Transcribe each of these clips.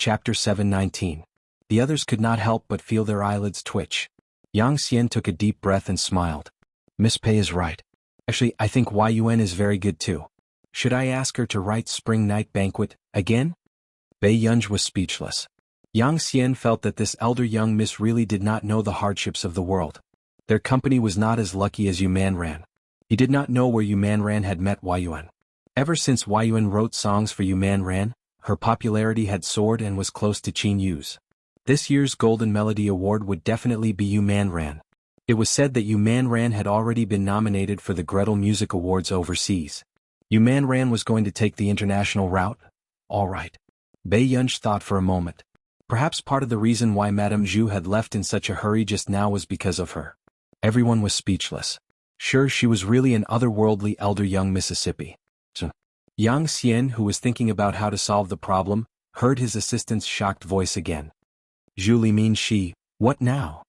Chapter 719. The others could not help but feel their eyelids twitch. Yang Xian took a deep breath and smiled. Miss Pei is right. Actually, I think Yun is very good too. Should I ask her to write Spring Night Banquet again? Bei Yunj was speechless. Yang Xian felt that this elder young miss really did not know the hardships of the world. Their company was not as lucky as Yu Manran. He did not know where Yu Manran had met Yun. Ever since Yun wrote songs for Yu Manran, her popularity had soared and was close to Qin Yu's. This year's Golden Melody Award would definitely be Yu Manran. It was said that Yu Manran had already been nominated for the Gretel Music Awards overseas. Yu Manran was going to take the international route? All right. Bei Yunj thought for a moment. Perhaps part of the reason why Madame Zhu had left in such a hurry just now was because of her. Everyone was speechless. Sure, she was really an otherworldly elder young Mississippi. Yang Xian, who was thinking about how to solve the problem, heard his assistant's shocked voice again. Zhu Li mean she, what now?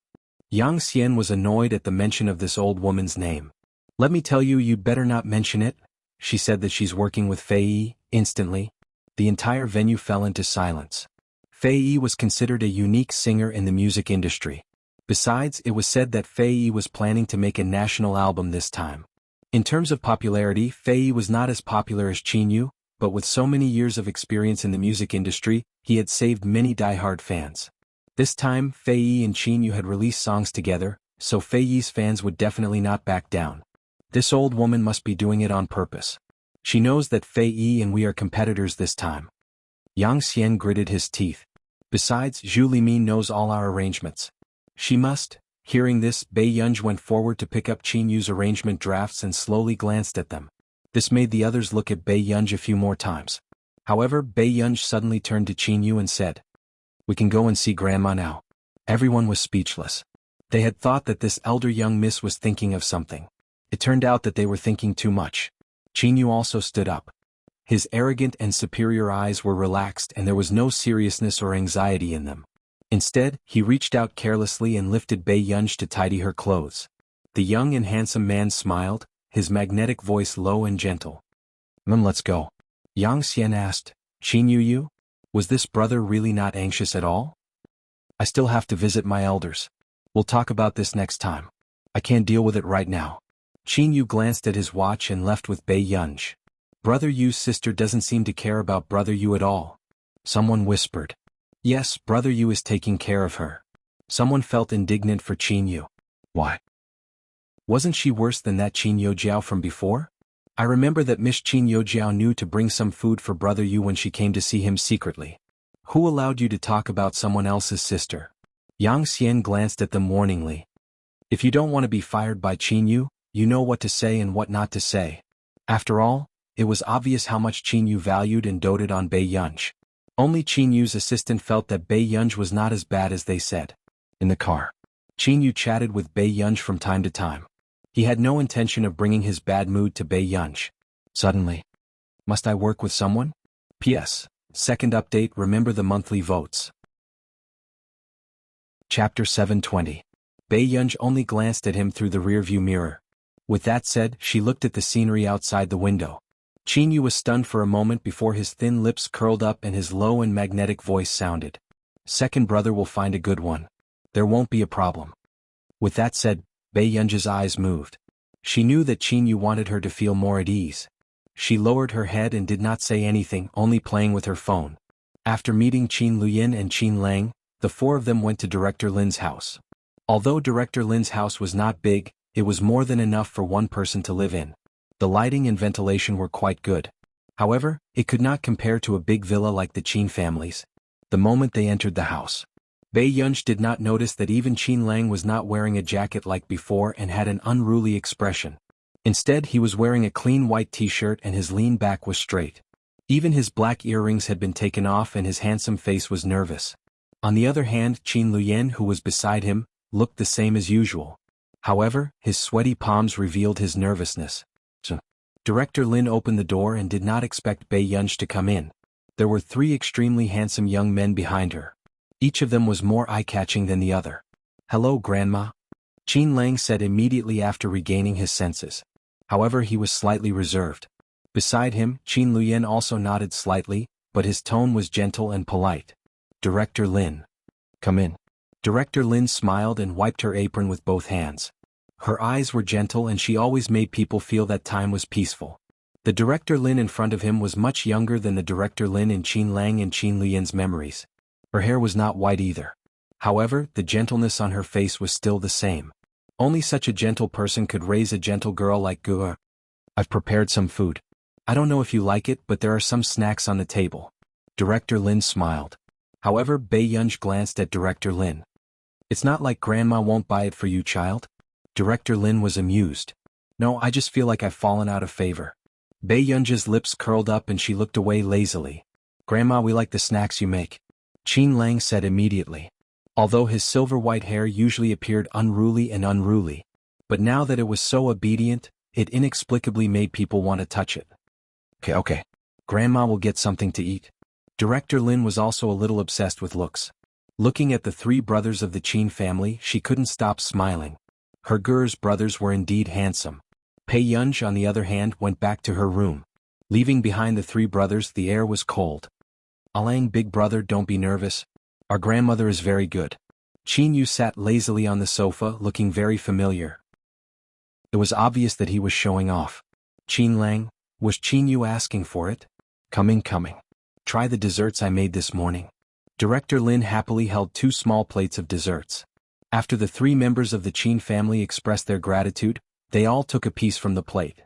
Yang Xian was annoyed at the mention of this old woman's name. Let me tell you, you'd better not mention it. She said that she's working with Fei Yi. Instantly, the entire venue fell into silence. Fei Yi was considered a unique singer in the music industry. Besides, it was said that Fei Yi was planning to make a national album this time. In terms of popularity, Fei Yi was not as popular as Qin Yu, but with so many years of experience in the music industry, he had saved many die-hard fans. This time, Fei Yi and Qin Yu had released songs together, so Fei Yi's fans would definitely not back down. This old woman must be doing it on purpose. She knows that Fei Yi and we are competitors this time. Yang Xian gritted his teeth. Besides, Zhu Limin knows all our arrangements. She must. Hearing this, Bei Yunj went forward to pick up Qin Yu's arrangement drafts and slowly glanced at them. This made the others look at Bei Yunj a few more times. However, Bei Yunj suddenly turned to Qin Yu and said, "We can go and see Grandma now." Everyone was speechless. They had thought that this elder young miss was thinking of something. It turned out that they were thinking too much. Qin Yu also stood up. His arrogant and superior eyes were relaxed and there was no seriousness or anxiety in them. Instead, he reached out carelessly and lifted Bei Yunj to tidy her clothes. The young and handsome man smiled, his magnetic voice low and gentle. Let's go." Yang Xian asked, "Qin Yu? Was this brother really not anxious at all?" "I still have to visit my elders. We'll talk about this next time. I can't deal with it right now." Qin Yu glanced at his watch and left with Bei Yunj. Brother Yu's sister doesn't seem to care about Brother Yu at all. Someone whispered. Yes, Brother Yu is taking care of her. Someone felt indignant for Qin Yu. Why? Wasn't she worse than that Qin Yojiao from before? I remember that Miss Qin Yojiao knew to bring some food for Brother Yu when she came to see him secretly. Who allowed you to talk about someone else's sister? Yang Xian glanced at them warningly. If you don't want to be fired by Qin Yu, you know what to say and what not to say. After all, it was obvious how much Qin Yu valued and doted on Bei Yunj. Only Qin Yu's assistant felt that Bei Yunj was not as bad as they said. In the car, Qin Yu chatted with Bei Yunj from time to time. He had no intention of bringing his bad mood to Bei Yunj. Suddenly, must I work with someone? P.S. Second update, remember the monthly votes. Chapter 720. Bei Yunj only glanced at him through the rearview mirror. With that said, she looked at the scenery outside the window. Qin Yu was stunned for a moment before his thin lips curled up and his low and magnetic voice sounded. Second brother will find a good one. There won't be a problem. With that said, Bei Yunj's eyes moved. She knew that Qin Yu wanted her to feel more at ease. She lowered her head and did not say anything, only playing with her phone. After meeting Qin Luyin and Qin Lang, the four of them went to Director Lin's house. Although Director Lin's house was not big, it was more than enough for one person to live in. The lighting and ventilation were quite good. However, it could not compare to a big villa like the Qin family's. The moment they entered the house, Bei Yunj did not notice that even Qin Lang was not wearing a jacket like before and had an unruly expression. Instead, he was wearing a clean white t-shirt and his lean back was straight. Even his black earrings had been taken off and his handsome face was nervous. On the other hand, Qin Luyin, who was beside him, looked the same as usual. However, his sweaty palms revealed his nervousness. Director Lin opened the door and did not expect Bei Yunj to come in. There were three extremely handsome young men behind her. Each of them was more eye-catching than the other. Hello, Grandma. Qin Lang said immediately after regaining his senses. However, he was slightly reserved. Beside him, Qin Luyin also nodded slightly, but his tone was gentle and polite. Director Lin. Come in. Director Lin smiled and wiped her apron with both hands. Her eyes were gentle and she always made people feel that time was peaceful. The Director Lin in front of him was much younger than the Director Lin in Qin Lang and Qin Luyan's memories. Her hair was not white either. However, the gentleness on her face was still the same. Only such a gentle person could raise a gentle girl like Gu. I've prepared some food. I don't know if you like it, but there are some snacks on the table. Director Lin smiled. However, Bei Yunj glanced at Director Lin. It's not like Grandma won't buy it for you, child. Director Lin was amused. No, I just feel like I've fallen out of favor. Bei Yunj's lips curled up and she looked away lazily. Grandma, we like the snacks you make. Qin Lang said immediately. Although his silver-white hair usually appeared unruly, but now that it was so obedient, it inexplicably made people want to touch it. Okay. Grandma will get something to eat. Director Lin was also a little obsessed with looks. Looking at the three brothers of the Qin family, she couldn't stop smiling. Her Gur's brothers were indeed handsome. Pei Yunj, on the other hand, went back to her room. Leaving behind the three brothers, the air was cold. Alang, big brother, don't be nervous. Our grandmother is very good. Qin Yu sat lazily on the sofa, looking very familiar. It was obvious that he was showing off. Qin Lang, was Qin Yu asking for it? Coming. Try the desserts I made this morning. Director Lin happily held 2 small plates of desserts. After the 3 members of the Qin family expressed their gratitude, they all took a piece from the plate.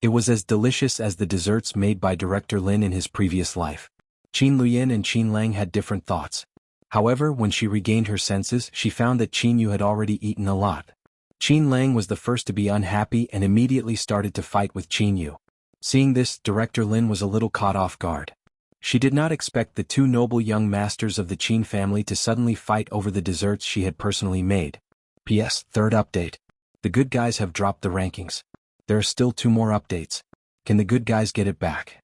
It was as delicious as the desserts made by Director Lin in his previous life. Qin Luyan and Qin Lang had different thoughts. However, when she regained her senses, she found that Qin Yu had already eaten a lot. Qin Lang was the first to be unhappy and immediately started to fight with Qin Yu. Seeing this, Director Lin was a little caught off guard. She did not expect the 2 noble young masters of the Qin family to suddenly fight over the desserts she had personally made. P.S. Third update. The good guys have dropped the rankings. There are still 2 more updates. Can the good guys get it back?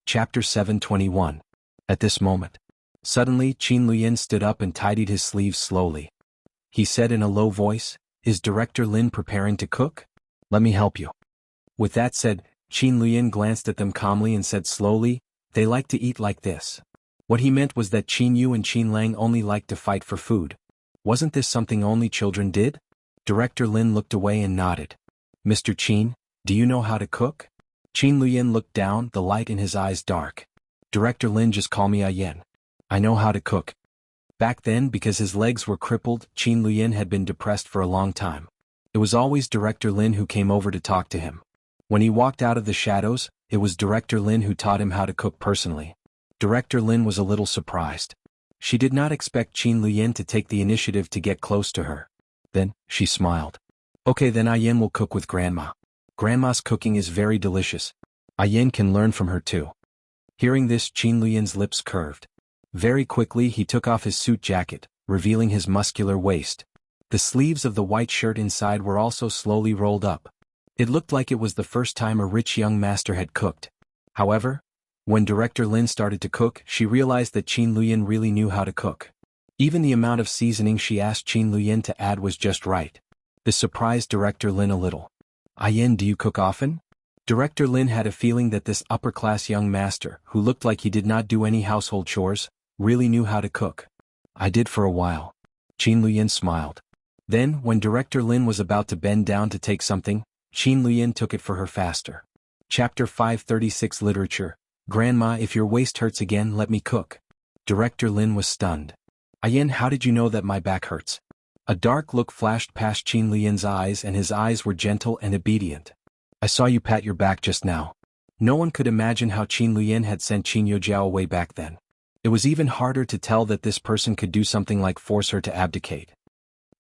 Chapter 721. At this moment, suddenly Qin Luyan stood up and tidied his sleeves slowly. He said in a low voice, "Is Director Lin preparing to cook? Let me help you." With that said, Qin Luyan glanced at them calmly and said slowly, "They like to eat like this." What he meant was that Qin Yu and Qin Lang only liked to fight for food. Wasn't this something only children did? Director Lin looked away and nodded. "Mr. Qin, do you know how to cook?" Qin Luyan looked down, the light in his eyes dark. "Director Lin, just call me Ayen. I know how to cook." Back then, because his legs were crippled, Qin Luyan had been depressed for a long time. It was always Director Lin who came over to talk to him. When he walked out of the shadows, it was Director Lin who taught him how to cook personally. Director Lin was a little surprised. She did not expect Qin Luyan to take the initiative to get close to her. Then, she smiled. "Okay, then Ayen will cook with Grandma. Grandma's cooking is very delicious. Ayen can learn from her too." Hearing this, Qin Luyan's lips curved. Very quickly he took off his suit jacket, revealing his muscular waist. The sleeves of the white shirt inside were also slowly rolled up. It looked like it was the first time a rich young master had cooked. However, when Director Lin started to cook, she realized that Qin Luyan really knew how to cook. Even the amount of seasoning she asked Qin Luyan to add was just right. This surprised Director Lin a little. "Ayen, do you cook often?" Director Lin had a feeling that this upper-class young master, who looked like he did not do any household chores, really knew how to cook. "I did for a while." Qin Luyan smiled. Then, when Director Lin was about to bend down to take something, Qin Luyan took it for her faster. Chapter 536 Literature. "Grandma, if your waist hurts again, let me cook." Director Lin was stunned. "Ayen, how did you know that my back hurts?" A dark look flashed past Qin Luyan's eyes and his eyes were gentle and obedient. "I saw you pat your back just now." No one could imagine how Qin Luyan had sent Qin Yojiao away back then. It was even harder to tell that this person could do something like force her to abdicate.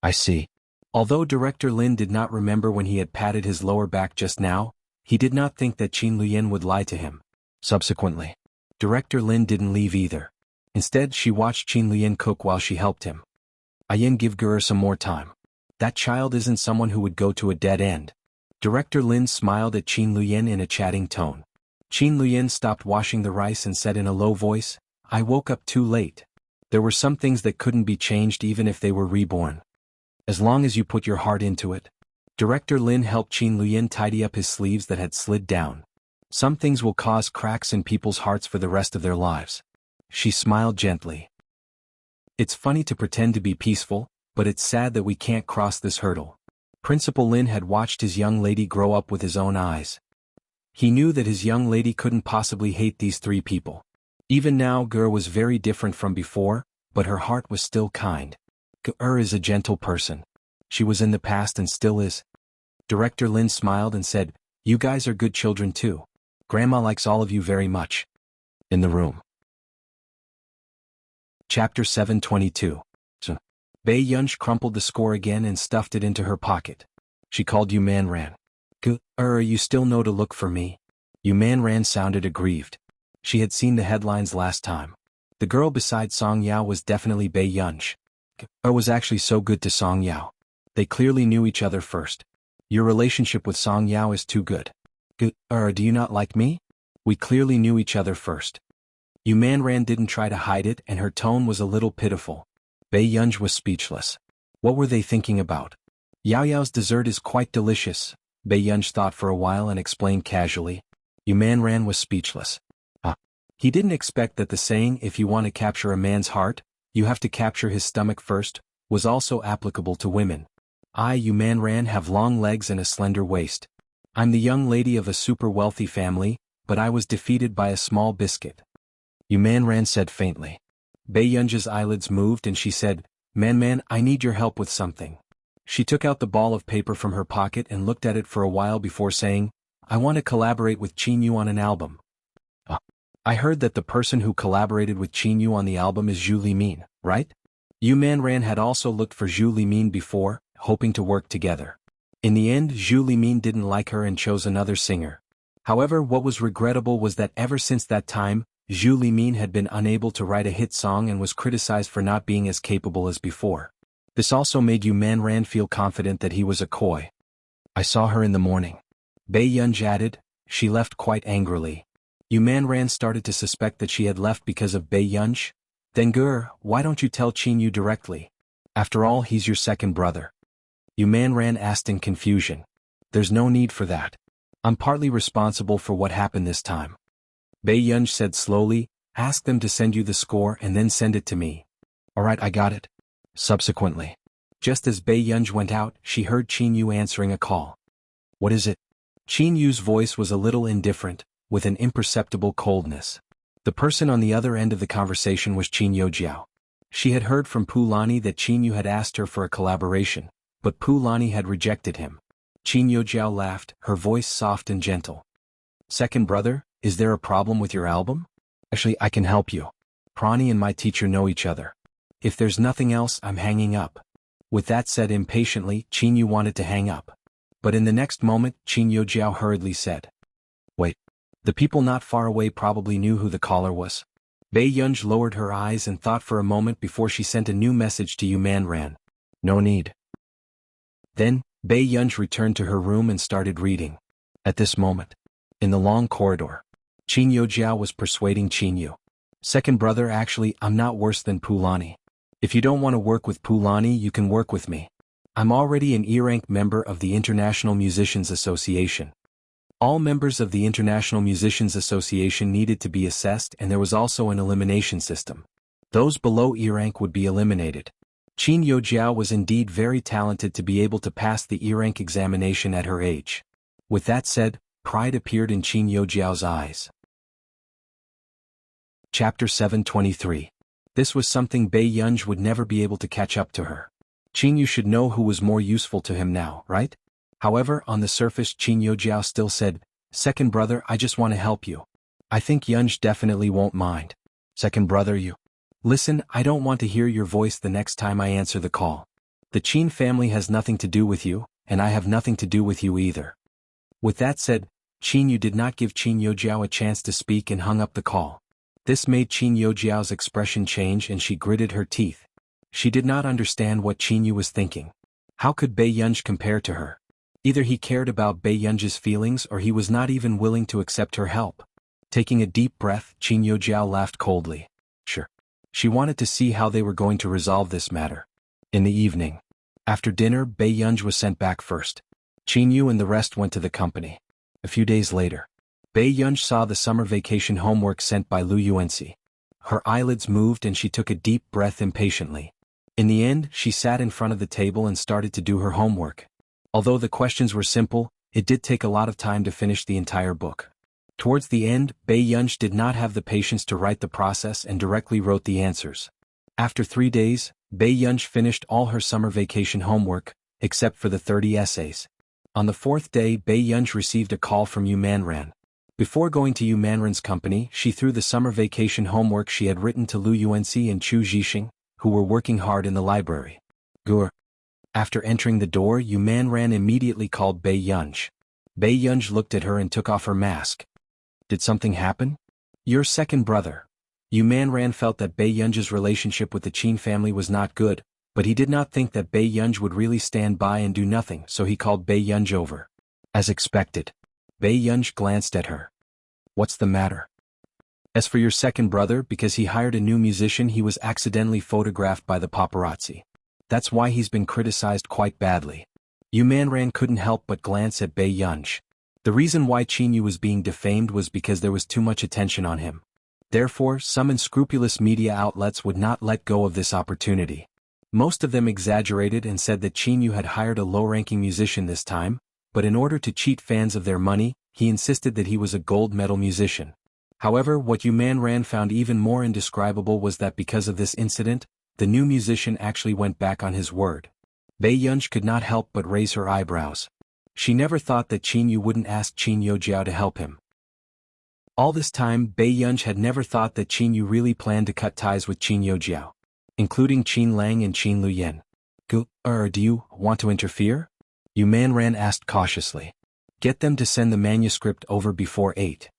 "I see." Although Director Lin did not remember when he had patted his lower back just now, he did not think that Qin Luyan would lie to him. Subsequently, Director Lin didn't leave either. Instead, she watched Qin Luyan cook while she helped him. "Ayen, give Guru some more time. That child isn't someone who would go to a dead end." Director Lin smiled at Qin Luyan in a chatting tone. Qin Luyan stopped washing the rice and said in a low voice, "I woke up too late. There were some things that couldn't be changed even if they were reborn. As long as you put your heart into it." Director Lin helped Qin Luyan tidy up his sleeves that had slid down. Some things will cause cracks in people's hearts for the rest of their lives. She smiled gently. It's funny to pretend to be peaceful, but it's sad that we can't cross this hurdle. Principal Lin had watched his young lady grow up with his own eyes. He knew that his young lady couldn't possibly hate these three people. Even now Ger was very different from before, but her heart was still kind. Ger is a gentle person. She was in the past and still is. Director Lin smiled and said, "You guys are good children too. Grandma likes all of you very much." In the room. Chapter 722. Bei Yunj crumpled the score again and stuffed it into her pocket. She called Yu Manran. You still know to look for me?" Yu Manran sounded aggrieved. She had seen the headlines last time. The girl beside Song Yao was definitely Bei Yunj. Was actually so good to Song Yao. They clearly knew each other first. Your relationship with Song Yao is too good. Do you not like me? We clearly knew each other first. Yu Manran didn't try to hide it and her tone was a little pitiful. Bei Yunj was speechless. What were they thinking about? Yao Yao's dessert is quite delicious, Bei Yunj thought for a while and explained casually. Yu Manran was speechless. He didn't expect that the saying, "If you want to capture a man's heart, you have to capture his stomach first," was also applicable to women. I, Yu Manran, have long legs and a slender waist. I'm the young lady of a super wealthy family, but I was defeated by a small biscuit. Yu Manran said faintly. Bei Yunj's eyelids moved and she said, Man, I need your help with something." She took out the ball of paper from her pocket and looked at it for a while before saying, "I want to collaborate with Qin Yu on an album." I heard that the person who collaborated with Qin Yu on the album is Zhu Limin, right? Yu Manran had also looked for Zhu Limin before, hoping to work together. In the end, Zhu Limin didn't like her and chose another singer. However, what was regrettable was that ever since that time, Zhu Limin had been unable to write a hit song and was criticized for not being as capable as before. This also made Yu Manran feel confident that he was a coy. "I saw her in the morning," Bei Yunj added. "She left quite angrily." Yu Manran started to suspect that she had left because of Bei Yunj. "Then why don't you tell Qin Yu directly? After all, he's your second brother." Yu Manran asked in confusion. "There's no need for that. I'm partly responsible for what happened this time." Bei Yunj said slowly, "Ask them to send you the score and then send it to me." "Alright, I got it." Subsequently, just as Bei Yunj went out, she heard Qin Yu answering a call. "What is it?" Qin Yu's voice was a little indifferent, with an imperceptible coldness. The person on the other end of the conversation was Qin Yojiao. She had heard from Pulani that Qin Yu had asked her for a collaboration, but Pulani had rejected him. Qin Yojiao laughed, her voice soft and gentle. "Second brother, is there a problem with your album? Actually, I can help you. Prani and my teacher know each other. If there's nothing else, I'm hanging up." With that said impatiently, Qin Yu wanted to hang up. But in the next moment, Qin Yojiao hurriedly said, "Wait. The people not far away probably knew who the caller was." Bei Yunj lowered her eyes and thought for a moment before she sent a new message to Yu Manran. "No need." Then, Bei Yunj returned to her room and started reading. At this moment, in the long corridor, Qin Yojiao was persuading Qin Yu. "Second brother, actually, I'm not worse than Pulani. If you don't want to work with Pulani, you can work with me. I'm already an E-rank member of the International Musicians Association." All members of the International Musicians Association needed to be assessed and there was also an elimination system. Those below E-rank would be eliminated. Qin Yojiao was indeed very talented to be able to pass the E-rank examination at her age. With that said, pride appeared in Qin Yojiao's eyes. Chapter 723. This was something Bei Yunj would never be able to catch up to her. Qin Yu should know who was more useful to him now, right? However, on the surface Qin Yojiao still said, "Second brother, I just want to help you. I think Yunj definitely won't mind. Second brother, you. Listen, I don't want to hear your voice the next time I answer the call. The Qin family has nothing to do with you, and I have nothing to do with you either." With that said, Qin Yu did not give Qin Yojiao a chance to speak and hung up the call. This made Qin Yojiao's expression change and she gritted her teeth. She did not understand what Qin Yu was thinking. How could Bei Yunj compare to her? Either he cared about Bei Yunj's feelings or he was not even willing to accept her help. Taking a deep breath, Qin Yojiao laughed coldly. Sure. She wanted to see how they were going to resolve this matter. In the evening, after dinner, Bei Yunj was sent back first. Qin Yu and the rest went to the company. A few days later, Bei Yunj saw the summer vacation homework sent by Lu Yuanxi. Her eyelids moved and she took a deep breath impatiently. In the end, she sat in front of the table and started to do her homework. Although the questions were simple, it did take a lot of time to finish the entire book. Towards the end, Bei Yunj did not have the patience to write the process and directly wrote the answers. After 3 days, Bei Yunj finished all her summer vacation homework, except for the 30 essays. On the 4th day, Bei Yunj received a call from Yu Manran. Before going to Yu Manran's company, she threw the summer vacation homework she had written to Lu Yuanxi and Chu Zhixing, who were working hard in the library. Gur. After entering the door, Yu Manran immediately called Bei Yunj. Bei Yunj looked at her and took off her mask. Did something happen? Your second brother. Yu Manran felt that Bei Yunj's relationship with the Qin family was not good, but he did not think that Bei Yunj would really stand by and do nothing, so he called Bei Yunj over. As expected. Bei Yunj glanced at her. What's the matter? As for your second brother, because he hired a new musician, he was accidentally photographed by the paparazzi. That's why he's been criticized quite badly. Yu Manran couldn't help but glance at Bei Yunj. The reason why Qin Yu was being defamed was because there was too much attention on him. Therefore, some unscrupulous media outlets would not let go of this opportunity. Most of them exaggerated and said that Qin Yu had hired a low-ranking musician this time, but in order to cheat fans of their money, he insisted that he was a gold medal musician. However, what Yu Manran found even more indescribable was that because of this incident, the new musician actually went back on his word. Bei Yunj could not help but raise her eyebrows. She never thought that Qin Yu wouldn't ask Qin Youjiao to help him. All this time, Bei Yunj had never thought that Qin Yu really planned to cut ties with Qin Youjiao, including Qin Lang and Qin Luyen. Do you want to interfere? Yu Manran asked cautiously. Get them to send the manuscript over before 8.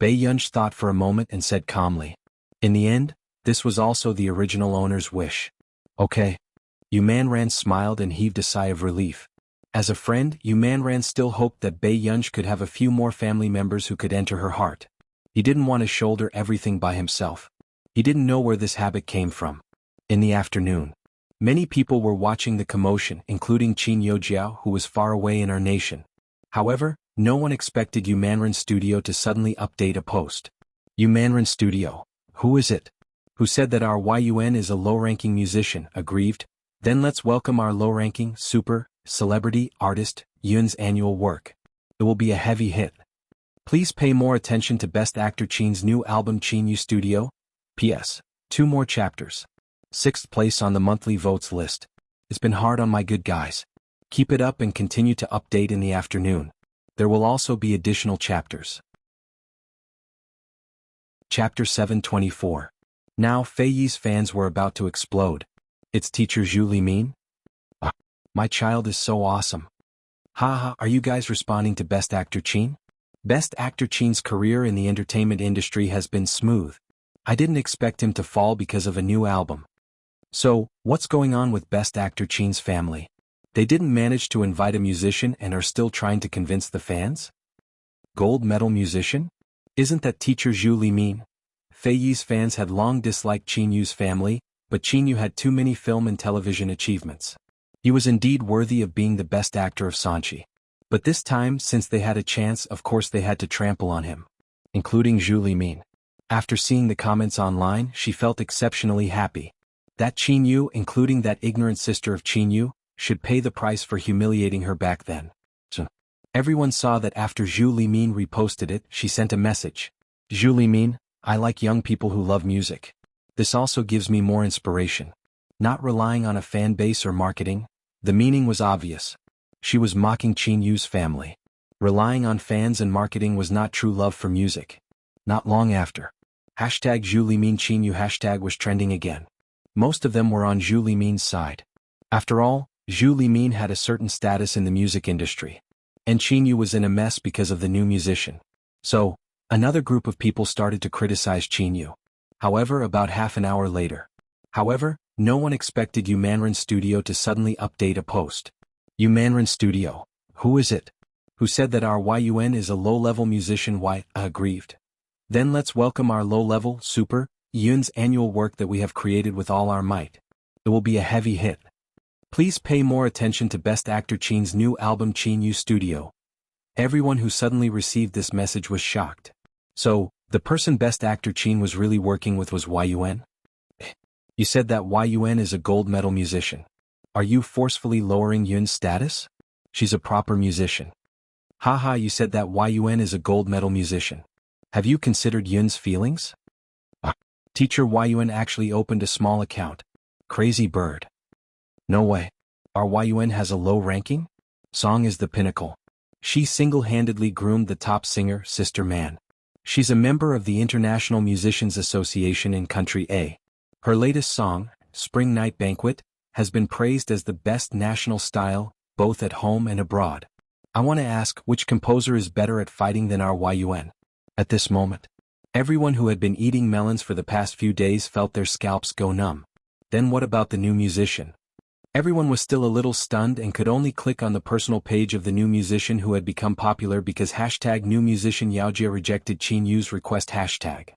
Bei Yunj thought for a moment and said calmly. In the end, this was also the original owner's wish. Okay. Yu Manran smiled and heaved a sigh of relief. As a friend, Yu Manran still hoped that Bei Yunj could have a few more family members who could enter her heart. He didn't want to shoulder everything by himself. He didn't know where this habit came from. In the afternoon, many people were watching the commotion, including Qin Youjiao, who was far away in our nation. However, no one expected Yu Manran Studio to suddenly update a post. Yu Manran Studio. Who is it? Who said that our Yun is a low-ranking musician, aggrieved? Then let's welcome our low-ranking, super, celebrity, artist, Yun's annual work. It will be a heavy hit. Please pay more attention to Best Actor Qin's new album Qin Yu Studio. P.S. 2 more chapters. 6th place on the monthly votes list. It's been hard on my good guys. Keep it up and continue to update in the afternoon. There will also be additional chapters. Chapter 724. Now Fei Yi's fans were about to explode. It's teacher Zhu Limin? My child is so awesome. Haha, are you guys responding to Best Actor Qin? Best Actor Qin's career in the entertainment industry has been smooth. I didn't expect him to fall because of a new album. So, what's going on with Best Actor Qin's family? They didn't manage to invite a musician and are still trying to convince the fans? Gold medal musician? Isn't that teacher Zhu Limin? Fei Yi's fans had long disliked Qin Yu's family, but Qin Yu had too many film and television achievements. He was indeed worthy of being the best actor of Sanchi. But this time, since they had a chance, of course they had to trample on him. Including Zhu Limin. After seeing the comments online, she felt exceptionally happy. That Qin Yu, including that ignorant sister of Qin Yu, should pay the price for humiliating her back then. Everyone saw that after Zhu Limin reposted it, she sent a message. Zhu Limin, I like young people who love music. This also gives me more inspiration. Not relying on a fan base or marketing. The meaning was obvious. She was mocking Qin Yu's family. Relying on fans and marketing was not true love for music. Not long after. Hashtag Zhu Limin Qin Yu hashtag was trending again. Most of them were on Zhu Limin's side. After all, Zhu Limin had a certain status in the music industry. And Qin Yu was in a mess because of the new musician. So, another group of people started to criticize Qin Yu. However, about half an hour later. However, no one expected Yu Manran Studio to suddenly update a post. Yu Manran Studio. Who is it? Who said that our Yun is a low-level musician? Aggrieved. Then let's welcome our low-level, super, Yun's annual work that we have created with all our might. It will be a heavy hit. Please pay more attention to Best Actor Qin's new album Qin Yu Studio. Everyone who suddenly received this message was shocked. So, The person Best Actor Qin was really working with was Yun? You said that Yun is a gold medal musician. Are you forcefully lowering Yun's status? She's a proper musician. Haha, you said that Yun is a gold medal musician. Have you considered Yun's feelings? Teacher Yun actually opened a small account. Crazy bird. No way. Our Yun has a low ranking? Song is the pinnacle. She single-handedly groomed the top singer, Sister Man. She's a member of the International Musicians Association in Country A. Her latest song, Spring Night Banquet, has been praised as the best national style, both at home and abroad. I want to ask which composer is better at fighting than our Yun. At this moment, everyone who had been eating melons for the past few days felt their scalps go numb. Then what about the new musician? Everyone was still a little stunned and could only click on the personal page of the new musician who had become popular because hashtag new musician Yaojia rejected Qin Yu's request hashtag.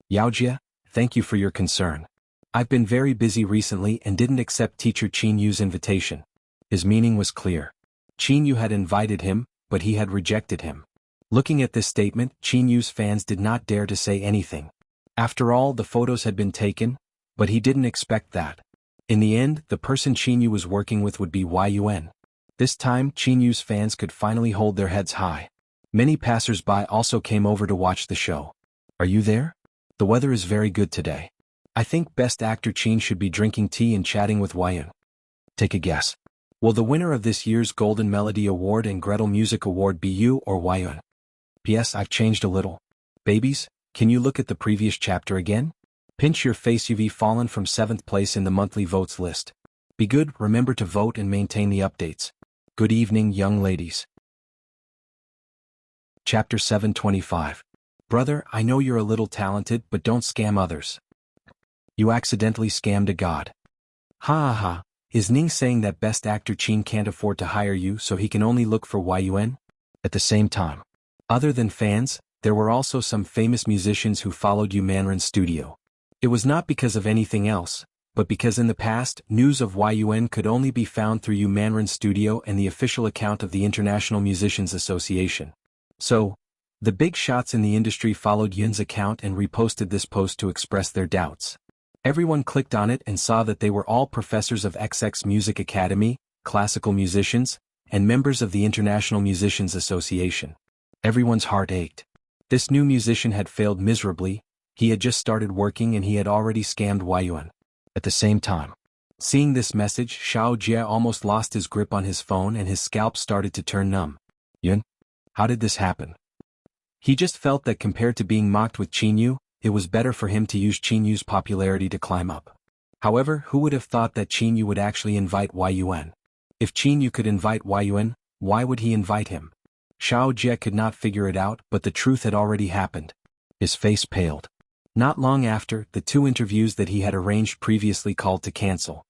Yaojia, thank you for your concern. I've been very busy recently and didn't accept teacher Qin Yu's invitation. His meaning was clear. Qin Yu had invited him, but he had rejected him. Looking at this statement, Qin Yu's fans did not dare to say anything. After all, the photos had been taken, but he didn't expect that. In the end, the person Qin Yu was working with would be Yun. This time, Qin Yu's fans could finally hold their heads high. Many passers-by also came over to watch the show. Are you there? The weather is very good today. I think Best Actor Qin should be drinking tea and chatting with Yun. Take a guess. Will the winner of this year's Golden Melody Award and Gretel Music Award be you or Yun? P.S. I've changed a little. Babies, can you look at the previous chapter again? Pinch your face. You've fallen from 7th place in the monthly votes list. Be good, remember to vote and maintain the updates. Good evening, young ladies. Chapter 725. Brother, I know you're a little talented, but don't scam others. You accidentally scammed a god. Ha ha ha, is Ning saying that Best Actor Qin can't afford to hire you so he can only look for Yun? At the same time, other than fans, there were also some famous musicians who followed Yu Manrin's studio. It was not because of anything else, but because in the past, news of Yun could only be found through Yu Manrin's studio and the official account of the International Musicians Association. So, the big shots in the industry followed Yun's account and reposted this post to express their doubts. Everyone clicked on it and saw that they were all professors of XX Music Academy, classical musicians, and members of the International Musicians Association. Everyone's heart ached. This new musician had failed miserably. He had just started working and he had already scammed Yun. At the same time, seeing this message, Xiao Jie almost lost his grip on his phone and his scalp started to turn numb. Yun? How did this happen? He just felt that compared to being mocked with Qin Yu, it was better for him to use Qin Yu's popularity to climb up. However, who would have thought that Qin Yu would actually invite Yun? If Qin Yu could invite Yun, why would he invite him? Xiao Jie could not figure it out, but the truth had already happened. His face paled. Not long after, the 2 interviews that he had arranged previously called to cancel.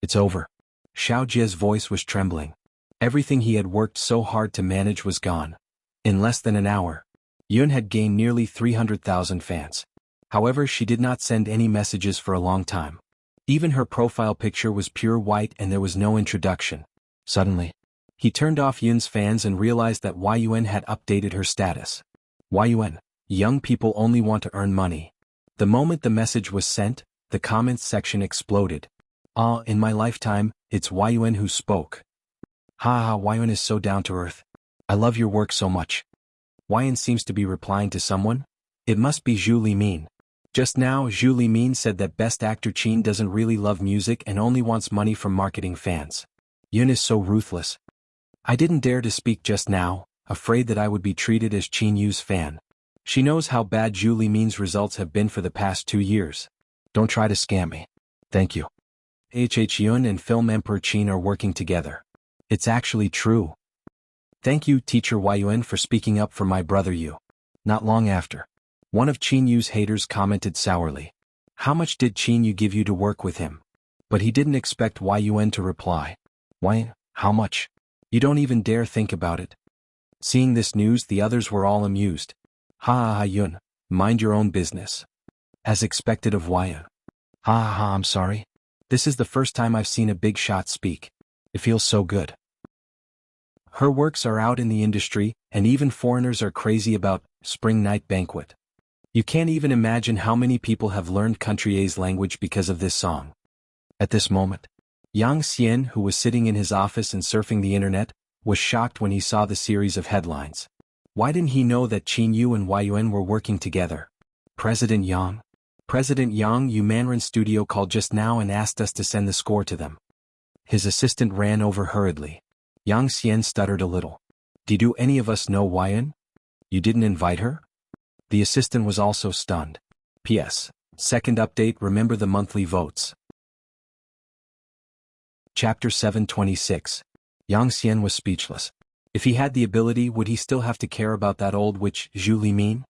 It's over. Xiao Jie's voice was trembling. Everything he had worked so hard to manage was gone. In less than an hour, Yun had gained nearly 300,000 fans. However, she did not send any messages for a long time. Even her profile picture was pure white and there was no introduction. Suddenly, he turned off Yun's fans and realized that Yun had updated her status. Yun, young people only want to earn money. The moment the message was sent, the comments section exploded. Ah, in my lifetime, it's Yun who spoke. Ha ha, Yun is so down to earth. I love your work so much. Yun seems to be replying to someone. It must be Zhu Limin. Just now, Zhu Limin said that Best Actor Qin doesn't really love music and only wants money from marketing fans. Yun is so ruthless. I didn't dare to speak just now, afraid that I would be treated as Qin Yu's fan. She knows how bad Zhu Limin's results have been for the past 2 years. Don't try to scam me. Thank you. Yun and Film Emperor Qin are working together. It's actually true. Thank you, Teacher Yun, for speaking up for my brother Yu. Not long after, one of Qin Yu's haters commented sourly. How much did Qin Yu give you to work with him? But he didn't expect Yun to reply. Yun, how much? You don't even dare think about it. Seeing this news, the others were all amused. Ha ha ha, Yun, mind your own business. As expected of Yun. Ha ha ha, I'm sorry. This is the first time I've seen a big shot speak. It feels so good. Her works are out in the industry, and even foreigners are crazy about Spring Night Banquet. You can't even imagine how many people have learned Country A's language because of this song. At this moment, Yang Xian, who was sitting in his office and surfing the internet, was shocked when he saw the series of headlines. Why didn't he know that Qin Yu and Yuan were working together? President Yang, Yu Mandarin Studio called just now and asked us to send the score to them. His assistant ran over hurriedly. Yang Xian stuttered a little. Did any of us know Yuan? You didn't invite her? The assistant was also stunned. P.S. Second update, remember the monthly votes. Chapter 726. Yang Xian was speechless. If he had the ability, would he still have to care about that old witch, Zhu Limin?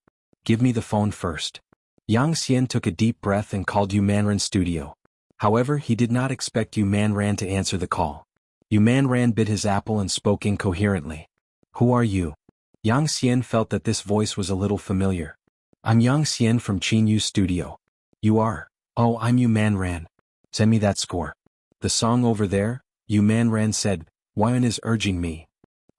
Give me the phone first. Yang Xian took a deep breath and called Yu Mandarin Studio. However, he did not expect Yu Mandarin to answer the call. Yu Mandarin bit his apple and spoke incoherently. Who are you? Yang Xian felt that this voice was a little familiar. I'm Yang Xian from Qin Yu's studio. You are? Oh, I'm Yu Mandarin. Send me that score. The song over there? Yu Mandarin said. Yuan is urging me.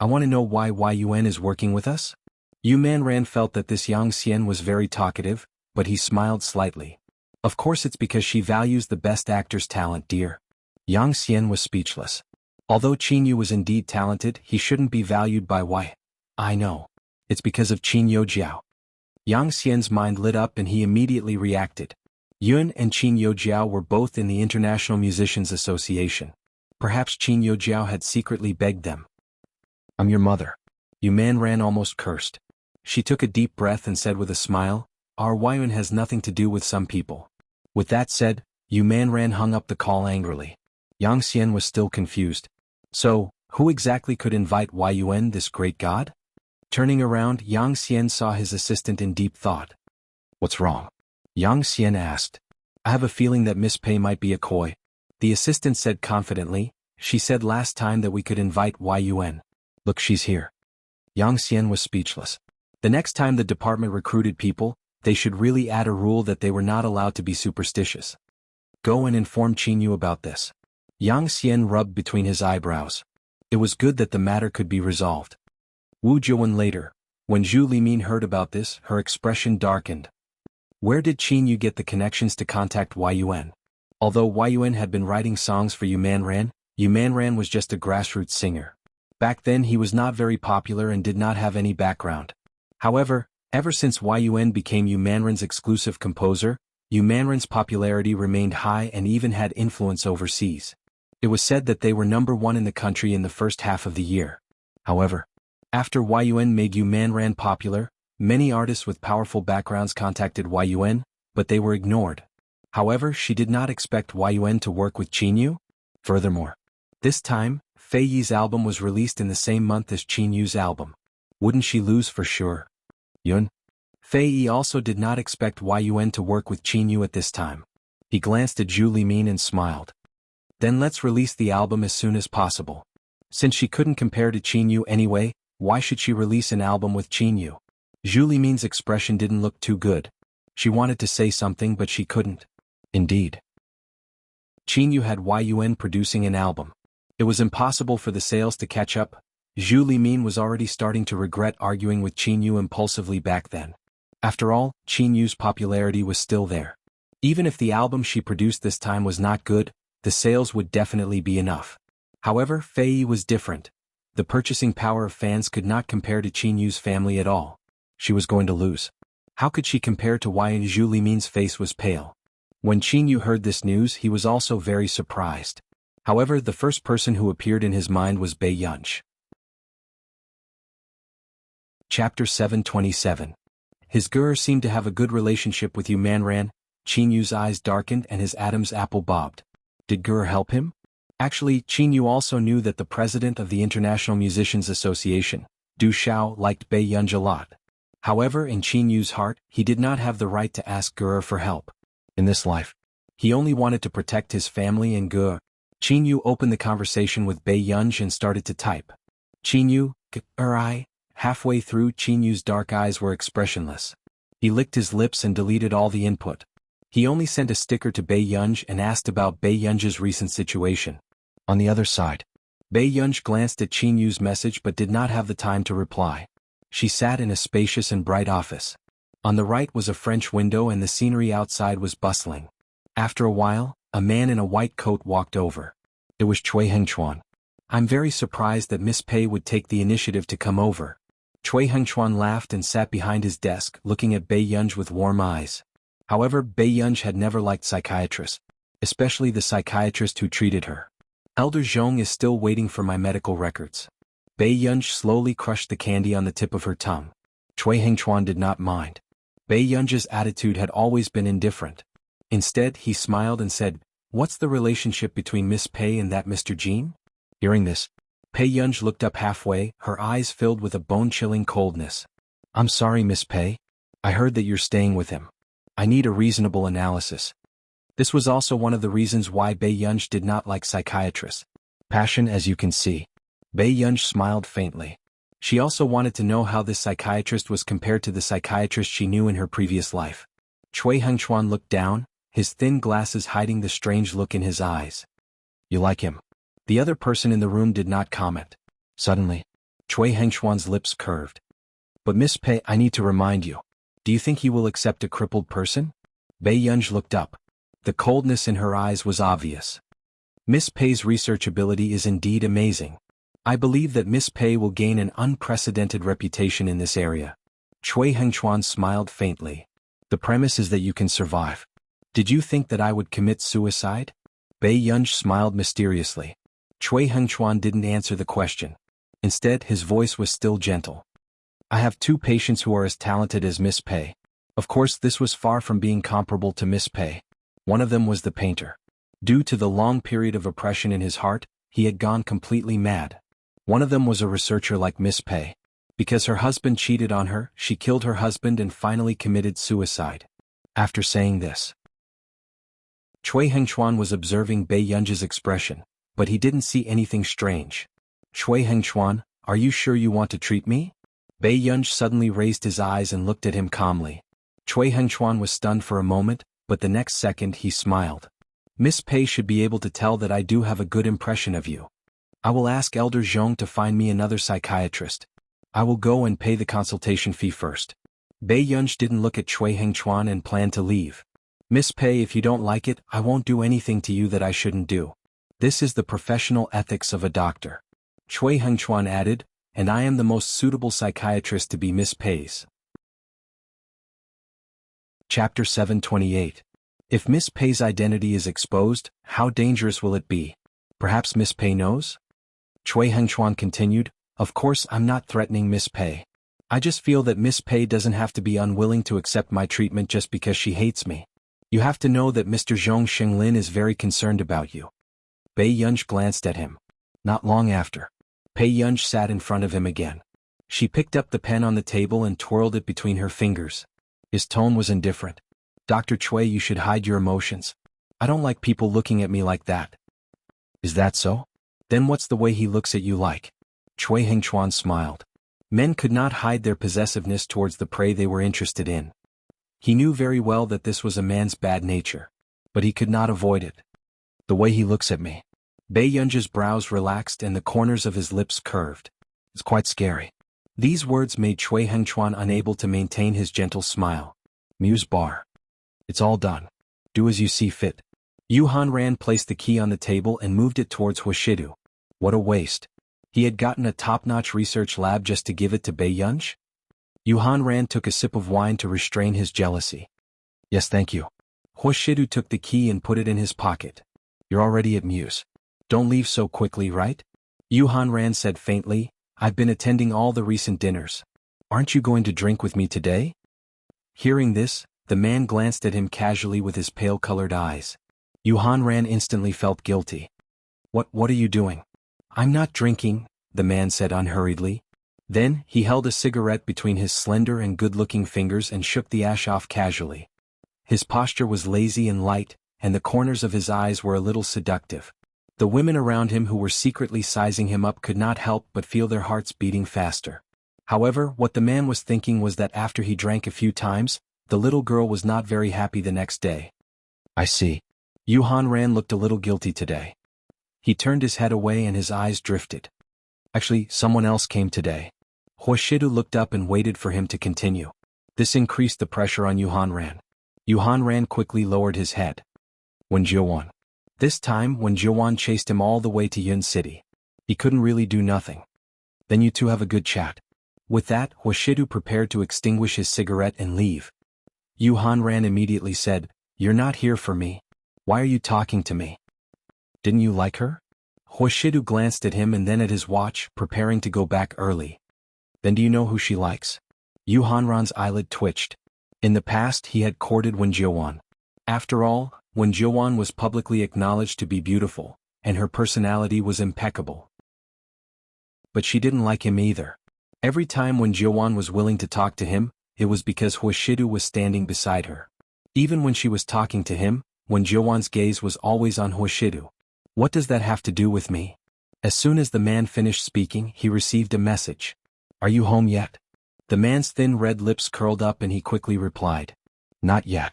I want to know why Yuan is working with us? Yu Mandarin felt that this Yang Xian was very talkative, but he smiled slightly. Of course it's because she values the best actor's talent, dear. Yang Xian was speechless. Although Qin Yu was indeed talented, he shouldn't be valued by why. I know. It's because of Qin Youjiao. Yang Xian's mind lit up and he immediately reacted. Yun and Qin Youjiao were both in the International Musicians Association. Perhaps Qin Youjiao had secretly begged them. I'm your mother. Yu Mandarin almost cursed. She took a deep breath and said with a smile, Our Yuan has nothing to do with some people. With that said, Yu Mandarin hung up the call angrily. Yang Xian was still confused. So, who exactly could invite Yuan, this great god? Turning around, Yang Xian saw his assistant in deep thought. What's wrong? Yang Xian asked. I have a feeling that Miss Pei might be a coy. The assistant said confidently. She said last time that we could invite Yuan. Look, she's here. Yang Xian was speechless. The next time the department recruited people, they should really add a rule that they were not allowed to be superstitious. Go and inform Qin Yu about this. Yang Xian rubbed between his eyebrows. It was good that the matter could be resolved. Wu Jiuwen later. When Zhu Limin heard about this, her expression darkened. Where did Qin Yu get the connections to contact Yuan? Although Yuan had been writing songs for Yu Mandarin was just a grassroots singer. Back then he was not very popular and did not have any background. However, ever since Yuan became Yu Mandarin's exclusive composer, Yu Mandarin's popularity remained high and even had influence overseas. It was said that they were #1 in the country in the first half of the year. However, after Yuan made Yu Mandarin popular, many artists with powerful backgrounds contacted Yuan, but they were ignored. However, she did not expect Yuan to work with Qin Yu. Furthermore, this time, Fei Yi's album was released in the same month as Qin Yu's album. Wouldn't she lose for sure? Yun? Fei Yi also did not expect Yuan to work with Qin Yu at this time. He glanced at Zhu Limin and smiled. Then let's release the album as soon as possible. Since she couldn't compare to Qin Yu anyway, why should she release an album with Qin Yu? Zhu Limin's expression didn't look too good. She wanted to say something but she couldn't. Indeed. Qin Yu had Yuan producing an album. It was impossible for the sales to catch up. Zhu Limin was already starting to regret arguing with Qin Yu impulsively back then. After all, Qin Yu's popularity was still there. Even if the album she produced this time was not good, the sales would definitely be enough. However, Fei Yi was different. The purchasing power of fans could not compare to Qin Yu's family at all. She was going to lose. How could she compare to Yuan? Zhu Limin's face was pale. When Qin Yu heard this news, he was also very surprised. However, the first person who appeared in his mind was Bei Yunch. Chapter 727. His Guru seemed to have a good relationship with Yu Mandarin. Qin Yu's eyes darkened and his Adam's apple bobbed. Did Guru help him? Actually, Qin Yu also knew that the president of the International Musicians Association, Du Xiao, liked Bei Yunch a lot. However, in Qin Yu's heart, he did not have the right to ask Guru for help. In this life, he only wanted to protect his family and Guru. Qin Yu opened the conversation with Bei Yunch and started to type. Qin Yu, halfway through, Qin Yu's dark eyes were expressionless. He licked his lips and deleted all the input. He only sent a sticker to Bei Yunch and asked about Bei Yunch's recent situation. On the other side, Bei Yunj glanced at Qin Yu's message but did not have the time to reply. She sat in a spacious and bright office. On the right was a French window and the scenery outside was bustling. After a while, a man in a white coat walked over. It was Cui Hengchuan. I'm very surprised that Miss Pei would take the initiative to come over. Cui Hengchuan laughed and sat behind his desk, looking at Bei Yunj with warm eyes. However, Bei Yunj had never liked psychiatrists, especially the psychiatrist who treated her. Elder Zhong is still waiting for my medical records. Bei Yunj slowly crushed the candy on the tip of her tongue. Cui Hengchuan did not mind. Bei Yunj's attitude had always been indifferent. Instead, he smiled and said, "What's the relationship between Miss Pei and that Mr. Jean?" Hearing this, Bei Yunj looked up halfway, her eyes filled with a bone-chilling coldness. "I'm sorry, Miss Pei. I heard that you're staying with him. I need a reasonable analysis." This was also one of the reasons why Bei Yunj did not like psychiatrists. Passion, as you can see. Bei Yunj smiled faintly. She also wanted to know how this psychiatrist was compared to the psychiatrist she knew in her previous life. Cui Hengchuan looked down, his thin glasses hiding the strange look in his eyes. "You like him?" The other person in the room did not comment. Suddenly, Cui Hengchuan's lips curved. "But Miss Pei, I need to remind you. Do you think he will accept a crippled person?" Bei Yunj looked up. The coldness in her eyes was obvious. "Miss Pei's research ability is indeed amazing. I believe that Miss Pei will gain an unprecedented reputation in this area." Cui Hengchuan smiled faintly. "The premise is that you can survive. Did you think that I would commit suicide?" Bei Yunj smiled mysteriously. Cui Hengchuan didn't answer the question. Instead, his voice was still gentle. "I have two patients who are as talented as Miss Pei. Of course, this was far from being comparable to Miss Pei. One of them was the painter. Due to the long period of oppression in his heart, he had gone completely mad. One of them was a researcher like Miss Pei. Because her husband cheated on her, she killed her husband and finally committed suicide." After saying this, Cui Hengchuan was observing Bei Yunj's expression, but he didn't see anything strange. "Cui Hengchuan, are you sure you want to treat me?" Bei Yunj suddenly raised his eyes and looked at him calmly. Cui Hengchuan was stunned for a moment, but the next second he smiled. "Miss Pei should be able to tell that I do have a good impression of you. I will ask Elder Zhong to find me another psychiatrist. I will go and pay the consultation fee first." Bei Yunj didn't look at Cui Hengchuan and planned to leave. "Miss Pei, if you don't like it, I won't do anything to you that I shouldn't do. This is the professional ethics of a doctor." Cui Hengchuan added, "And I am the most suitable psychiatrist to be Miss Pei's." Chapter 728. If Miss Pei's identity is exposed, how dangerous will it be? Perhaps Miss Pei knows? Cui Hengchuan continued, "Of course I'm not threatening Miss Pei. I just feel that Miss Pei doesn't have to be unwilling to accept my treatment just because she hates me. You have to know that Mr. Zhong Xinglin is very concerned about you." Bei Yunj glanced at him. Not long after, Bei Yunj sat in front of him again. She picked up the pen on the table and twirled it between her fingers. His tone was indifferent. "Dr. Cui, you should hide your emotions. I don't like people looking at me like that." "Is that so? Then what's the way he looks at you like?" Cui Hengchuan smiled. Men could not hide their possessiveness towards the prey they were interested in. He knew very well that this was a man's bad nature, but he could not avoid it. "The way he looks at me." Bei Yunj's brows relaxed and the corners of his lips curved. "It's quite scary." These words made Cui Hengchuan unable to maintain his gentle smile. Muse bar. "It's all done. Do as you see fit." Yu Hanran placed the key on the table and moved it towards Huashidu. What a waste. He had gotten a top-notch research lab just to give it to Bei Yunj? Yu Hanran took a sip of wine to restrain his jealousy. "Yes, thank you." Huashidu took the key and put it in his pocket. "You're already at Muse. Don't leave so quickly, right?" Yu Hanran said faintly, "I've been attending all the recent dinners. Aren't you going to drink with me today?" Hearing this, the man glanced at him casually with his pale-colored eyes. Yu Hanran instantly felt guilty. What are you doing?" "I'm not drinking," the man said unhurriedly. Then, he held a cigarette between his slender and good-looking fingers and shook the ash off casually. His posture was lazy and light, and the corners of his eyes were a little seductive. The women around him who were secretly sizing him up could not help but feel their hearts beating faster. However, what the man was thinking was that after he drank a few times, the little girl was not very happy the next day. "I see. Yu Hanran looked a little guilty today." He turned his head away and his eyes drifted. Actually, someone else came today. Huashidu looked up and waited for him to continue. This increased the pressure on Yuhanran. Yuhanran quickly lowered his head. Wen Jiuwan. This time, Wen Jiuwan chased him all the way to Yun City. He couldn't really do nothing. Then you two have a good chat. With that, Huashidu prepared to extinguish his cigarette and leave. Yuhanran immediately said, "You're not here for me. Why are you talking to me? Didn't you like her?" Huashidu glanced at him and then at his watch, preparing to go back early. Then do you know who she likes? Yuhanran's eyelid twitched. In the past he had courted Wen Jiuwan. After all, Wen Jiuwan was publicly acknowledged to be beautiful, and her personality was impeccable. But she didn't like him either. Every time Wen Jiuwan was willing to talk to him, it was because Huashidu was standing beside her. Even when she was talking to him, Wen Jiuwan's gaze was always on Huashidu. What does that have to do with me? As soon as the man finished speaking, he received a message. Are you home yet? The man's thin red lips curled up and he quickly replied. Not yet.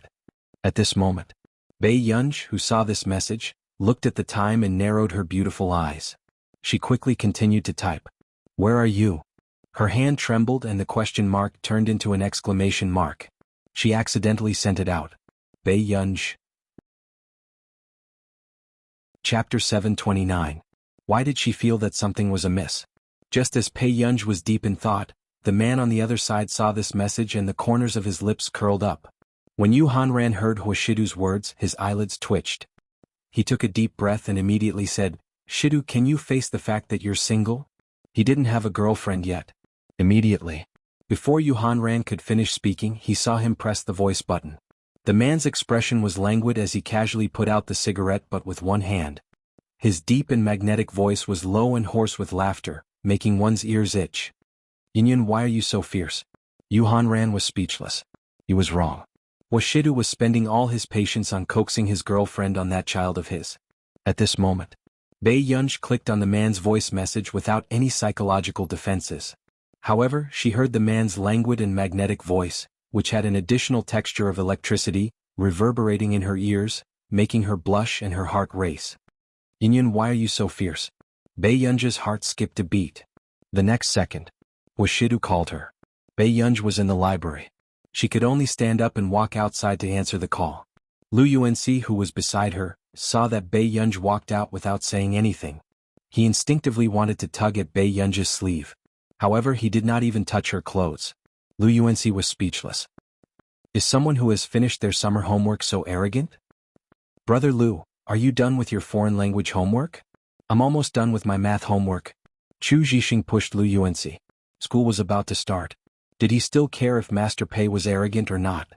At this moment. Bei Yunj, who saw this message, looked at the time and narrowed her beautiful eyes. She quickly continued to type. Where are you? Her hand trembled and the question mark turned into an exclamation mark. She accidentally sent it out. Bei Yunj. Chapter 729. Why did she feel that something was amiss? Just as Bei Yunj was deep in thought, the man on the other side saw this message and the corners of his lips curled up. When Yuhanran heard Huashidu's words, his eyelids twitched. He took a deep breath and immediately said, Shidu, can you face the fact that you're single? He didn't have a girlfriend yet. Immediately. Before Yuhanran could finish speaking, he saw him press the voice button. The man's expression was languid as he casually put out the cigarette but with one hand. His deep and magnetic voice was low and hoarse with laughter, making one's ears itch. Yinyan, why are you so fierce? Yuhanran was speechless. He was wrong. Huashidu was spending all his patience on coaxing his girlfriend on that child of his. At this moment, Bei Yunj clicked on the man's voice message without any psychological defenses. However, she heard the man's languid and magnetic voice, which had an additional texture of electricity, reverberating in her ears, making her blush and her heart race. Yinyan, why are you so fierce? Bei Yunj's heart skipped a beat. The next second, Huashidu called her. Bei Yunj was in the library. She could only stand up and walk outside to answer the call. Lu Yuanxi, who was beside her, saw that Bei Yunj walked out without saying anything. He instinctively wanted to tug at Bei Yunj's sleeve. However, he did not even touch her clothes. Lu Yuanxi was speechless. Is someone who has finished their summer homework so arrogant? Brother Lu, are you done with your foreign language homework? I'm almost done with my math homework. Chu Zhixing pushed Lu Yuanxi. School was about to start. Did he still care if Master Pei was arrogant or not?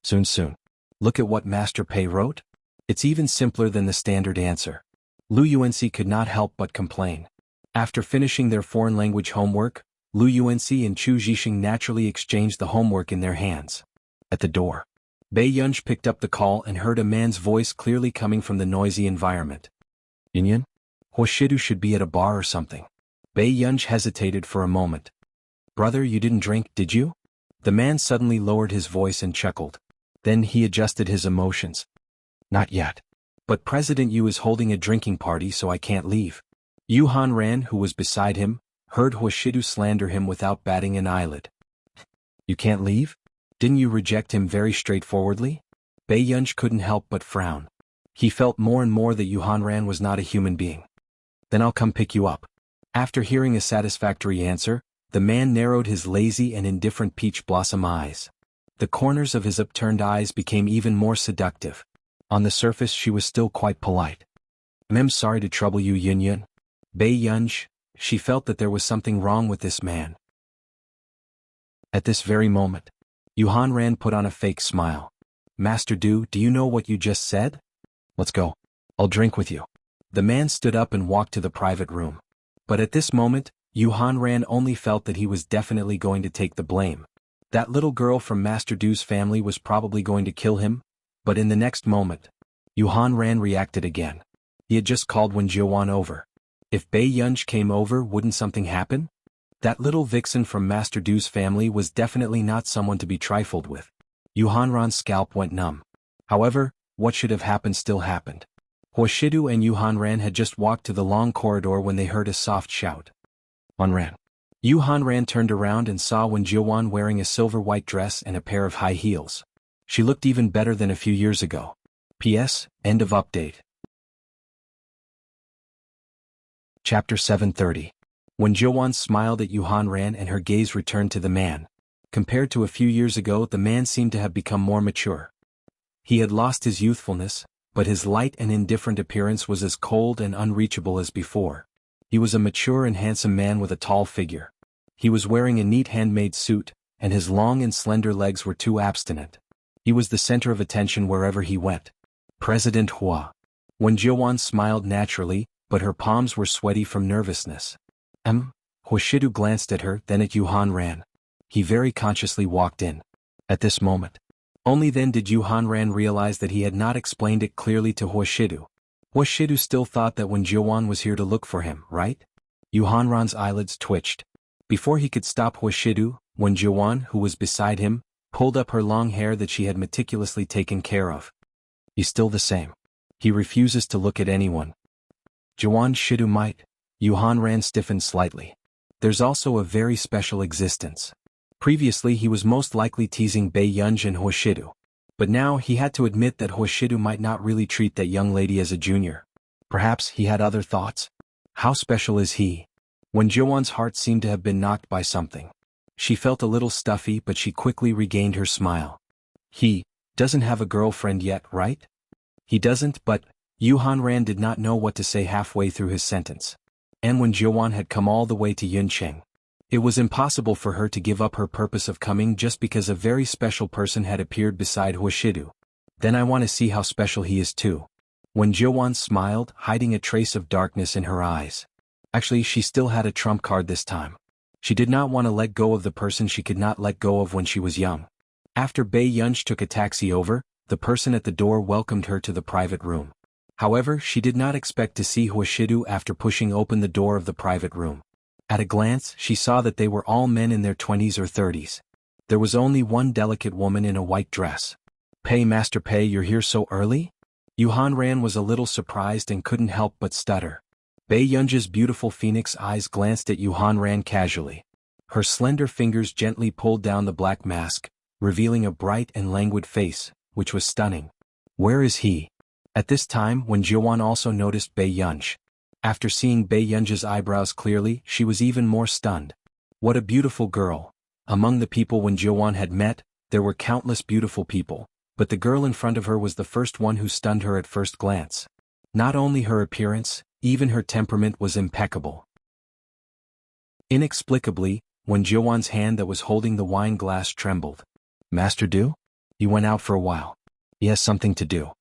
Soon. Look at what Master Pei wrote. It's even simpler than the standard answer. Lu Yuanxi could not help but complain. After finishing their foreign language homework, Lu Yuanxi and Chu Zhixing naturally exchanged the homework in their hands. At the door, Bei Yunj picked up the call and heard a man's voice clearly coming from the noisy environment. Yinyan? Huashidu should be at a bar or something. Bei Yunj hesitated for a moment. Brother, you didn't drink, did you? The man suddenly lowered his voice and chuckled. Then he adjusted his emotions. Not yet. But President Yu is holding a drinking party, so I can't leave. Yuhanran, who was beside him, heard Huashidu slander him without batting an eyelid. You can't leave? Didn't you reject him very straightforwardly? Bei Yunj couldn't help but frown. He felt more and more that Yuhanran was not a human being. Then I'll come pick you up. After hearing a satisfactory answer, the man narrowed his lazy and indifferent peach blossom eyes. The corners of his upturned eyes became even more seductive. On the surface she was still quite polite. I'm sorry to trouble you, Yinyan. Bei Yunj, she felt that there was something wrong with this man. At this very moment, Yuhanran put on a fake smile. Master Du, do you know what you just said? Let's go. I'll drink with you. The man stood up and walked to the private room. But at this moment, Yuhanran only felt that he was definitely going to take the blame. That little girl from Master Du's family was probably going to kill him, but in the next moment, Yuhanran reacted again. He had just called Wen Jiuwan over. If Bei Yunj came over, wouldn't something happen? That little vixen from Master Du's family was definitely not someone to be trifled with. Yuhanran's scalp went numb. However, what should have happened still happened. Huashidu and Yu Hanran had just walked to the long corridor when they heard a soft shout. Hanran. Yu Hanran turned around and saw Wen Jiuwan wearing a silver white dress and a pair of high heels. She looked even better than a few years ago. P.S. End of update. Chapter 730. When Jiuwan smiled at Yu Hanran and her gaze returned to the man. Compared to a few years ago, the man seemed to have become more mature. He had lost his youthfulness, but his light and indifferent appearance was as cold and unreachable as before. He was a mature and handsome man with a tall figure. He was wearing a neat handmade suit, and his long and slender legs were too abstinent. He was the center of attention wherever he went. President Hua. When Jiuwan smiled naturally, but her palms were sweaty from nervousness. Huashidu glanced at her, then at Yu Hanran. He very consciously walked in. At this moment. Only then did Yu Hanran realize that he had not explained it clearly to Huashidu. Huashidu still thought that Wen Jiuwan was here to look for him, right? Yu Hanran's eyelids twitched. Before he could stop Huashidu, Wen Jiuwan, who was beside him, pulled up her long hair that she had meticulously taken care of. He's still the same. He refuses to look at anyone. Jiuwan Shidu might. Yu Hanran stiffened slightly. There's also a very special existence. Previously he was most likely teasing Bei Yunj and Huashidu. But now he had to admit that Huashidu might not really treat that young lady as a junior. Perhaps he had other thoughts? How special is he? When Jiuwan's heart seemed to have been knocked by something. She felt a little stuffy, but she quickly regained her smile. He doesn't have a girlfriend yet, right? He doesn't, but Yu Hanran did not know what to say halfway through his sentence. And when Jiuwan had come all the way to Yuncheng, it was impossible for her to give up her purpose of coming just because a very special person had appeared beside Huashidu. Then I want to see how special he is too. When Jiuwan smiled, hiding a trace of darkness in her eyes. Actually, she still had a trump card this time. She did not want to let go of the person she could not let go of when she was young. After Bei Yunj took a taxi over, the person at the door welcomed her to the private room. However, she did not expect to see Huashidu after pushing open the door of the private room. At a glance, she saw that they were all men in their 20s or 30s. There was only one delicate woman in a white dress. Master Pei, you're here so early? Yu Hanran was a little surprised and couldn't help but stutter. Bei Yunj's beautiful phoenix eyes glanced at Yu Hanran casually. Her slender fingers gently pulled down the black mask, revealing a bright and languid face, which was stunning. Where is he? At this time, when Jiuwan also noticed Bei Yunj. After seeing Bei Yunj's eyebrows clearly, she was even more stunned. What a beautiful girl. Among the people Wen Jiuwan had met, there were countless beautiful people, but the girl in front of her was the first one who stunned her at first glance. Not only her appearance, even her temperament was impeccable. Inexplicably, Wen Jiuwan's hand that was holding the wine glass trembled. Master Du? He went out for a while. He has something to do.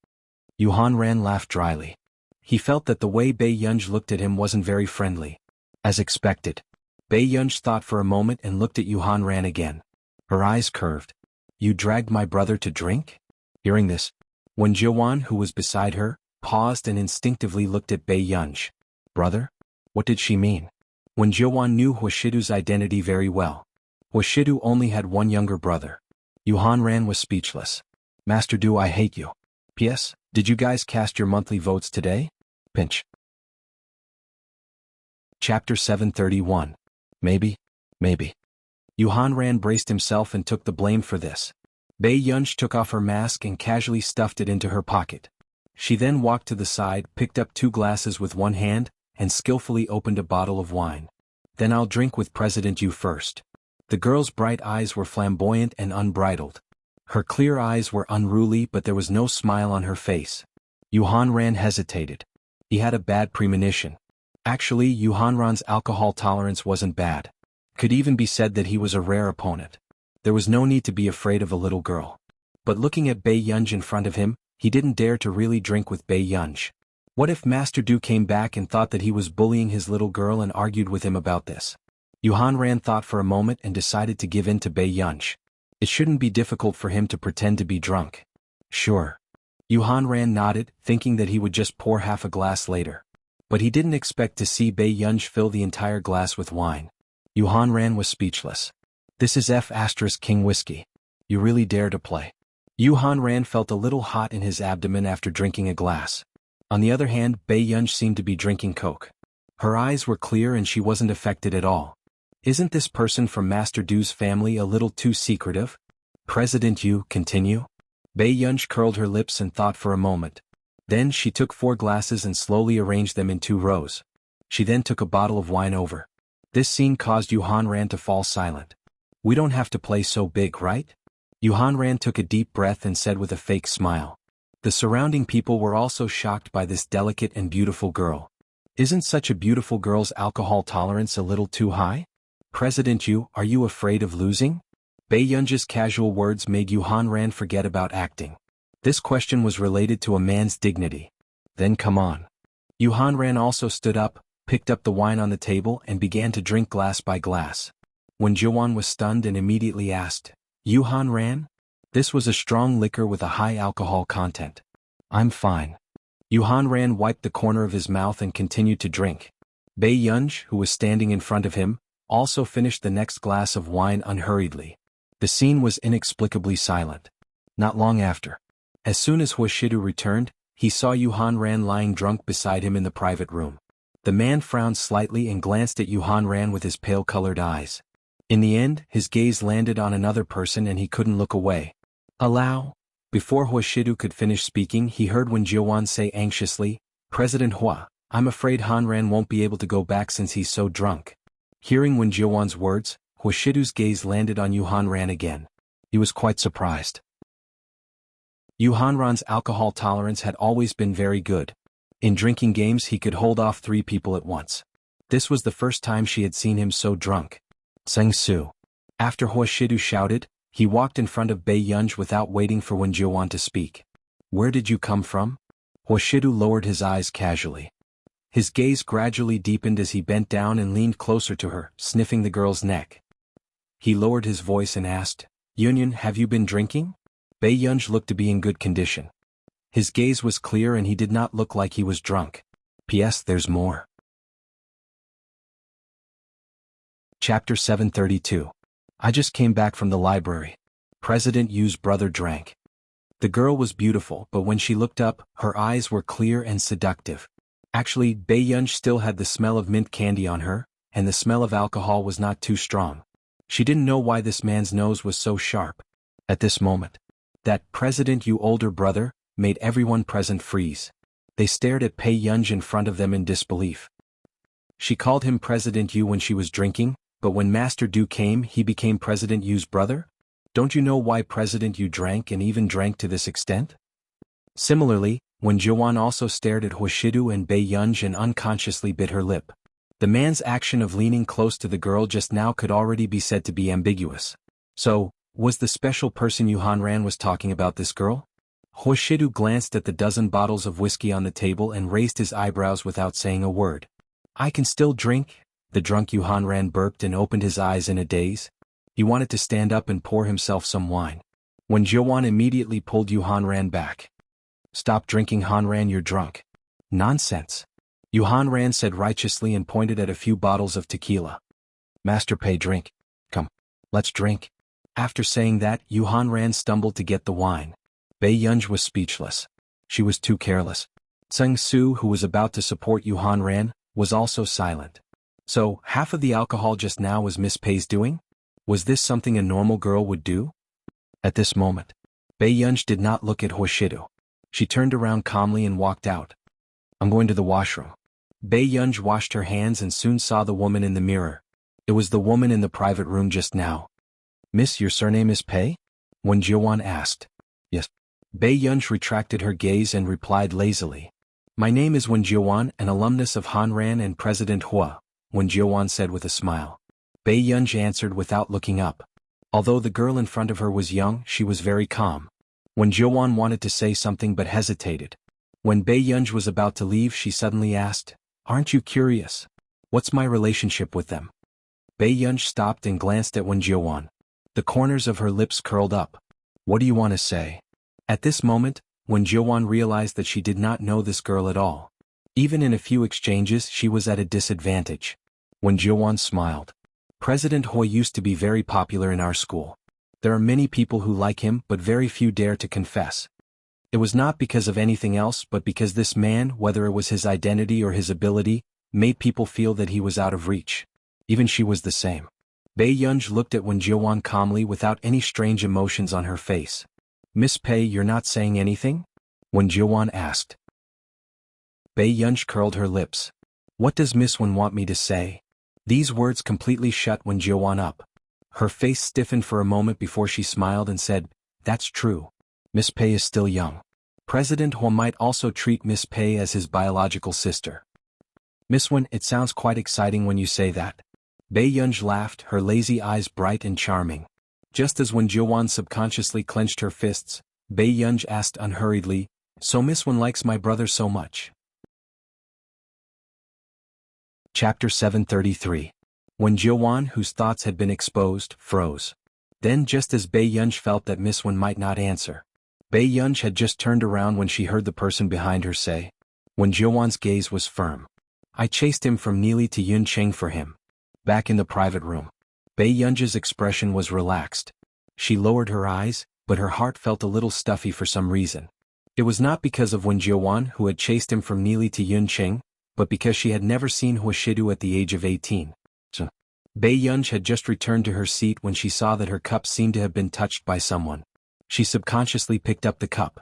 Yu Hanran laughed dryly. He felt that the way Bei Yunj looked at him wasn't very friendly. As expected, Bei Yunj thought for a moment and looked at Yu Hanran again. Her eyes curved. You dragged my brother to drink? Hearing this, Wen Jiuwan, who was beside her, paused and instinctively looked at Bei Yunj. Brother? What did she mean? Wen Jiuwan knew Huashidu's identity very well. Huashidu only had one younger brother. Yu Hanran was speechless. Master Du, I hate you. P.S. Did you guys cast your monthly votes today? Pinch. Chapter 731. Maybe. Yu Hanran braced himself and took the blame for this. Bei Yunj took off her mask and casually stuffed it into her pocket. She then walked to the side, picked up 2 glasses with one hand, and skillfully opened a bottle of wine. Then I'll drink with President Yu first. The girl's bright eyes were flamboyant and unbridled. Her clear eyes were unruly, but there was no smile on her face. Yu Hanran hesitated. He had a bad premonition. Actually, Yu Hanran's alcohol tolerance wasn't bad. Could even be said that he was a rare opponent. There was no need to be afraid of a little girl. But looking at Bei Yunj in front of him, he didn't dare to really drink with Bei Yunj. What if Master Du came back and thought that he was bullying his little girl and argued with him about this? Yu Hanran thought for a moment and decided to give in to Bei Yunj. It shouldn't be difficult for him to pretend to be drunk. Sure. Yu Hanran nodded, thinking that he would just pour half a glass later. But he didn't expect to see Bei Yunj fill the entire glass with wine. Yu Hanran was speechless. This is F*King whiskey. You really dare to play. Yu Hanran felt a little hot in his abdomen after drinking a glass. On the other hand, Bei Yunj seemed to be drinking Coke. Her eyes were clear and she wasn't affected at all. Isn't this person from Master Du's family a little too secretive? President Yu, continue? Bei Yunj curled her lips and thought for a moment. Then she took 4 glasses and slowly arranged them in 2 rows. She then took a bottle of wine over. This scene caused Yu Hanran to fall silent. We don't have to play so big, right? Yu Hanran took a deep breath and said with a fake smile. The surrounding people were also shocked by this delicate and beautiful girl. Isn't such a beautiful girl's alcohol tolerance a little too high? President Yu, are you afraid of losing? Bei Yunj's casual words made Yu Hanran forget about acting. This question was related to a man's dignity. Then come on. Yu Hanran also stood up, picked up the wine on the table and began to drink glass by glass. When Jiwan was stunned and immediately asked, Yu Hanran? This was a strong liquor with a high alcohol content. I'm fine. Yu Hanran wiped the corner of his mouth and continued to drink. Bei Yunj, who was standing in front of him, also finished the next glass of wine unhurriedly. The scene was inexplicably silent. Not long after. As soon as Huashidu returned, he saw Yu Hanran lying drunk beside him in the private room. The man frowned slightly and glanced at Yu Hanran with his pale-colored eyes. In the end, his gaze landed on another person and he couldn't look away. Allow. Before Huashidu could finish speaking, he heard Wen Jiuan say anxiously, President Hua, I'm afraid Hanran won't be able to go back since he's so drunk. Hearing Wen Jiuan's words, Huashidu's gaze landed on Yu Hanran again. He was quite surprised. Yu Hanran's alcohol tolerance had always been very good. In drinking games he could hold off 3 people at once. This was the first time she had seen him so drunk. Sang Su. After Huashidu shouted, he walked in front of Bei Yunj without waiting for Wen Jiuan to speak. Where did you come from? Huashidu lowered his eyes casually. His gaze gradually deepened as he bent down and leaned closer to her, sniffing the girl's neck. He lowered his voice and asked, Yunyan, have you been drinking? Bei Yunj looked to be in good condition. His gaze was clear and he did not look like he was drunk. P.S. There's more. Chapter 732. I just came back from the library. President Yu's brother drank. The girl was beautiful, but when she looked up, her eyes were clear and seductive. Actually, Bei Yunj still had the smell of mint candy on her, and the smell of alcohol was not too strong. She didn't know why this man's nose was so sharp. At this moment, that President Yu older brother made everyone present freeze. They stared at Bei Yunj in front of them in disbelief. She called him President Yu when she was drinking, but when Master Du came he became President Yu's brother? Don't you know why President Yu drank and even drank to this extent? Similarly, when Jiuan also stared at Huashidu and Bei Yunj and unconsciously bit her lip. The man's action of leaning close to the girl just now could already be said to be ambiguous. So, was the special person Yu Hanran was talking about this girl? Huashidu glanced at the dozen bottles of whiskey on the table and raised his eyebrows without saying a word. I can still drink? The drunk Yu Hanran burped and opened his eyes in a daze. He wanted to stand up and pour himself some wine. When Jiuan immediately pulled Yu Hanran back. Stop drinking, Hanran, you're drunk. Nonsense. Yu Hanran said righteously and pointed at a few bottles of tequila. Master Pei, drink. Come. Let's drink. After saying that, Yu Hanran stumbled to get the wine. Bei Yunj was speechless. She was too careless. Tseng Su, who was about to support Yu Hanran, was also silent. So, half of the alcohol just now was Miss Pei's doing? Was this something a normal girl would do? At this moment, Bei Yunj did not look at Huashidu. She turned around calmly and walked out. I'm going to the washroom. Bei Yunj washed her hands and soon saw the woman in the mirror. It was the woman in the private room just now. Miss, your surname is Pei? Wen Jiuan asked. Yes. Bei Yunj retracted her gaze and replied lazily. My name is Wen Jiuan, an alumnus of Hanran and President Hua, Wen Jiuan said with a smile. Bei Yunj answered without looking up. Although the girl in front of her was young, she was very calm. Wen Jiuan wanted to say something but hesitated. When Bei Yunj was about to leave, she suddenly asked, Aren't you curious? What's my relationship with them? Bei Yunj stopped and glanced at Wen Jiuan. The corners of her lips curled up. What do you want to say? At this moment, Wen Jiuan realized that she did not know this girl at all. Even in a few exchanges she was at a disadvantage. Wen Jiuan smiled. President Hoi used to be very popular in our school. There are many people who like him but very few dare to confess. It was not because of anything else but because this man, whether it was his identity or his ability, made people feel that he was out of reach. Even she was the same. Bei Yunj looked at Wen Jiuan calmly without any strange emotions on her face. Miss Pei, you're not saying anything? Wen Jiuan asked. Bei Yunj curled her lips. What does Miss Wen want me to say? These words completely shut Wen Jiuan up. Her face stiffened for a moment before she smiled and said, That's true. Miss Pei is still young. President Huo might also treat Miss Pei as his biological sister. Miss Wen, it sounds quite exciting when you say that. Bei Yunj laughed, her lazy eyes bright and charming. Just as Wen Jiuan subconsciously clenched her fists, Bei Yunj asked unhurriedly, So Miss Wen likes my brother so much? Chapter 733. Wen Jiuan, whose thoughts had been exposed, froze. Then just as Bei Yunj felt that Miss Wen might not answer, Bei Yunj had just turned around when she heard the person behind her say. Wen Jiuan's gaze was firm. I chased him from Nili to Yuncheng for him. Back in the private room, Bei Yunj's expression was relaxed. She lowered her eyes, but her heart felt a little stuffy for some reason. It was not because of Wen Jiuan who had chased him from Nili to Yuncheng, but because she had never seen Huashidu at the age of 18. Bei Yunj had just returned to her seat when she saw that her cup seemed to have been touched by someone. She subconsciously picked up the cup.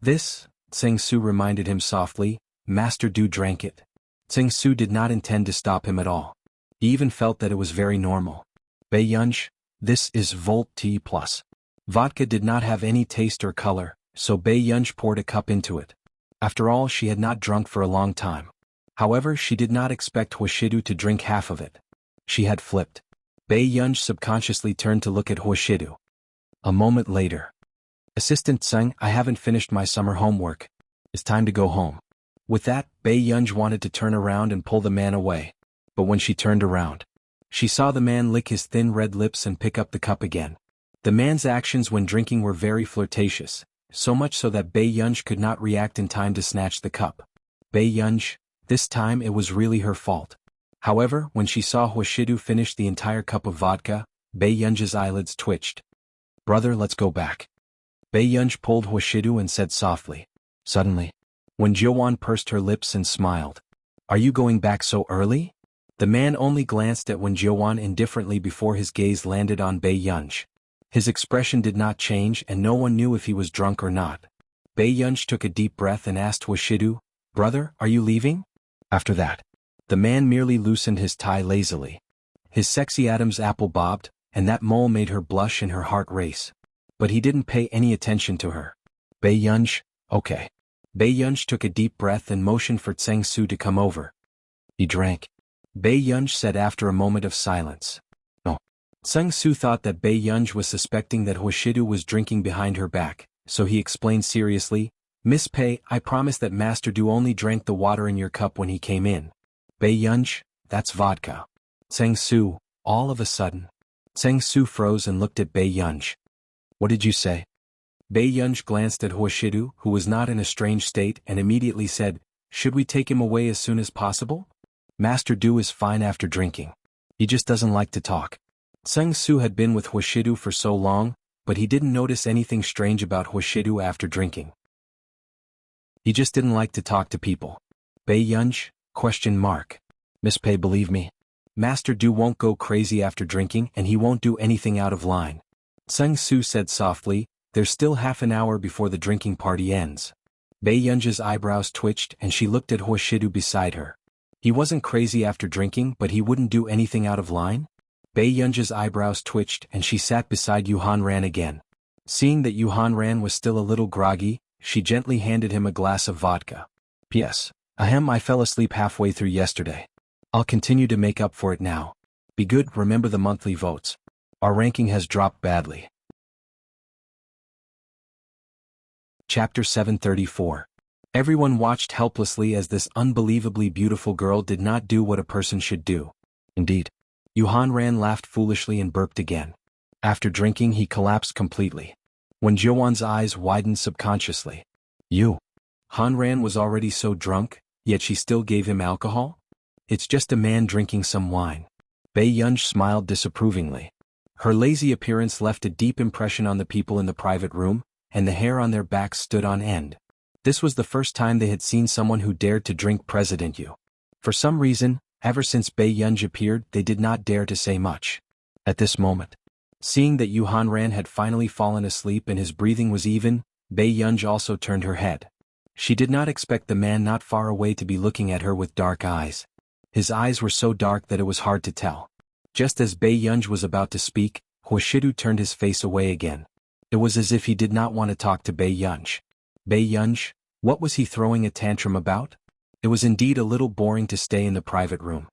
This, Tseng Su reminded him softly, Master Du drank it. Tseng Su did not intend to stop him at all. He even felt that it was very normal. Bei Yunj, this is Volt Tea Plus. Vodka did not have any taste or color, so Bei Yunj poured a cup into it. After all, she had not drunk for a long time. However, she did not expect Huashidu to drink half of it. She had flipped. Bei Yunj subconsciously turned to look at Huashidu. A moment later. Assistant Tseng, I haven't finished my summer homework. It's time to go home. With that, Bei Yunj wanted to turn around and pull the man away. But when she turned around, she saw the man lick his thin red lips and pick up the cup again. The man's actions when drinking were very flirtatious, so much so that Bei Yunj could not react in time to snatch the cup. Bei Yunj, this time it was really her fault. However, when she saw Huashidu finish the entire cup of vodka, Bei Yunj's eyelids twitched. Brother, let's go back. Bei Yunj pulled Huashidu and said softly. Suddenly, Wen Jiuan pursed her lips and smiled. Are you going back so early? The man only glanced at Wen Jiuan indifferently before his gaze landed on Bei Yunj. His expression did not change and no one knew if he was drunk or not. Bei Yunj took a deep breath and asked Huashidu, Brother, are you leaving? After that, the man merely loosened his tie lazily. His sexy Adam's apple bobbed, and that mole made her blush and her heart race. But he didn't pay any attention to her. Bei Yunj, okay. Bei Yunj took a deep breath and motioned for Tseng Su to come over. He drank. Bei Yunj said after a moment of silence. No. Tseng Su thought that Bei Yunj was suspecting that Huashidu was drinking behind her back, so he explained seriously, Miss Pei, I promise that Master Du only drank the water in your cup when he came in. Bei Yunj, that's vodka. Tseng Su, all of a sudden. Tseng Su froze and looked at Bei Yunj. What did you say? Bei Yunj glanced at Huashidu, who was not in a strange state, and immediately said, Should we take him away as soon as possible? Master Du is fine after drinking. He just doesn't like to talk. Tseng Su had been with Huashidu for so long, but he didn't notice anything strange about Huashidu after drinking. He just didn't like to talk to people. Bei Yunj? ? Miss Pei, believe me. Master Du won't go crazy after drinking and he won't do anything out of line. Tseng Su said softly, There's still half an hour before the drinking party ends. Bei Yunj's eyebrows twitched and she looked at Huashidu beside her. He wasn't crazy after drinking, but he wouldn't do anything out of line? Bei Yunj's eyebrows twitched and she sat beside Yuhan Ran again. Seeing that Yuhan Ran was still a little groggy, she gently handed him a glass of vodka. P.S. I fell asleep halfway through yesterday. I'll continue to make up for it now. Be good, remember the monthly votes. Our ranking has dropped badly. Chapter 734. Everyone watched helplessly as this unbelievably beautiful girl did not do what a person should do. Indeed. Yuhan Ran laughed foolishly and burped again. After drinking he collapsed completely. When Jiuwan's eyes widened subconsciously. Han Ran was already so drunk, yet she still gave him alcohol? It's just a man drinking some wine. Bei Yunj smiled disapprovingly. Her lazy appearance left a deep impression on the people in the private room, and the hair on their backs stood on end. This was the first time they had seen someone who dared to drink President Yu. For some reason, ever since Bei Yunj appeared, they did not dare to say much. At this moment, seeing that Yu Hanran had finally fallen asleep and his breathing was even, Bei Yunj also turned her head. She did not expect the man not far away to be looking at her with dark eyes. His eyes were so dark that it was hard to tell. Just as Bei Yunj was about to speak, Huashidu turned his face away again. It was as if he did not want to talk to Bei Yunj. Bei Yunj, what was he throwing a tantrum about? It was indeed a little boring to stay in the private room.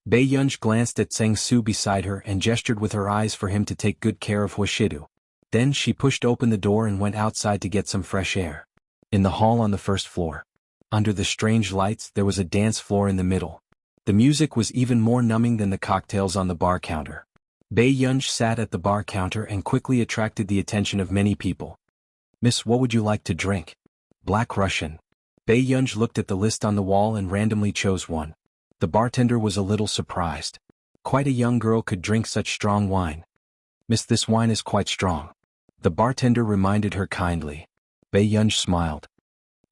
Bei Yunj glanced at Zheng Su beside her and gestured with her eyes for him to take good care of Huashidu. Then she pushed open the door and went outside to get some fresh air. In the hall on the first floor, under the strange lights, there was a dance floor in the middle. The music was even more numbing than the cocktails on the bar counter. Bei Yunj sat at the bar counter and quickly attracted the attention of many people. "Miss, what would you like to drink?" "Black Russian." Bei Yunj looked at the list on the wall and randomly chose one. The bartender was a little surprised. Quite a young girl could drink such strong wine. "Miss, this wine is quite strong." The bartender reminded her kindly. Bei Yunj smiled.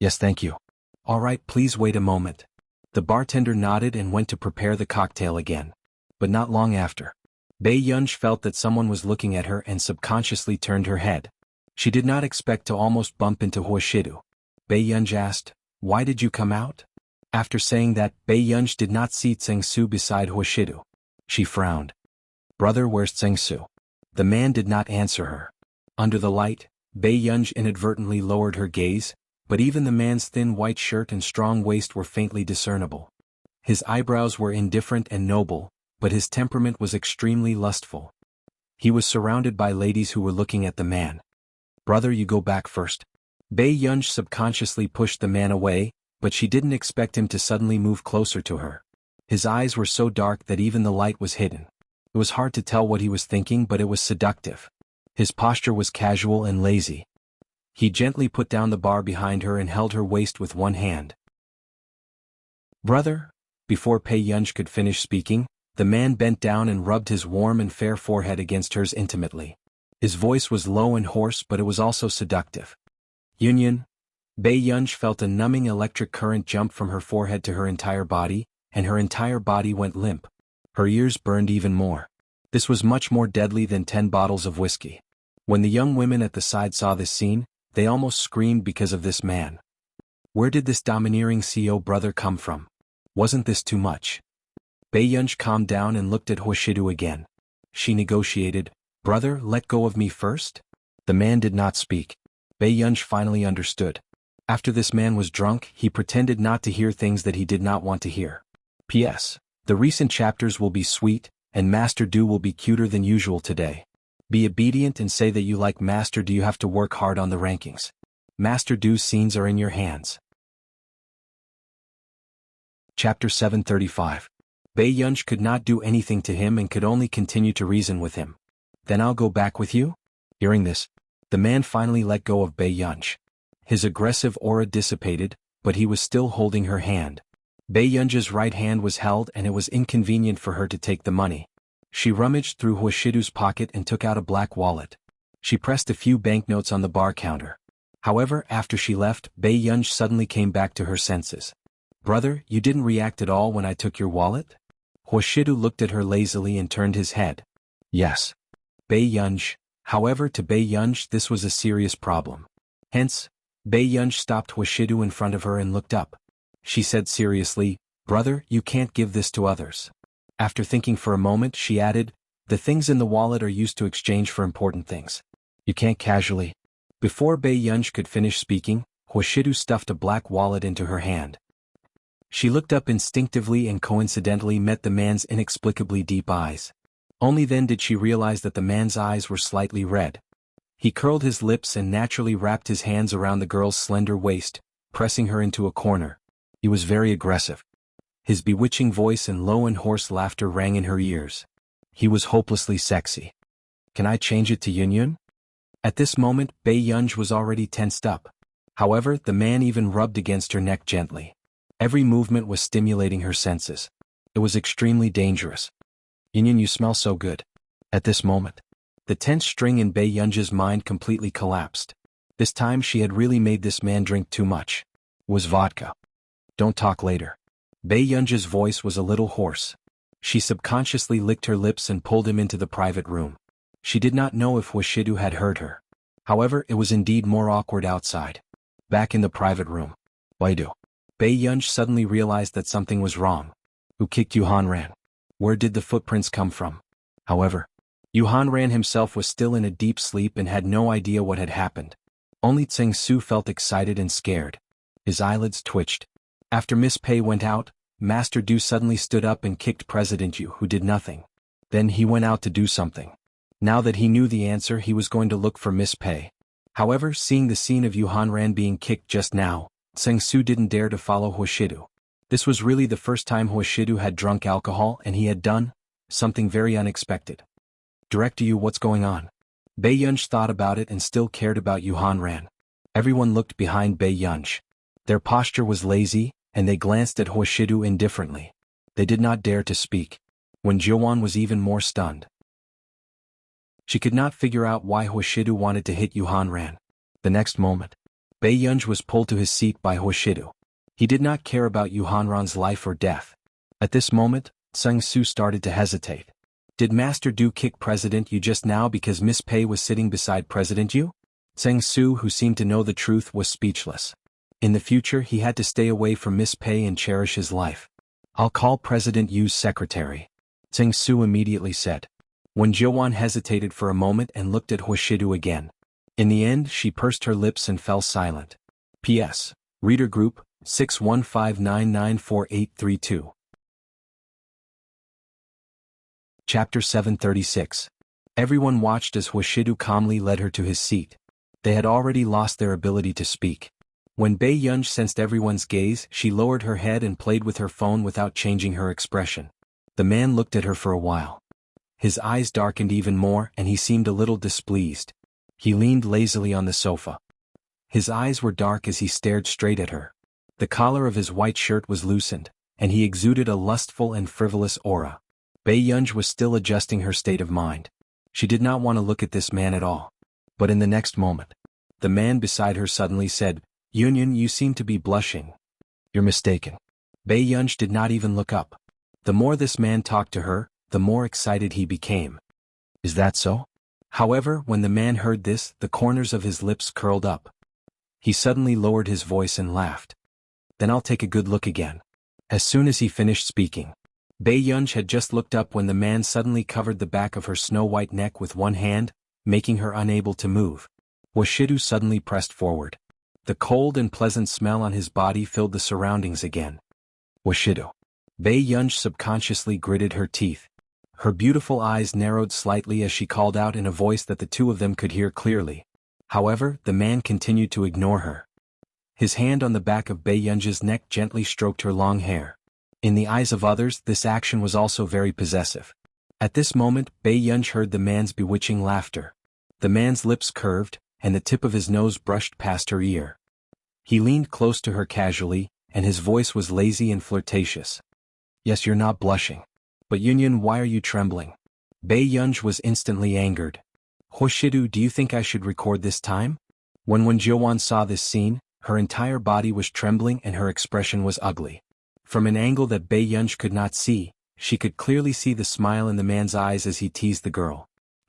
"Yes, thank you." "All right, please wait a moment." The bartender nodded and went to prepare the cocktail again. But not long after, Bei Yunj felt that someone was looking at her and subconsciously turned her head. She did not expect to almost bump into Huashidu. Bei Yunj asked, "Why did you come out?" After saying that, Bei Yunj did not see Zheng Su beside Huashidu. She frowned. "Brother, where's Zheng Su?" The man did not answer her. Under the light, Bei Yunj inadvertently lowered her gaze, but even the man's thin white shirt and strong waist were faintly discernible. His eyebrows were indifferent and noble, but his temperament was extremely lustful. He was surrounded by ladies who were looking at the man. "Brother, you go back first." Bei Yunj subconsciously pushed the man away, but she didn't expect him to suddenly move closer to her. His eyes were so dark that even the light was hidden. It was hard to tell what he was thinking, but it was seductive. His posture was casual and lazy. He gently put down the bar behind her and held her waist with one hand. "Brother?" Before Bei Yunj could finish speaking, the man bent down and rubbed his warm and fair forehead against hers intimately. His voice was low and hoarse, but it was also seductive. "Union." Bei Yunj felt a numbing electric current jump from her forehead to her entire body, and her entire body went limp. Her ears burned even more. This was much more deadly than 10 bottles of whiskey. When the young women at the side saw this scene, they almost screamed because of this man. Where did this domineering CO brother come from? Wasn't this too much? Bei Yunj calmed down and looked at Huashidu again. She negotiated, "Brother, let go of me first?" The man did not speak. Bei Yunj finally understood. After this man was drunk, he pretended not to hear things that he did not want to hear. P.S. The recent chapters will be sweet, and Master Du will be cuter than usual today. Be obedient and say that you like Master Du. You have to work hard on the rankings. Master Du's scenes are in your hands. Chapter 735. Bei Yunj could not do anything to him and could only continue to reason with him. "Then I'll go back with you?" Hearing this, the man finally let go of Bei Yunj. His aggressive aura dissipated, but he was still holding her hand. Bei Yunj's right hand was held and it was inconvenient for her to take the money. She rummaged through Huashidu's pocket and took out a black wallet. She pressed a few banknotes on the bar counter. However, after she left, Bei Yunj suddenly came back to her senses. "Brother, you didn't react at all when I took your wallet?" Huashidu looked at her lazily and turned his head. "Yes." Bei Yunj. However, to Bei Yunj this was a serious problem. Hence, Bei Yunj stopped Huashidu in front of her and looked up. She said seriously, "Brother, you can't give this to others." After thinking for a moment, she added, "The things in the wallet are used to exchange for important things. You can't casually." Before Bei Yunj could finish speaking, Huashidu stuffed a black wallet into her hand. She looked up instinctively and coincidentally met the man's inexplicably deep eyes. Only then did she realize that the man's eyes were slightly red. He curled his lips and naturally wrapped his hands around the girl's slender waist, pressing her into a corner. He was very aggressive. His bewitching voice and low and hoarse laughter rang in her ears. He was hopelessly sexy. "Can I change it to Yun?" At this moment, Bei Yunj was already tensed up. However, the man even rubbed against her neck gently. Every movement was stimulating her senses. It was extremely dangerous. "Yun, you smell so good." At this moment, the tense string in Bei Yunj's mind completely collapsed. This time she had really made this man drink too much. Was vodka. Don't talk later. Bei Yunji's voice was a little hoarse. She subconsciously licked her lips and pulled him into the private room. She did not know if Wuxidu had heard her. However, it was indeed more awkward outside. Back in the private room. Waidu. Bei Yunji suddenly realized that something was wrong. Who kicked Yuhan Ran? Where did the footprints come from? However, Yuhan Ran himself was still in a deep sleep and had no idea what had happened. Only Tseng Su felt excited and scared. His eyelids twitched. After Miss Pei went out, Master Du suddenly stood up and kicked President Yu, who did nothing. Then he went out to do something. Now that he knew the answer, he was going to look for Miss Pei. However, seeing the scene of Yuhan Ran being kicked just now, Tseng Su didn't dare to follow Huashidu. This was really the first time Huashidu had drunk alcohol, and he had done something very unexpected. Director Yu, what's going on? Bei Yunji thought about it and still cared about Yuhan Ran. Everyone looked behind Bei Yunji. Their posture was lazy, and they glanced at Huashidu indifferently. They did not dare to speak. When Jiuan was even more stunned. She could not figure out why Huashidu wanted to hit Yuhan Ran. The next moment, Bei Yunji was pulled to his seat by Huashidu. He did not care about Yuhan Ran's life or death. At this moment, Tseng Su started to hesitate. Did Master Du kick President Yu just now because Miss Pei was sitting beside President Yu? Tseng Su, who seemed to know the truth, was speechless. In the future, he had to stay away from Miss Pei and cherish his life. I'll call President Yu's secretary. Tseng Su immediately said. When Jiuan hesitated for a moment and looked at Huashidu again. In the end, she pursed her lips and fell silent. P.S. Reader Group, 615994832. Chapter 736. Everyone watched as Huashidu calmly led her to his seat. They had already lost their ability to speak. When Bei Yunji sensed everyone's gaze, she lowered her head and played with her phone without changing her expression. The man looked at her for a while. His eyes darkened even more, and he seemed a little displeased. He leaned lazily on the sofa. His eyes were dark as he stared straight at her. The collar of his white shirt was loosened, and he exuded a lustful and frivolous aura. Bei Yunji was still adjusting her state of mind. She did not want to look at this man at all. But in the next moment, the man beside her suddenly said, Yunyan, you seem to be blushing. You're mistaken. Bei Yunji did not even look up. The more this man talked to her, the more excited he became. Is that so? However, when the man heard this, the corners of his lips curled up. He suddenly lowered his voice and laughed. Then I'll take a good look again. As soon as he finished speaking, Bei Yunji had just looked up when the man suddenly covered the back of her snow-white neck with one hand, making her unable to move. Huashidu suddenly pressed forward. The cold and pleasant smell on his body filled the surroundings again. Huashidu. Bei Yunji subconsciously gritted her teeth. Her beautiful eyes narrowed slightly as she called out in a voice that the two of them could hear clearly. However, the man continued to ignore her. His hand on the back of Bei Yunji's neck gently stroked her long hair. In the eyes of others, this action was also very possessive. At this moment, Bei Yunji heard the man's bewitching laughter. The man's lips curved, and the tip of his nose brushed past her ear. He leaned close to her casually, and his voice was lazy and flirtatious. Yes, you're not blushing. But Yunyan, why are you trembling? Bei Yunji was instantly angered. Huashidu, do you think I should record this time? When Jiuan saw this scene, her entire body was trembling and her expression was ugly. From an angle that Bei Yunji could not see, she could clearly see the smile in the man's eyes as he teased the girl.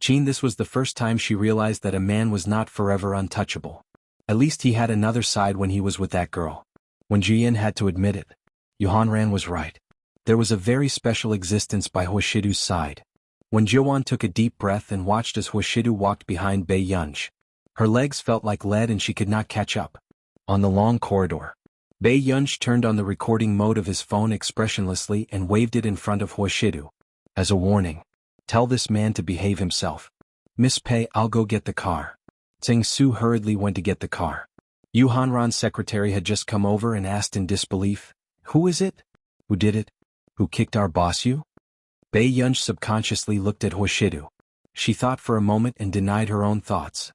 This was the first time she realized that a man was not forever untouchable. At least he had another side when he was with that girl. When Jiyan had to admit it, Yuhan Ran was right. There was a very special existence by Huashidu's side. When Jiuan took a deep breath and watched as Huashidu walked behind Bei Yunji, her legs felt like lead and she could not catch up. On the long corridor, Bei Yunji turned on the recording mode of his phone expressionlessly and waved it in front of Huashidu. As a warning, tell this man to behave himself. Miss Pei, I'll go get the car. Tseng Su hurriedly went to get the car. Yuhan Ran's secretary had just come over and asked in disbelief, Who is it? Who did it? Who kicked our boss Yu? Bei Yunji subconsciously looked at Huashidu. She thought for a moment and denied her own thoughts.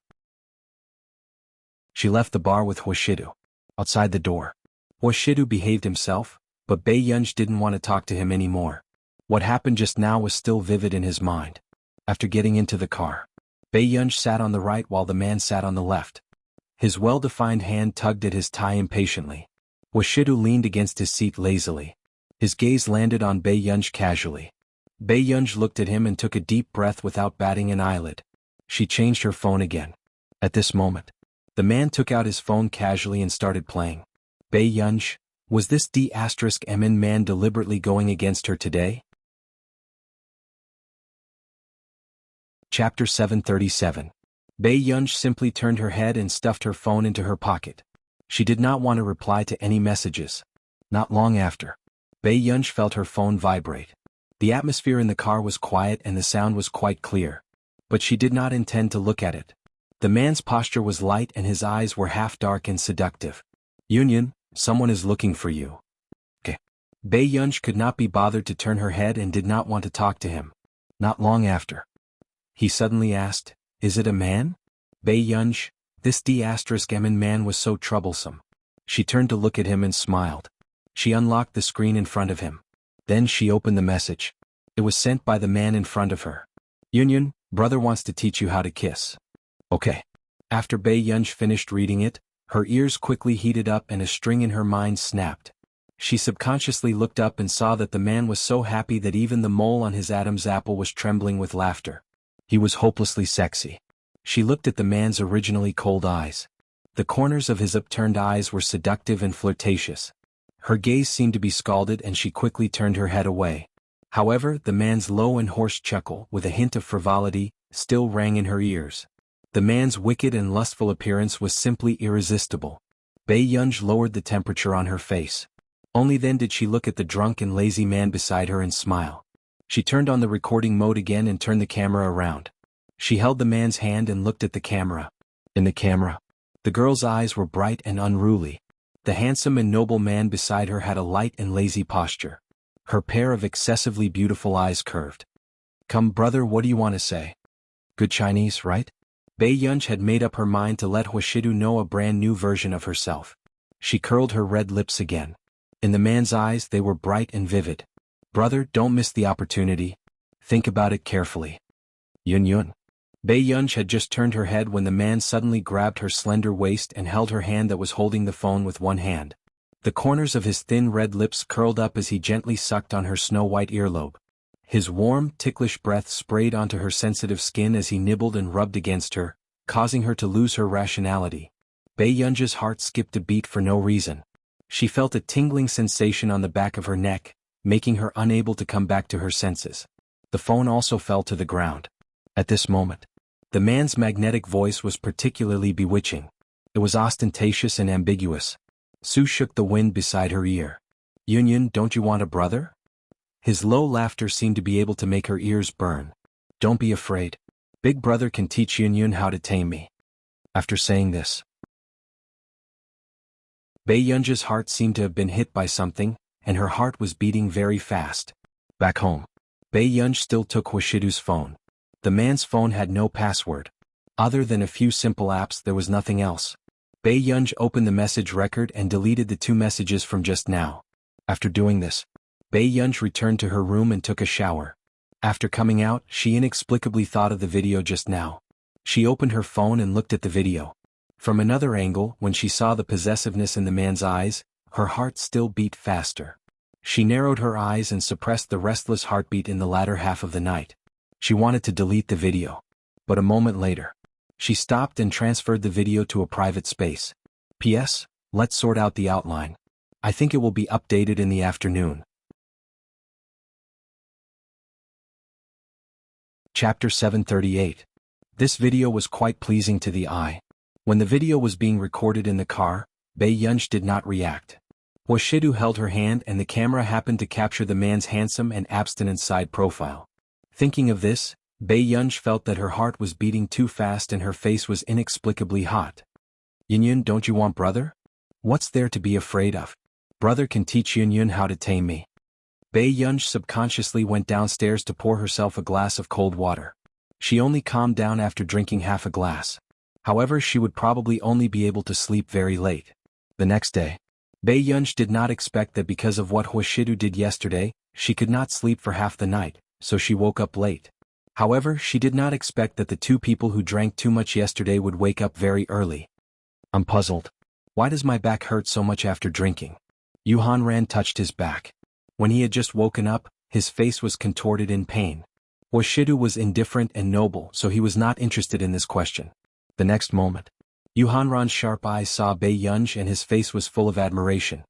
She left the bar with Huashidu. Outside the door, Huashidu behaved himself, but Bei Yunji didn't want to talk to him anymore. What happened just now was still vivid in his mind. After getting into the car, Bei Yunji sat on the right while the man sat on the left. His well-defined hand tugged at his tie impatiently. Washidu leaned against his seat lazily. His gaze landed on Bei Yunj casually. Bei Yunj looked at him and took a deep breath without batting an eyelid. She changed her phone again. At this moment, the man took out his phone casually and started playing. Bei Yunj, was this D*MN man deliberately going against her today? Chapter 737. Bei Yunj simply turned her head and stuffed her phone into her pocket. She did not want to reply to any messages. Not long after, Bei Yunj felt her phone vibrate. The atmosphere in the car was quiet and the sound was quite clear. But she did not intend to look at it. The man's posture was light and his eyes were half dark and seductive. Yun, someone is looking for you. Okay. Bei Yunj could not be bothered to turn her head and did not want to talk to him. Not long after, he suddenly asked, "Is it a man?" Bei Yunj, this D*MN man was so troublesome. She turned to look at him and smiled. She unlocked the screen in front of him. Then she opened the message. It was sent by the man in front of her. Yun, brother wants to teach you how to kiss. Okay. After Bei Yunj finished reading it, her ears quickly heated up and a string in her mind snapped. She subconsciously looked up and saw that the man was so happy that even the mole on his Adam's apple was trembling with laughter. He was hopelessly sexy. She looked at the man's originally cold eyes. The corners of his upturned eyes were seductive and flirtatious. Her gaze seemed to be scalded and she quickly turned her head away. However, the man's low and hoarse chuckle, with a hint of frivolity, still rang in her ears. The man's wicked and lustful appearance was simply irresistible. Bei Yunj lowered the temperature on her face. Only then did she look at the drunk and lazy man beside her and smile. She turned on the recording mode again and turned the camera around. She held the man's hand and looked at the camera. In the camera, the girl's eyes were bright and unruly. The handsome and noble man beside her had a light and lazy posture. Her pair of excessively beautiful eyes curved. "Come brother, what do you want to say?" "Good Chinese, right?" Bei Yunj had made up her mind to let Washidu know a brand new version of herself. She curled her red lips again. In the man's eyes they were bright and vivid. "Brother, don't miss the opportunity. Think about it carefully." Yun. Bei Yunj had just turned her head when the man suddenly grabbed her slender waist and held her hand that was holding the phone with one hand. The corners of his thin red lips curled up as he gently sucked on her snow-white earlobe. His warm, ticklish breath sprayed onto her sensitive skin as he nibbled and rubbed against her, causing her to lose her rationality. Bei Yunj's heart skipped a beat for no reason. She felt a tingling sensation on the back of her neck, making her unable to come back to her senses. The phone also fell to the ground. At this moment, the man's magnetic voice was particularly bewitching. It was ostentatious and ambiguous. Sue shook the wind beside her ear. "Yun, don't you want a brother?" His low laughter seemed to be able to make her ears burn. "Don't be afraid. Big brother can teach Yun how to tame me." After saying this, Bei Yunj's heart seemed to have been hit by something, and her heart was beating very fast. Back home, Bei Yunj still took Washidu's phone. The man's phone had no password. Other than a few simple apps, there was nothing else. Bei Yunj opened the message record and deleted the 2 messages from just now. After doing this, Bei Yunj returned to her room and took a shower. After coming out, she inexplicably thought of the video just now. She opened her phone and looked at the video. From another angle, when she saw the possessiveness in the man's eyes, her heart still beat faster. She narrowed her eyes and suppressed the restless heartbeat in the latter half of the night. She wanted to delete the video. But a moment later, she stopped and transferred the video to a private space. "P.S. Let's sort out the outline. I think it will be updated in the afternoon." Chapter 738. This video was quite pleasing to the eye. When the video was being recorded in the car, Bei Yunj did not react. Washidu held her hand and the camera happened to capture the man's handsome and abstinent side profile. Thinking of this, Bei Yunj felt that her heart was beating too fast and her face was inexplicably hot. "Yun, don't you want brother? What's there to be afraid of? Brother can teach Yun how to tame me." Bei Yunj subconsciously went downstairs to pour herself a glass of cold water. She only calmed down after drinking half a glass. However, she would probably only be able to sleep very late. The next day, Bei Yunj did not expect that because of what Washidu did yesterday, she could not sleep for half the night, so she woke up late. However, she did not expect that the 2 people who drank too much yesterday would wake up very early. I'm puzzled. Why does my back hurt so much after drinking? Yu Hanran touched his back. When he had just woken up, his face was contorted in pain. Washidu was indifferent and noble, so he was not interested in this question. The next moment, Yu Hanran's sharp eyes saw Bei Yunj and his face was full of admiration.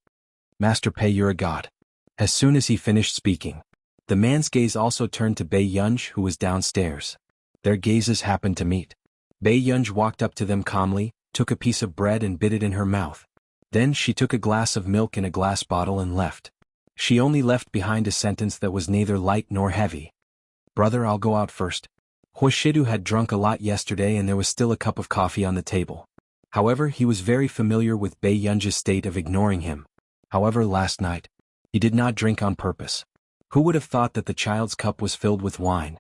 Master Pei, you're a god. As soon as he finished speaking, the man's gaze also turned to Bei Yunj, who was downstairs. Their gazes happened to meet. Bei Yunj walked up to them calmly, took a piece of bread and bit it in her mouth. Then she took a glass of milk in a glass bottle and left. She only left behind a sentence that was neither light nor heavy. Brother, I'll go out first. Hoshidu had drunk a lot yesterday and there was still a cup of coffee on the table. However, he was very familiar with Bei Yunj's state of ignoring him. However, last night, he did not drink on purpose. Who would have thought that the child's cup was filled with wine?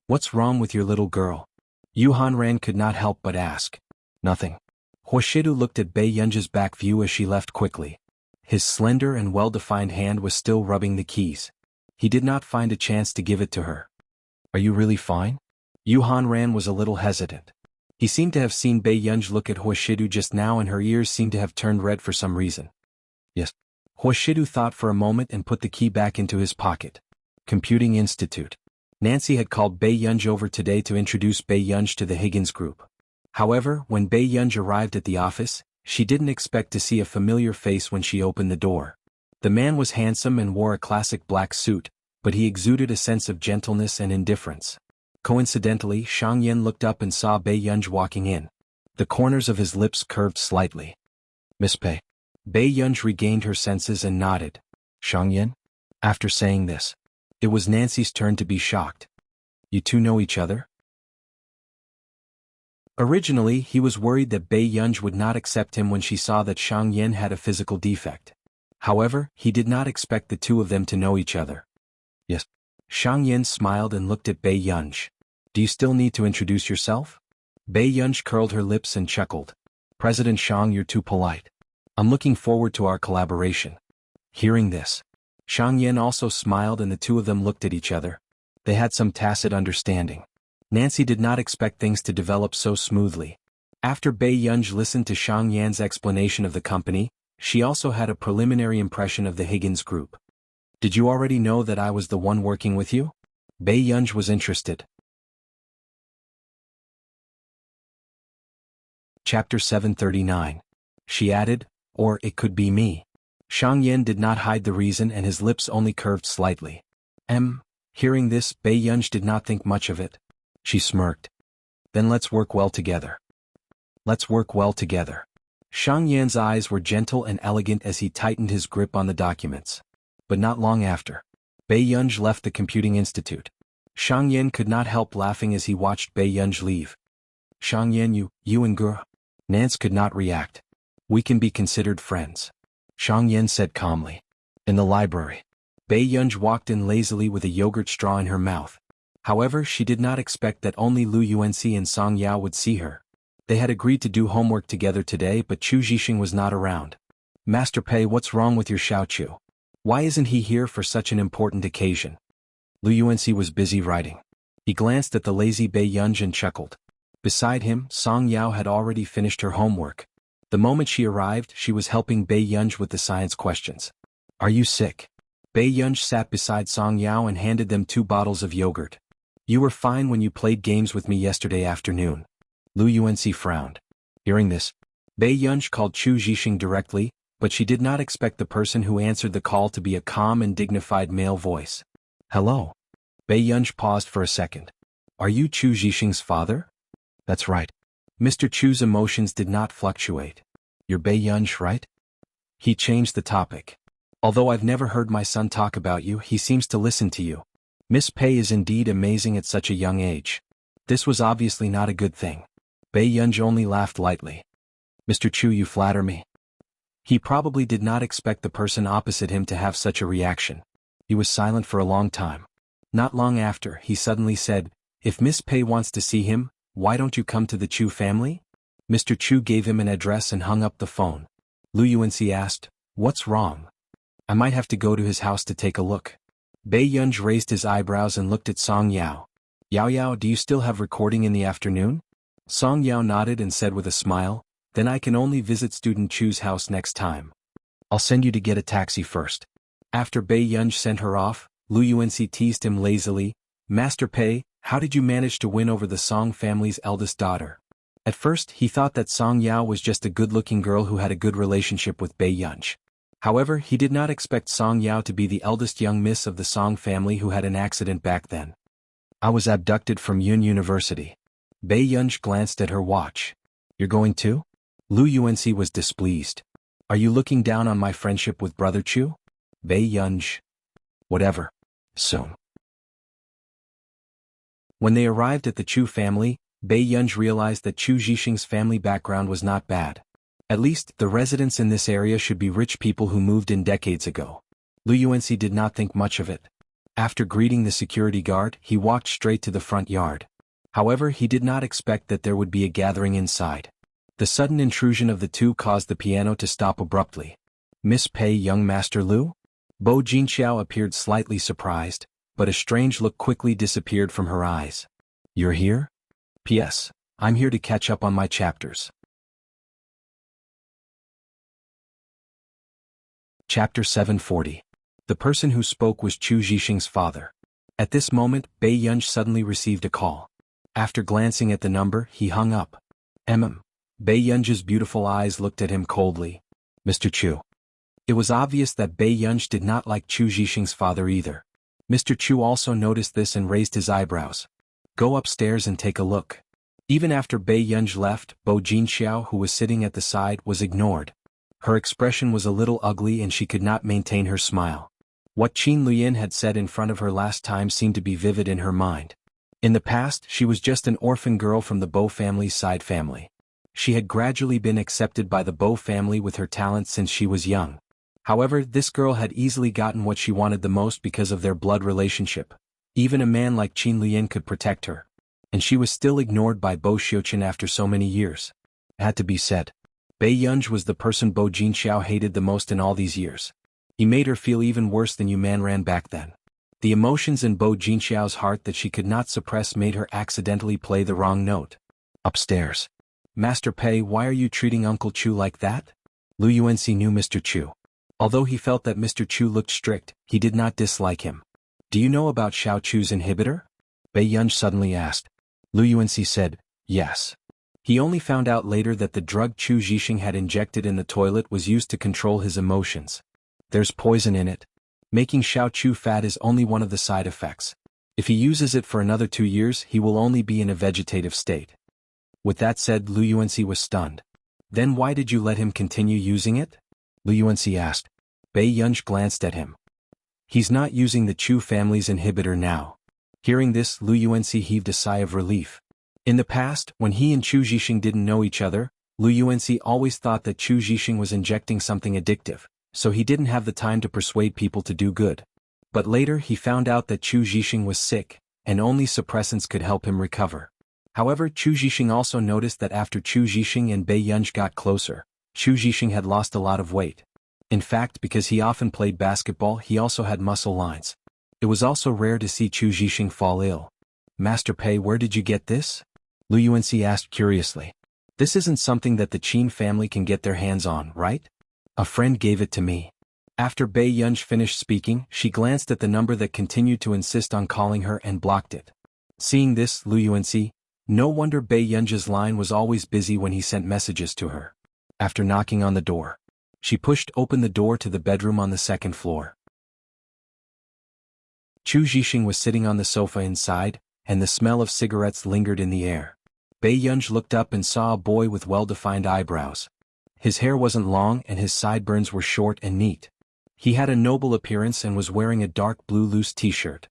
What's wrong with your little girl? Yu Hanran could not help but ask. Nothing. Hoshidu looked at Bei Yunj's back view as she left quickly. His slender and well-defined hand was still rubbing the keys. He did not find a chance to give it to her. Are you really fine? Yu Hanran was a little hesitant. He seemed to have seen Bei Yunj look at Hoshidu just now and her ears seemed to have turned red for some reason. Yes. Hoshidu thought for a moment and put the key back into his pocket. Computing Institute. Nancy had called Bei Yunj over today to introduce Bei Yunj to the Higgins group. However, when Bei Yunj arrived at the office, she didn't expect to see a familiar face when she opened the door. The man was handsome and wore a classic black suit, but he exuded a sense of gentleness and indifference. Coincidentally, Shang Yen looked up and saw Bei Yunj walking in. The corners of his lips curved slightly. Miss Pei. Bei Yunj regained her senses and nodded. Shang Yen? After saying this, it was Nancy's turn to be shocked. You two know each other? Originally, he was worried that Bei Yunj would not accept him when she saw that Shang Yen had a physical defect. However, he did not expect the two of them to know each other. Yes. Shang Yen smiled and looked at Bei Yunj. Do you still need to introduce yourself? Bei Yunj curled her lips and chuckled. President Shang, you're too polite. I'm looking forward to our collaboration. Hearing this, Shang Yen also smiled and the two of them looked at each other. They had some tacit understanding. Nancy did not expect things to develop so smoothly. After Bei Yunj listened to Shang Yan's explanation of the company, she also had a preliminary impression of the Higgins group. Did you already know that I was the one working with you? Bei Yunj was interested. Chapter 739. She added, or it could be me. Shang Yen did not hide the reason and his lips only curved slightly. Hearing this, Bei Yunj did not think much of it. She smirked. Then let's work well together. Let's work well together. Shang Yan's eyes were gentle and elegant as he tightened his grip on the documents. But not long after, Bei Yunj left the Computing Institute. Shang Yan could not help laughing as he watched Bei Yunj leave. Shang Yan, you and Gur. Nance could not react. We can be considered friends. Shang Yan said calmly. In the library, Bei Yunj walked in lazily with a yogurt straw in her mouth. However, she did not expect that only Lu Yuanxi and Song Yao would see her. They had agreed to do homework together today, but Chu Zhixing was not around. Master Pei, what's wrong with your Xiaochu? Why isn't he here for such an important occasion? Lu Yuanxi was busy writing. He glanced at the lazy Bei Yunj and chuckled. Beside him, Song Yao had already finished her homework. The moment she arrived, she was helping Bei Yunj with the science questions. Are you sick? Bei Yunj sat beside Song Yao and handed them 2 bottles of yogurt. You were fine when you played games with me yesterday afternoon. Lu Yuanxi frowned. Hearing this, Bei Yunj called Chu Zhixing directly, but she did not expect the person who answered the call to be a calm and dignified male voice. Hello. Bei Yunj paused for a second. Are you Chu Zhixing's father? That's right. Mr. Chu's emotions did not fluctuate. You're Bei Yunj, right? He changed the topic. Although I've never heard my son talk about you, he seems to listen to you. Miss Pei is indeed amazing at such a young age. This was obviously not a good thing. Bei Yunj only laughed lightly. Mr. Chu, you flatter me. He probably did not expect the person opposite him to have such a reaction. He was silent for a long time. Not long after, he suddenly said, If Miss Pei wants to see him, why don't you come to the Chu family? Mr. Chu gave him an address and hung up the phone. Lu Yuanxi asked, What's wrong? I might have to go to his house to take a look. Bei Yunj raised his eyebrows and looked at Song Yao. Yao, do you still have recording in the afternoon? Song Yao nodded and said with a smile, Then I can only visit student Chu's house next time. I'll send you to get a taxi first. After Bei Yunj sent her off, Lu Yuanxi teased him lazily, Master Pei, how did you manage to win over the Song family's eldest daughter? At first, he thought that Song Yao was just a good-looking girl who had a good relationship with Bei Yunj. However, he did not expect Song Yao to be the eldest young miss of the Song family who had an accident back then. I was abducted from Yun University. Bei Yunj glanced at her watch. You're going too? Lu Yuanxi was displeased. Are you looking down on my friendship with Brother Chu? Bei Yunj. Whatever. Soon. When they arrived at the Chu family, Bei Yunj realized that Chu Zhixing's family background was not bad. At least, the residents in this area should be rich people who moved in decades ago. Lu Yuanxi did not think much of it. After greeting the security guard, he walked straight to the front yard. However, he did not expect that there would be a gathering inside. The sudden intrusion of the two caused the piano to stop abruptly. Miss Pei, young Master Lu? Bo Jinxiao appeared slightly surprised, but a strange look quickly disappeared from her eyes. You're here? P.S. I'm here to catch up on my chapters. Chapter 740. The person who spoke was Chu Zhixing's father. At this moment, Bei Yunj suddenly received a call. After glancing at the number, he hung up. Bei Yunj's beautiful eyes looked at him coldly. Mr. Chu. It was obvious that Bei Yunj did not like Chu Zhixing's father either. Mr. Chu also noticed this and raised his eyebrows. Go upstairs and take a look. Even after Bei Yunj left, Bo Jinxiao, who was sitting at the side, was ignored. Her expression was a little ugly and she could not maintain her smile. What Qin Luyin had said in front of her last time seemed to be vivid in her mind. In the past, she was just an orphan girl from the Bo family's side family. She had gradually been accepted by the Bo family with her talents since she was young. However, this girl had easily gotten what she wanted the most because of their blood relationship. Even a man like Qin Luyin could protect her. And she was still ignored by Bo Xiuqin after so many years. It had to be said. Bei Yunj was the person Bo Jinxiao hated the most in all these years. He made her feel even worse than Yu Manran back then. The emotions in Bo Jinxiao's heart that she could not suppress made her accidentally play the wrong note. Upstairs. Master Pei, why are you treating Uncle Chu like that? Lu Yuanxi knew Mr. Chu. Although he felt that Mr. Chu looked strict, he did not dislike him. Do you know about Xiao Chu's inhibitor? Bei Yunj suddenly asked. Lu Yuanxi said, yes. He only found out later that the drug Chu Zhixing had injected in the toilet was used to control his emotions. There's poison in it. Making Xiao Chu fat is only one of the side effects. If he uses it for another 2 years, he will only be in a vegetative state. With that said, Lu Yuanxi was stunned. Then why did you let him continue using it? Lu Yuanxi asked. Bei Yunj glanced at him. He's not using the Chu family's inhibitor now. Hearing this, Lu Yuanxi heaved a sigh of relief. In the past, when he and Chu Zhixing didn't know each other, Lu Yuanxi always thought that Chu Zhixing was injecting something addictive, so he didn't have the time to persuade people to do good. But later he found out that Chu Zhixing was sick, and only suppressants could help him recover. However, Chu Zhixing also noticed that after Chu Zhixing and Bei Yunj got closer, Chu Zhixing had lost a lot of weight. In fact, because he often played basketball, he also had muscle lines. It was also rare to see Chu Zhixing fall ill. Master Pei, where did you get this? Lu Yuanxi asked curiously. This isn't something that the Qin family can get their hands on, right? A friend gave it to me. After Bei Yunj finished speaking, she glanced at the number that continued to insist on calling her and blocked it. Seeing this, Lu Yuanxi, no wonder Bei Yunj's line was always busy when he sent messages to her. After knocking on the door, she pushed open the door to the bedroom on the second floor. Chu Zhixing was sitting on the sofa inside, and the smell of cigarettes lingered in the air. Bei Yunj looked up and saw a boy with well-defined eyebrows. His hair wasn't long and his sideburns were short and neat. He had a noble appearance and was wearing a dark blue loose t-shirt.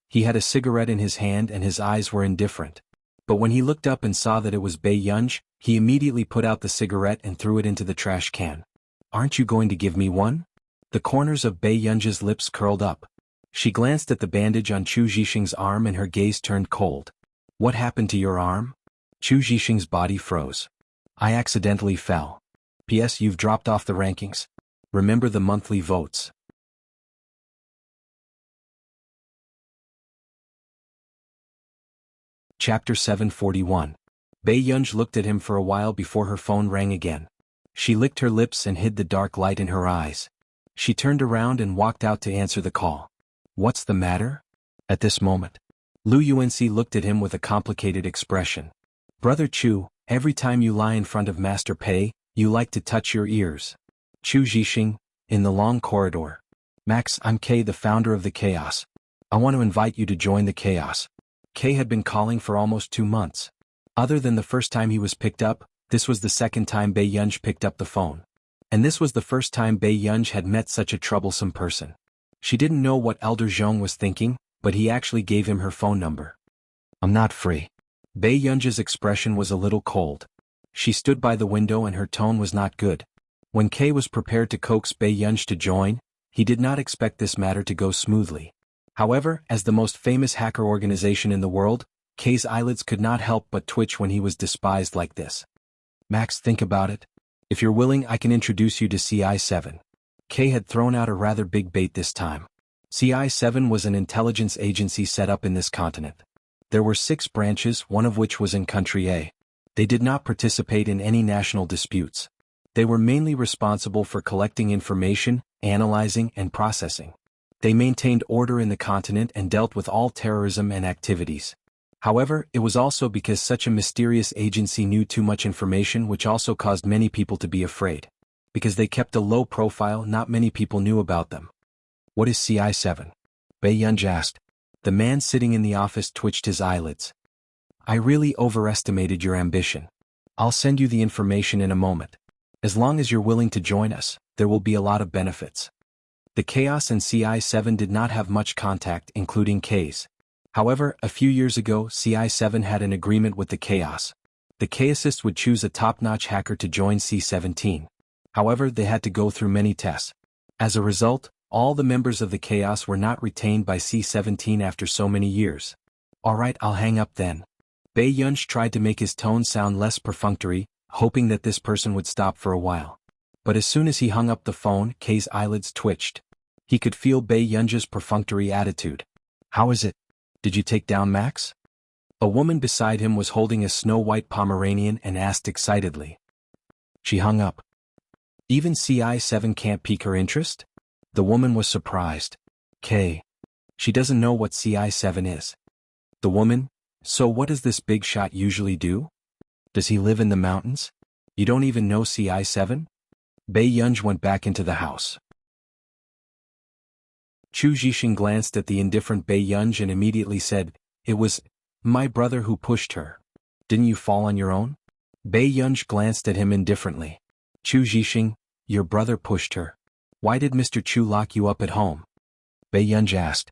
He had a cigarette in his hand and his eyes were indifferent. But when he looked up and saw that it was Bei Yunj, he immediately put out the cigarette and threw it into the trash can. Aren't you going to give me one? The corners of Bei Yunj's lips curled up. She glanced at the bandage on Chu Zhixing's arm and her gaze turned cold. What happened to your arm? Chu Zhixing's body froze. I accidentally fell. P.S. You've dropped off the rankings. Remember the monthly votes. Chapter 741. Bei Yunj looked at him for a while before her phone rang again. She licked her lips and hid the dark light in her eyes. She turned around and walked out to answer the call. What's the matter? At this moment, Lu Yuanxi looked at him with a complicated expression. Brother Chu, every time you lie in front of Master Pei, you like to touch your ears. Chu Zhixing, in the long corridor. Max, I'm Kei, the founder of the Chaos. I want to invite you to join the Chaos. Kei had been calling for almost 2 months. Other than the first time he was picked up, this was the second time Bei Yunj picked up the phone. And this was the first time Bei Yunj had met such a troublesome person. She didn't know what Elder Zhong was thinking, but he actually gave him her phone number. I'm not free. Bei Yunj's expression was a little cold. She stood by the window and her tone was not good. When Kei was prepared to coax Bei Yunj to join, he did not expect this matter to go smoothly. However, as the most famous hacker organization in the world, Kei's eyelids could not help but twitch when he was despised like this. Max, think about it. If you're willing, I can introduce you to CI7. Kei had thrown out a rather big bait this time. CI7 was an intelligence agency set up in this continent. There were 6 branches, one of which was in Country A. They did not participate in any national disputes. They were mainly responsible for collecting information, analyzing, and processing. They maintained order in the continent and dealt with all terrorism and activities. However, it was also because such a mysterious agency knew too much information, which also caused many people to be afraid. Because they kept a low profile, not many people knew about them. What is CI7? Bei Yunj asked. The man sitting in the office twitched his eyelids. I really overestimated your ambition. I'll send you the information in a moment. As long as you're willing to join us, there will be a lot of benefits. The Chaos and CI7 did not have much contact, including Kei's. However, a few years ago, CI7 had an agreement with the Chaos. The Chaosists would choose a top-notch hacker to join C17. However, they had to go through many tests. As a result, all the members of the Chaos were not retained by C17 after so many years. Alright, I'll hang up then. Bei Yunj tried to make his tone sound less perfunctory, hoping that this person would stop for a while. But as soon as he hung up the phone, Kei's eyelids twitched. He could feel Bei Yunj's perfunctory attitude. How is it? Did you take down Max? A woman beside him was holding a snow-white Pomeranian and asked excitedly. She hung up. Even CI7 can't pique her interest? The woman was surprised. Kei. She doesn't know what CI7 is. The woman, so what does this big shot usually do? Does he live in the mountains? You don't even know CI7? Bei Yunj went back into the house. Chu Zhixing glanced at the indifferent Bei Yunj and immediately said, It was my brother who pushed her. Didn't you fall on your own? Bei Yunj glanced at him indifferently. Chu Zhixing, your brother pushed her. Why did Mr. Chu lock you up at home? Bei Yunj asked.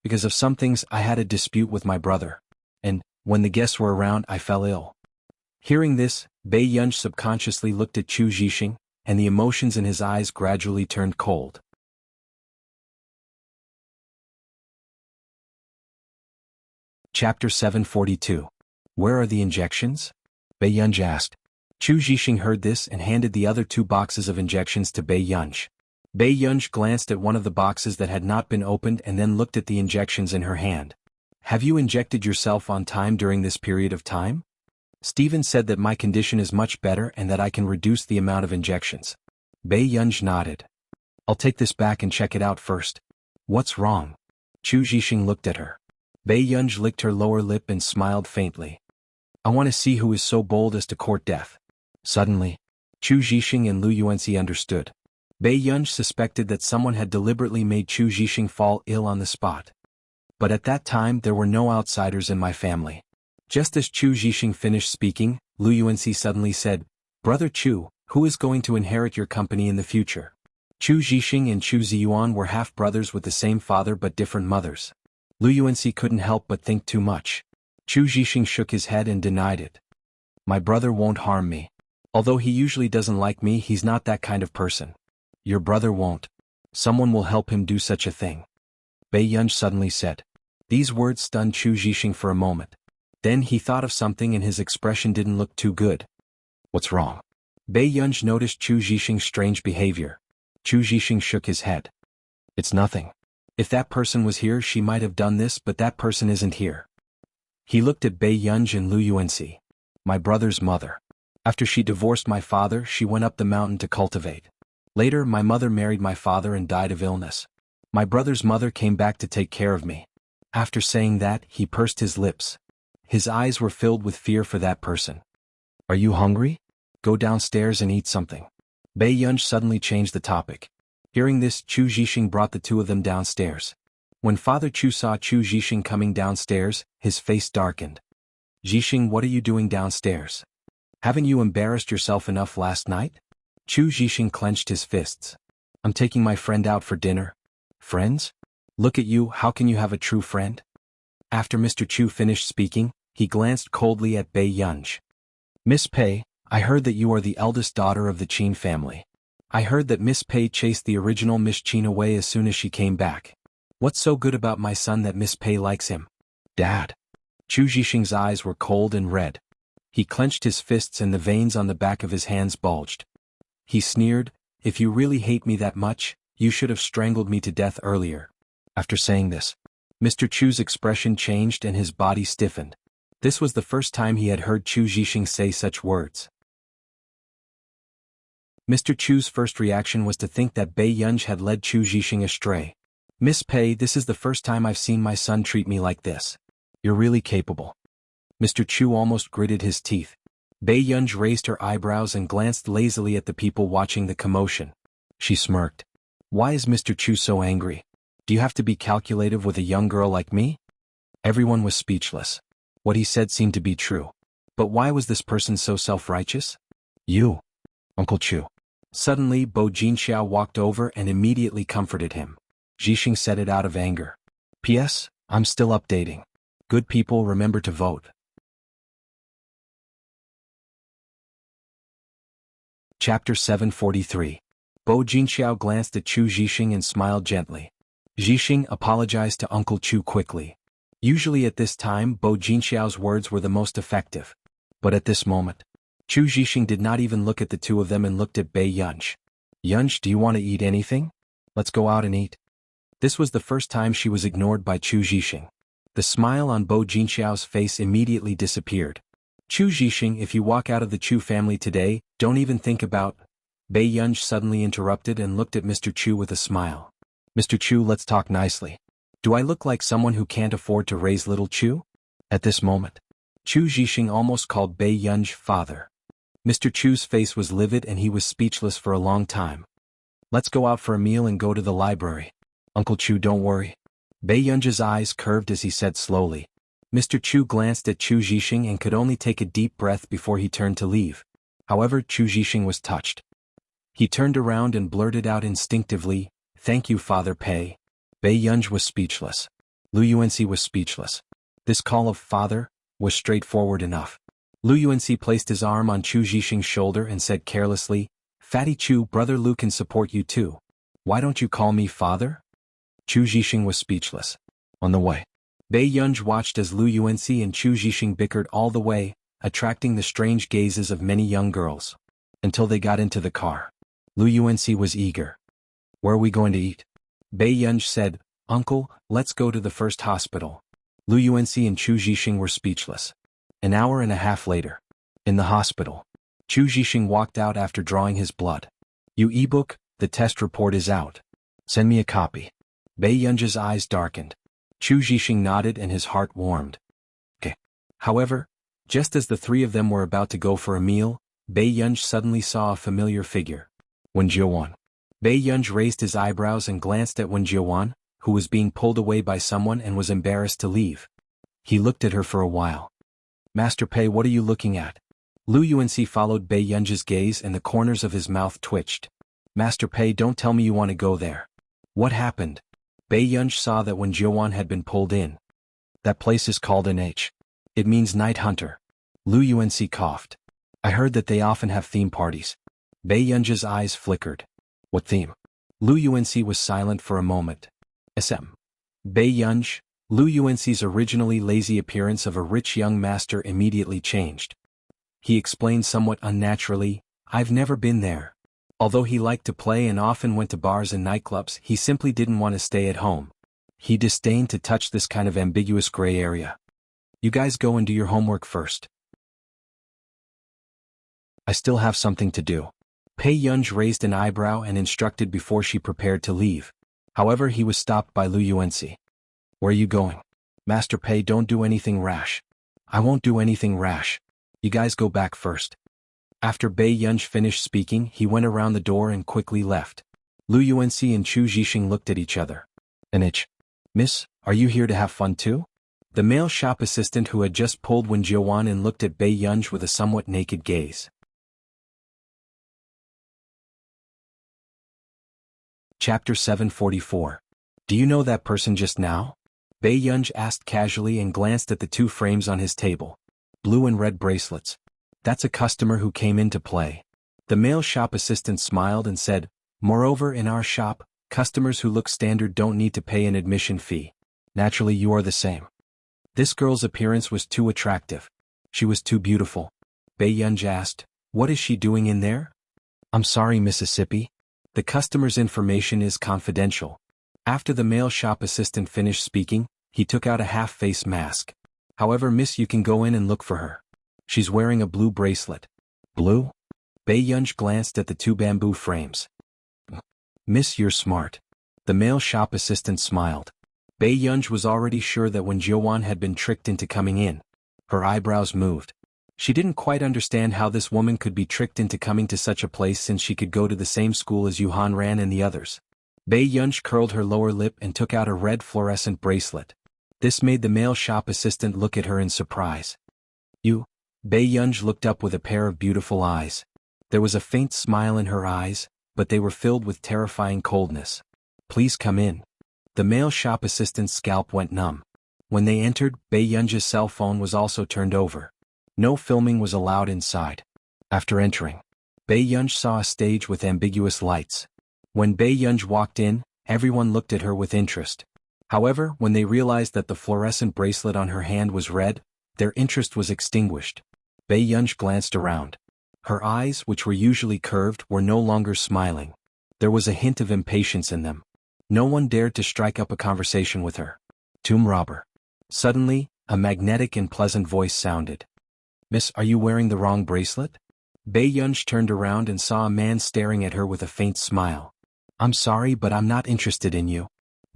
Because of some things I had a dispute with my brother. And, when the guests were around, I fell ill. Hearing this, Bei Yunj subconsciously looked at Chu Zhixing, and the emotions in his eyes gradually turned cold. Chapter 742. Where are the injections? Bei Yunj asked. Chu Zhixing heard this and handed the other 2 boxes of injections to Bei Yunj. Bei Yunj glanced at one of the boxes that had not been opened and then looked at the injections in her hand. Have you injected yourself on time during this period of time? Stephen said that my condition is much better and that I can reduce the amount of injections. Bei Yunj nodded. I'll take this back and check it out first. What's wrong? Chu Zhixing looked at her. Bei Yunj licked her lower lip and smiled faintly. I want to see who is so bold as to court death. Suddenly, Chu Zhixing and Lu Yuanxi understood. Bei Yunj suspected that someone had deliberately made Chu Zhixing fall ill on the spot. But at that time there were no outsiders in my family. Just as Chu Zhixing finished speaking, Lu Yuanxi suddenly said, Brother Chu, who is going to inherit your company in the future? Chu Zhixing and Chu Ziyuan were half-brothers with the same father but different mothers. Lu Yuanxi couldn't help but think too much. Chu Zhixing shook his head and denied it. My brother won't harm me. Although he usually doesn't like me, he's not that kind of person. Your brother won't. Someone will help him do such a thing. Bei Yunj suddenly said. These words stunned Chu Zhixing for a moment. Then he thought of something and his expression didn't look too good. What's wrong? Bei Yunj noticed Chu Zhixing's strange behavior. Chu Zhixing shook his head. It's nothing. If that person was here she might have done this, but that person isn't here. He looked at Bei Yunj and Lu Yuanxi. My brother's mother. After she divorced my father, she went up the mountain to cultivate. Later, my mother married my father and died of illness. My brother's mother came back to take care of me. After saying that, he pursed his lips. His eyes were filled with fear for that person. Are you hungry? Go downstairs and eat something. Bei Yunj suddenly changed the topic. Hearing this, Chu Zhixing brought the two of them downstairs. When Father Chu saw Chu Zhixing coming downstairs, his face darkened. Zhixing, what are you doing downstairs? Haven't you embarrassed yourself enough last night? Chu Zhixing clenched his fists. I'm taking my friend out for dinner. Friends? Look at you, how can you have a true friend? After Mr. Chu finished speaking, he glanced coldly at Bei Yunj. Miss Pei, I heard that you are the eldest daughter of the Qin family. I heard that Miss Pei chased the original Miss Qin away as soon as she came back. What's so good about my son that Miss Pei likes him? Dad. Chu Zhixing's eyes were cold and red. He clenched his fists and the veins on the back of his hands bulged. He sneered, if you really hate me that much, you should have strangled me to death earlier. After saying this, Mr. Chu's expression changed and his body stiffened. This was the first time he had heard Chu Zhixing say such words. Mr. Chu's first reaction was to think that Bei Yunj had led Chu Zhixing astray. Miss Pei, this is the first time I've seen my son treat me like this. You're really capable. Mr. Chu almost gritted his teeth. Bei Yunj raised her eyebrows and glanced lazily at the people watching the commotion. She smirked. Why is Mr. Chu so angry? Do you have to be calculative with a young girl like me? Everyone was speechless. What he said seemed to be true. But why was this person so self-righteous? You, Uncle Chu. Suddenly, Bo Jinxiao walked over and immediately comforted him. Zhixing said it out of anger. P.S. I'm still updating. Good people, remember to vote. Chapter 743. Bo Jinxiao glanced at Chu Zhixing and smiled gently. Zhixing apologized to Uncle Chu quickly. Usually at this time, Bo Jinxiao's words were the most effective. But at this moment, Chu Zhixing did not even look at the two of them and looked at Bei Yunj. Yunj, do you want to eat anything? Let's go out and eat. This was the first time she was ignored by Chu Zhixing. The smile on Bo Jinxiao's face immediately disappeared. Chu Zhixing, if you walk out of the Chu family today, don't even think about... Bei Yunj suddenly interrupted and looked at Mr. Chu with a smile. Mr. Chu, let's talk nicely. Do I look like someone who can't afford to raise little Chu? At this moment, Chu Zhixing almost called Bei Yunj father. Mr. Chu's face was livid and he was speechless for a long time. Let's go out for a meal and go to the library. Uncle Chu, don't worry. Bei Yunj's eyes curved as he said slowly. Mr. Chu glanced at Chu Zhixing and could only take a deep breath before he turned to leave. However, Chu Zhixing was touched. He turned around and blurted out instinctively, "Thank you, Father Pei." Bei Yunj was speechless. Lu Yuanxi was speechless. This call of father was straightforward enough. Lu Yuanxi placed his arm on Chu Zhixing's shoulder and said carelessly, "Fatty Chu, brother Lu can support you too. Why don't you call me father?" Chu Zhixing was speechless. On the way, Bei Yunj watched as Lu Yuanxi and Chu Zhixing bickered all the way, attracting the strange gazes of many young girls. Until they got into the car. Lu Yuanxi was eager. "Where are we going to eat?" Bei Yunj said, "Uncle, let's go to the first hospital." Lu Yuanxi and Chu Zhixing were speechless. An hour and a half later. In the hospital. Chu Zhixing walked out after drawing his blood. "You ebook, the test report is out. Send me a copy." Bei Yunj's eyes darkened. Chu Zhixing nodded and his heart warmed. Okay. However, just as the three of them were about to go for a meal, Bei Yunj suddenly saw a familiar figure. Wen Jiuwan. Bei Yunj raised his eyebrows and glanced at Wen Jiuwan, who was being pulled away by someone and was embarrassed to leave. He looked at her for a while. "Master Pei, what are you looking at?" Lu Yuanxi followed Bei Yunj's gaze and the corners of his mouth twitched. "Master Pei, don't tell me you want to go there." "What happened?" Bei Yunj saw that Wen Jiuwan had been pulled in. "That place is called an H. It means night hunter." Lu Yuanxi coughed. "I heard that they often have theme parties." Bei Yunj's eyes flickered. "What theme?" Lu Yuanxi was silent for a moment. SM. Bei Yunj, Lu Yuanxi's originally lazy appearance of a rich young master immediately changed. He explained somewhat unnaturally, "I've never been there." Although he liked to play and often went to bars and nightclubs, he simply didn't want to stay at home. He disdained to touch this kind of ambiguous gray area. "You guys go and do your homework first." I still have something to do. Pei Yunj raised an eyebrow and instructed before she prepared to leave. However, he was stopped by Lu Yuanxi. Where are you going? Master Pei, don't do anything rash. I won't do anything rash. You guys go back first. After Bei Yunj finished speaking, he went around the door and quickly left. Lu Yuanxi and Chu Zhixing looked at each other. Miss, are you here to have fun too? The male shop assistant who had just pulled Wen Jiawan and looked at Bei Yunj with a somewhat naked gaze. Chapter 744. Do you know that person just now? Bei Yunj asked casually and glanced at the two frames on his table. Blue and red bracelets. That's a customer who came in to play. The male shop assistant smiled and said, moreover, in our shop, customers who look standard don't need to pay an admission fee. Naturally, you are the same. This girl's appearance was too attractive. She was too beautiful. Bei Yunj asked, what is she doing in there? I'm sorry, Mississippi. The customer's information is confidential. After the male shop assistant finished speaking, he took out a half-face mask. However, miss, you can go in and look for her. She's wearing a blue bracelet. Blue? Bei Yunj glanced at the two bamboo frames. Miss, you're smart. The male shop assistant smiled. Bei Yunj was already sure that when Jiawan had been tricked into coming in. Her eyebrows moved. She didn't quite understand how this woman could be tricked into coming to such a place since she could go to the same school as Yuhan Ran and the others. Bei Yunj curled her lower lip and took out a red fluorescent bracelet. This made the male shop assistant look at her in surprise. You? Bei Yunj looked up with a pair of beautiful eyes. There was a faint smile in her eyes, but they were filled with terrifying coldness. Please come in. The male shop assistant's scalp went numb. When they entered, Bei Yunj's cell phone was also turned over. No filming was allowed inside. After entering, Bei Yunj saw a stage with ambiguous lights. When Bei Yunj walked in, everyone looked at her with interest. However, when they realized that the fluorescent bracelet on her hand was red, their interest was extinguished. Bei Yunj glanced around. Her eyes, which were usually curved, were no longer smiling. There was a hint of impatience in them. No one dared to strike up a conversation with her. Tomb robber. Suddenly, a magnetic and pleasant voice sounded. Miss, are you wearing the wrong bracelet? Bei Yunj turned around and saw a man staring at her with a faint smile. I'm sorry, but I'm not interested in you.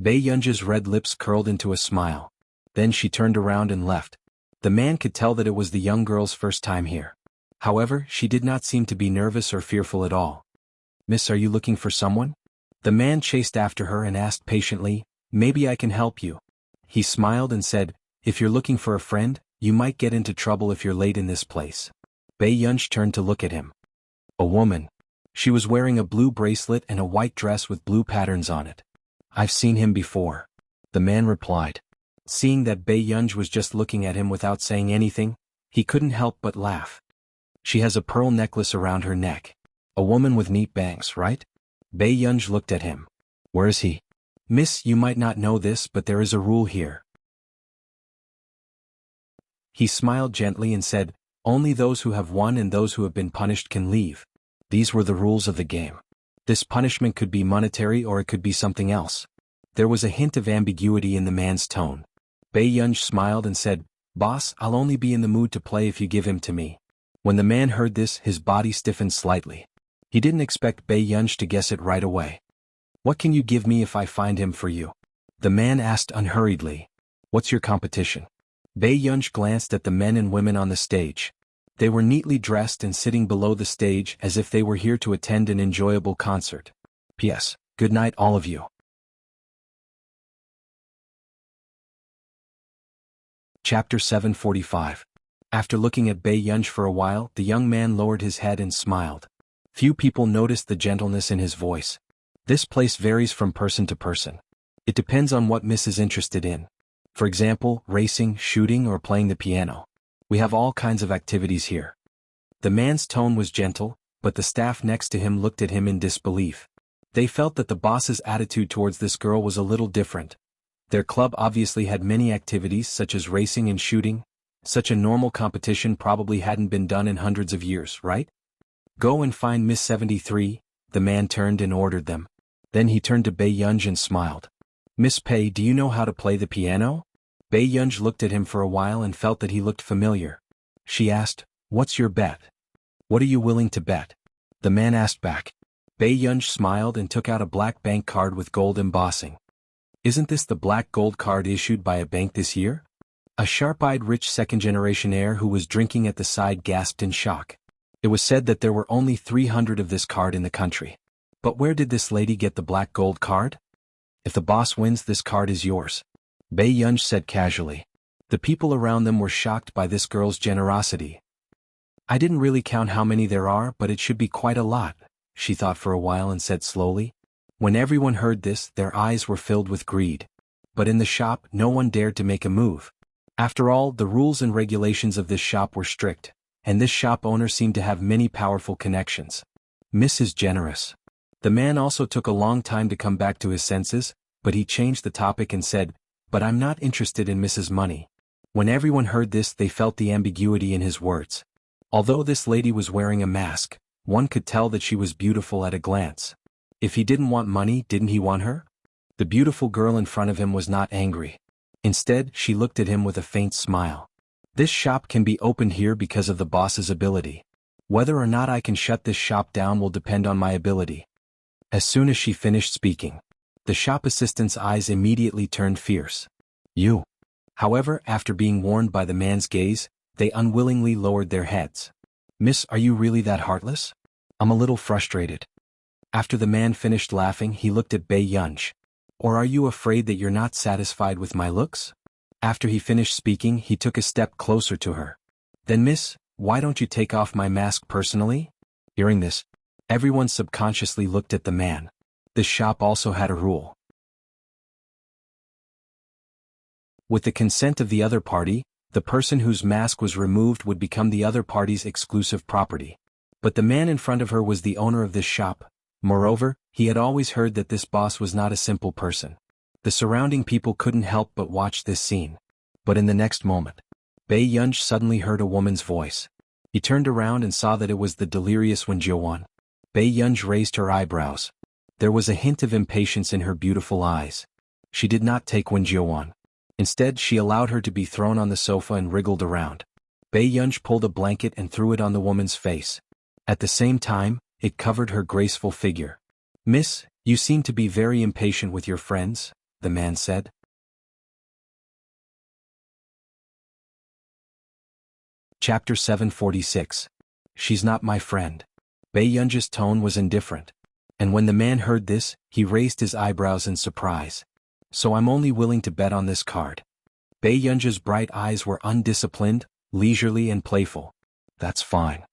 Bei Yunj's red lips curled into a smile. Then she turned around and left. The man could tell that it was the young girl's first time here. However, she did not seem to be nervous or fearful at all. Miss, are you looking for someone? The man chased after her and asked patiently, maybe I can help you. He smiled and said, if you're looking for a friend, you might get into trouble if you're late in this place. Bei Yunj turned to look at him. A woman. She was wearing a blue bracelet and a white dress with blue patterns on it. I've seen him before. The man replied. Seeing that Bei Yunj was just looking at him without saying anything, he couldn't help but laugh. She has a pearl necklace around her neck. A woman with neat bangs, right? Bei Yunj looked at him. Where is he? Miss, you might not know this, but there is a rule here. He smiled gently and said, only those who have won and those who have been punished can leave. These were the rules of the game. This punishment could be monetary or it could be something else. There was a hint of ambiguity in the man's tone. Bei Yunj smiled and said, boss, I'll only be in the mood to play if you give him to me. When the man heard this, his body stiffened slightly. He didn't expect Bei Yunj to guess it right away. What can you give me if I find him for you? The man asked unhurriedly. What's your competition? Bei Yunj glanced at the men and women on the stage. They were neatly dressed and sitting below the stage as if they were here to attend an enjoyable concert. P.S. Good night, all of you. Chapter 745. After looking at Bei Yunj for a while, the young man lowered his head and smiled. Few people noticed the gentleness in his voice. This place varies from person to person. It depends on what Miss is interested in. For example, racing, shooting, or playing the piano. We have all kinds of activities here. The man's tone was gentle, but the staff next to him looked at him in disbelief. They felt that the boss's attitude towards this girl was a little different. Their club obviously had many activities such as racing and shooting. Such a normal competition probably hadn't been done in hundreds of years, right? Go and find Miss 73, the man turned and ordered them. Then he turned to Bei Yunj and smiled. Miss Pei, do you know how to play the piano? Bei Yunj looked at him for a while and felt that he looked familiar. She asked, what's your bet? What are you willing to bet? The man asked back. Bei Yunj smiled and took out a black bank card with gold embossing. Isn't this the black gold card issued by a bank this year? A sharp-eyed rich second-generation heir who was drinking at the side gasped in shock. It was said that there were only 300 of this card in the country. But where did this lady get the black gold card? If the boss wins, this card is yours. Bei Yunj said casually. The people around them were shocked by this girl's generosity. I didn't really count how many there are, but it should be quite a lot, she thought for a while and said slowly. When everyone heard this, their eyes were filled with greed. But in the shop, no one dared to make a move. After all, the rules and regulations of this shop were strict, and this shop owner seemed to have many powerful connections. Miss is generous. The man also took a long time to come back to his senses, but he changed the topic and said, but I'm not interested in Mrs. Money. When everyone heard this, they felt the ambiguity in his words. Although this lady was wearing a mask, one could tell that she was beautiful at a glance. If he didn't want money, didn't he want her? The beautiful girl in front of him was not angry. Instead, she looked at him with a faint smile. This shop can be opened here because of the boss's ability. Whether or not I can shut this shop down will depend on my ability. As soon as she finished speaking, the shop assistant's eyes immediately turned fierce. You. However, after being warned by the man's gaze, they unwillingly lowered their heads. Miss, are you really that heartless? I'm a little frustrated. After the man finished laughing, he looked at Bei Yunj. Or are you afraid that you're not satisfied with my looks? After he finished speaking, he took a step closer to her. Then miss, why don't you take off my mask personally? Hearing this, everyone subconsciously looked at the man. This shop also had a rule. With the consent of the other party, the person whose mask was removed would become the other party's exclusive property. But the man in front of her was the owner of this shop. Moreover, he had always heard that this boss was not a simple person. The surrounding people couldn't help but watch this scene. But in the next moment, Bei Yunj suddenly heard a woman's voice. He turned around and saw that it was the delirious Wenjiuan. Bei Yunj raised her eyebrows. There was a hint of impatience in her beautiful eyes. She did not take Wenjiuan. Instead, she allowed her to be thrown on the sofa and wriggled around. Bei Yunj pulled a blanket and threw it on the woman's face. At the same time, it covered her graceful figure. Miss, you seem to be very impatient with your friends, the man said. Chapter 746. She's not my friend. Bei Yunj's tone was indifferent. And when the man heard this, he raised his eyebrows in surprise. So I'm only willing to bet on this card. Bei Yunj's bright eyes were undisciplined, leisurely and playful. That's fine.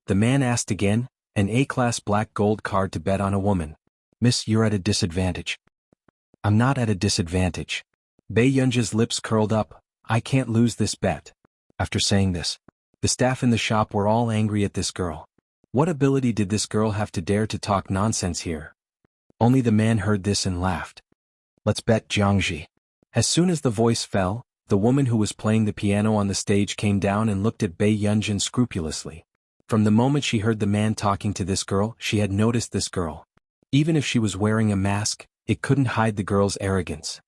The man asked again, an A-class black gold card to bet on a woman. Miss, you're at a disadvantage. I'm not at a disadvantage. Bei Yunj's lips curled up. I can't lose this bet. After saying this, the staff in the shop were all angry at this girl. What ability did this girl have to dare to talk nonsense here? Only the man heard this and laughed. Let's bet Jianghu. As soon as the voice fell, the woman who was playing the piano on the stage came down and looked at Bei Yunj unscrupulously. From the moment she heard the man talking to this girl, she had noticed this girl. Even if she was wearing a mask, it couldn't hide the girl's arrogance.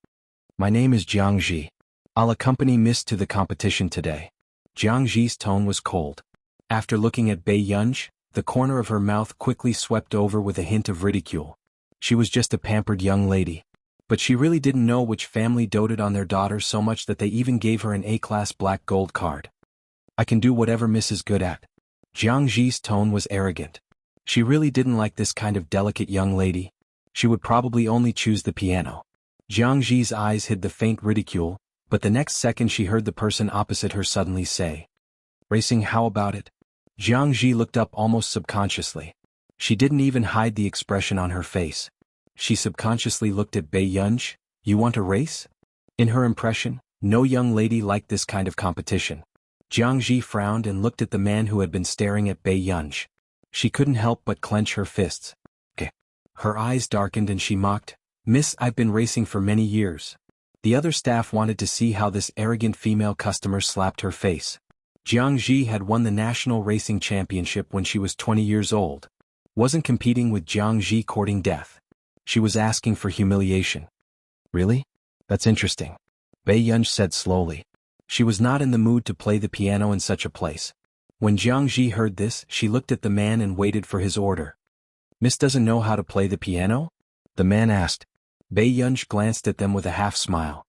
My name is Jianghu. I'll accompany Miss to the competition today. Jianghu's tone was cold. After looking at Bei Yunj, the corner of her mouth quickly swept over with a hint of ridicule. She was just a pampered young lady. But she really didn't know which family doted on their daughter so much that they even gave her an A-class black gold card. I can do whatever Miss is good at. Jianghu's tone was arrogant. She really didn't like this kind of delicate young lady. She would probably only choose the piano. Jianghu's eyes hid the faint ridicule, but the next second she heard the person opposite her suddenly say, "Racing, how about it?" Jianghu looked up almost subconsciously. She didn't even hide the expression on her face. She subconsciously looked at Bei Yunj. You want a race? In her impression, no young lady liked this kind of competition. Jianghu frowned and looked at the man who had been staring at Bei Yunj. She couldn't help but clench her fists. Her eyes darkened and she mocked, "Miss, I've been racing for many years." The other staff wanted to see how this arrogant female customer slapped her face. Jianghu had won the national racing championship when she was 20 years old. Wasn't competing with Jianghu courting death. She was asking for humiliation. Really? That's interesting. Bei Yunj said slowly. She was not in the mood to play the piano in such a place. When Jianghu heard this, she looked at the man and waited for his order. Miss doesn't know how to play the piano? The man asked. Bei Yunj glanced at them with a half-smile.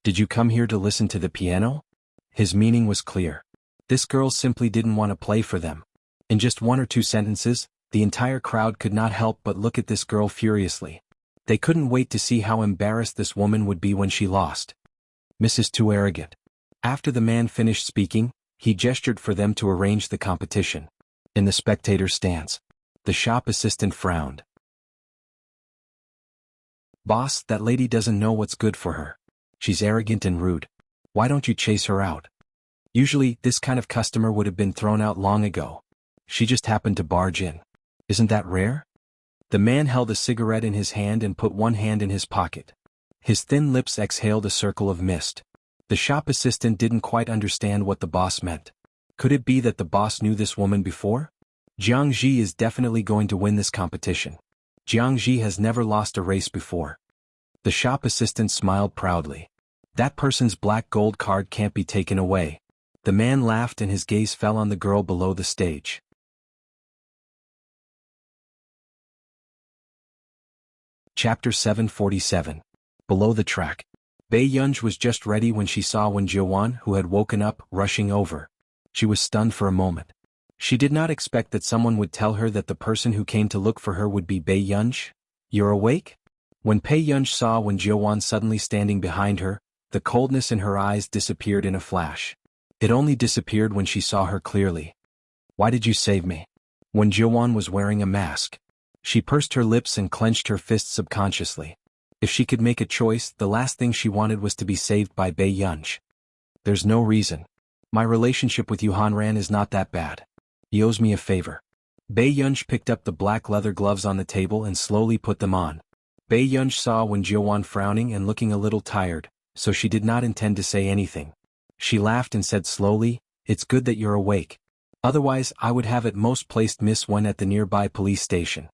Did you come here to listen to the piano? His meaning was clear. This girl simply didn't want to play for them. In just 1 or 2 sentences, the entire crowd could not help but look at this girl furiously. They couldn't wait to see how embarrassed this woman would be when she lost. Miss is too arrogant. After the man finished speaking, he gestured for them to arrange the competition. In the spectator's stance, the shop assistant frowned. Boss, that lady doesn't know what's good for her. She's arrogant and rude. Why don't you chase her out? Usually, this kind of customer would have been thrown out long ago. She just happened to barge in. Isn't that rare? The man held a cigarette in his hand and put one hand in his pocket. His thin lips exhaled a circle of mist. The shop assistant didn't quite understand what the boss meant. Could it be that the boss knew this woman before? Jianghu is definitely going to win this competition. Jianghu has never lost a race before. The shop assistant smiled proudly. That person's black gold card can't be taken away. The man laughed and his gaze fell on the girl below the stage. Chapter 747. Below the track. Bei Yunj was just ready when she saw Wen Jiuan, who had woken up, rushing over. She was stunned for a moment. She did not expect that someone would tell her that the person who came to look for her would be Bei Yunj. You're awake? When Bei Yunj saw Wen Jiuan suddenly standing behind her, the coldness in her eyes disappeared in a flash. It only disappeared when she saw her clearly. Why did you save me? Wen Jiuan was wearing a mask. She pursed her lips and clenched her fists subconsciously. If she could make a choice, the last thing she wanted was to be saved by Bei Yunj. There's no reason. My relationship with Yuhanran is not that bad. He owes me a favor. Bei Yunj picked up the black leather gloves on the table and slowly put them on. Bei Yunj saw Wen Jiuan frowning and looking a little tired, so she did not intend to say anything. She laughed and said slowly, "It's good that you're awake. Otherwise I would have at most placed Miss Wen at the nearby police station."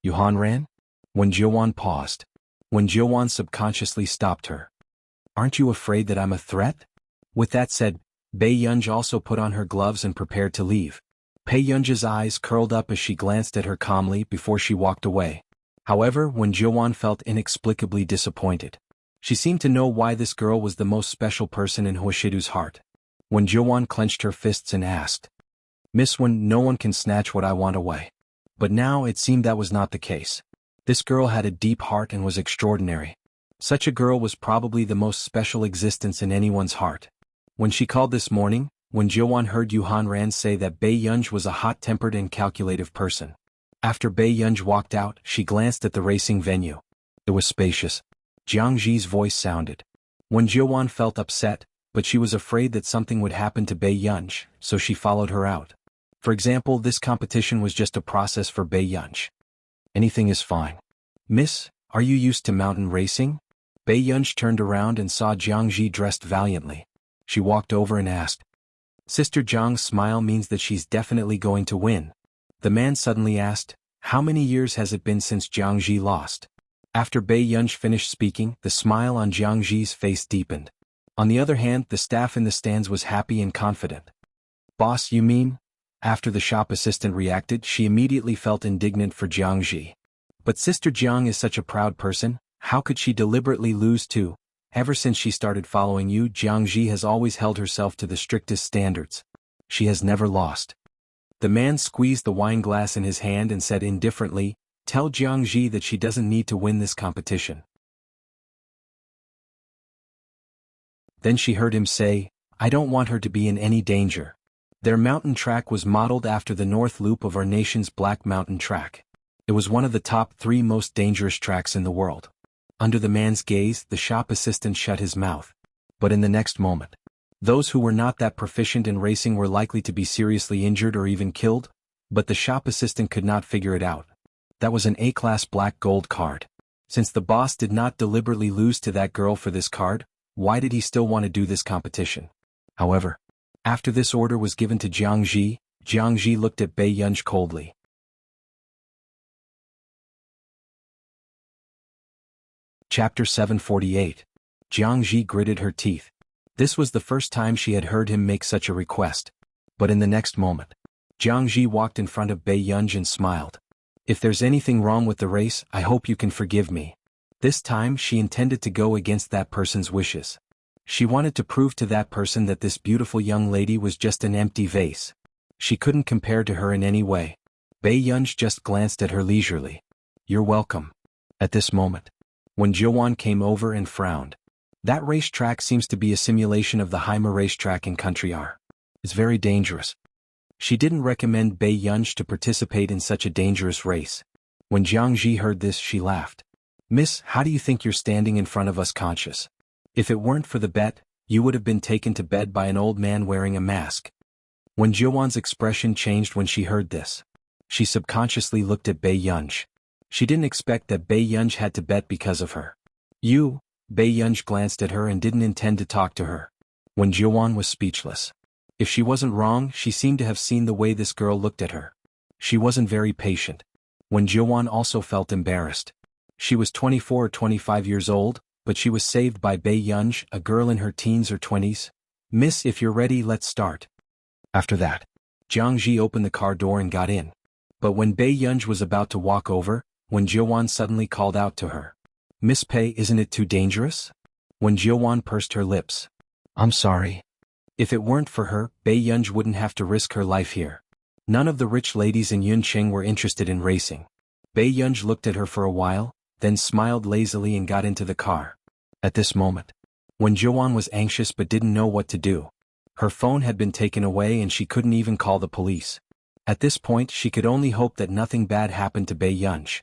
Yuhanran? Wen Jiuan paused. Wen Jiuan subconsciously stopped her. Aren't you afraid that I'm a threat? With that said, Bei Yunj also put on her gloves and prepared to leave. Bei Yunj's eyes curled up as she glanced at her calmly before she walked away. However, Wen Jiuan felt inexplicably disappointed. She seemed to know why this girl was the most special person in Huashidu's heart. Wen Jiuan clenched her fists and asked, "Miss Wen, no one can snatch what I want away." But now it seemed that was not the case. This girl had a deep heart and was extraordinary. Such a girl was probably the most special existence in anyone's heart. When she called this morning, Wen Jiuan heard Yuhanran say that Bei Yunj was a hot-tempered and calculative person. After Bei Yunj walked out, she glanced at the racing venue. It was spacious. Jianghu's voice sounded. Wen Jiuan felt upset, but she was afraid that something would happen to Bei Yunj, so she followed her out. For example, this competition was just a process for Bei Yunj. Anything is fine. Miss, are you used to mountain racing? Bei Yunj turned around and saw Jianghu dressed valiantly. She walked over and asked. Sister Jiang's smile means that she's definitely going to win. The man suddenly asked, how many years has it been since Jianghu lost? After Bei Yunj finished speaking, the smile on Jianghu's face deepened. On the other hand, the staff in the stands was happy and confident. Boss, you mean? After the shop assistant reacted, she immediately felt indignant for Jianghu. But Sister Jiang is such a proud person, how could she deliberately lose to? Ever since she started following you, Jianghu has always held herself to the strictest standards. She has never lost. The man squeezed the wine glass in his hand and said indifferently, tell Jianghu that she doesn't need to win this competition. Then she heard him say, I don't want her to be in any danger. Their mountain track was modeled after the north loop of our nation's Black Mountain Track. It was one of the top 3 most dangerous tracks in the world. Under the man's gaze, the shop assistant shut his mouth. But in the next moment, those who were not that proficient in racing were likely to be seriously injured or even killed, but the shop assistant could not figure it out. That was an A-class black gold card. Since the boss did not deliberately lose to that girl for this card, why did he still want to do this competition? However, after this order was given to Jianghu, Jianghu looked at Bei Yunj coldly. Chapter 748. Jianghu gritted her teeth. This was the first time she had heard him make such a request. But in the next moment, Jianghu walked in front of Bei Yunj and smiled. If there's anything wrong with the race, I hope you can forgive me. This time she intended to go against that person's wishes. She wanted to prove to that person that this beautiful young lady was just an empty vase. She couldn't compare to her in any way. Bei Yunj just glanced at her leisurely. You're welcome. At this moment, when Jiuan came over and frowned. That racetrack seems to be a simulation of the Haima racetrack in Country R. It's very dangerous. She didn't recommend Bei Yunj to participate in such a dangerous race. When Jianghu heard this, she laughed. Miss, how do you think you're standing in front of us conscious? If it weren't for the bet, you would have been taken to bed by an old man wearing a mask. When Jiuan's expression changed when she heard this, she subconsciously looked at Bei Yunj. She didn't expect that Bei Yunj had to bet because of her. You, Bei Yunj glanced at her and didn't intend to talk to her. When Jiuan was speechless. If she wasn't wrong, she seemed to have seen the way this girl looked at her. She wasn't very patient. When Jiuan also felt embarrassed. She was 24 or 25 years old, but she was saved by Bei Yunj, a girl in her teens or 20s. Miss, if you're ready, let's start. After that, Jianghu opened the car door and got in. But when Bei Yunj was about to walk over, when Jiuan suddenly called out to her. Miss Pei, isn't it too dangerous? When Jiuan pursed her lips. I'm sorry. If it weren't for her, Bei Yunj wouldn't have to risk her life here. None of the rich ladies in Yunqing were interested in racing. Bei Yunj looked at her for a while, then smiled lazily and got into the car. At this moment, when Jiuan was anxious but didn't know what to do, her phone had been taken away and she couldn't even call the police. At this point she could only hope that nothing bad happened to Bei Yunj.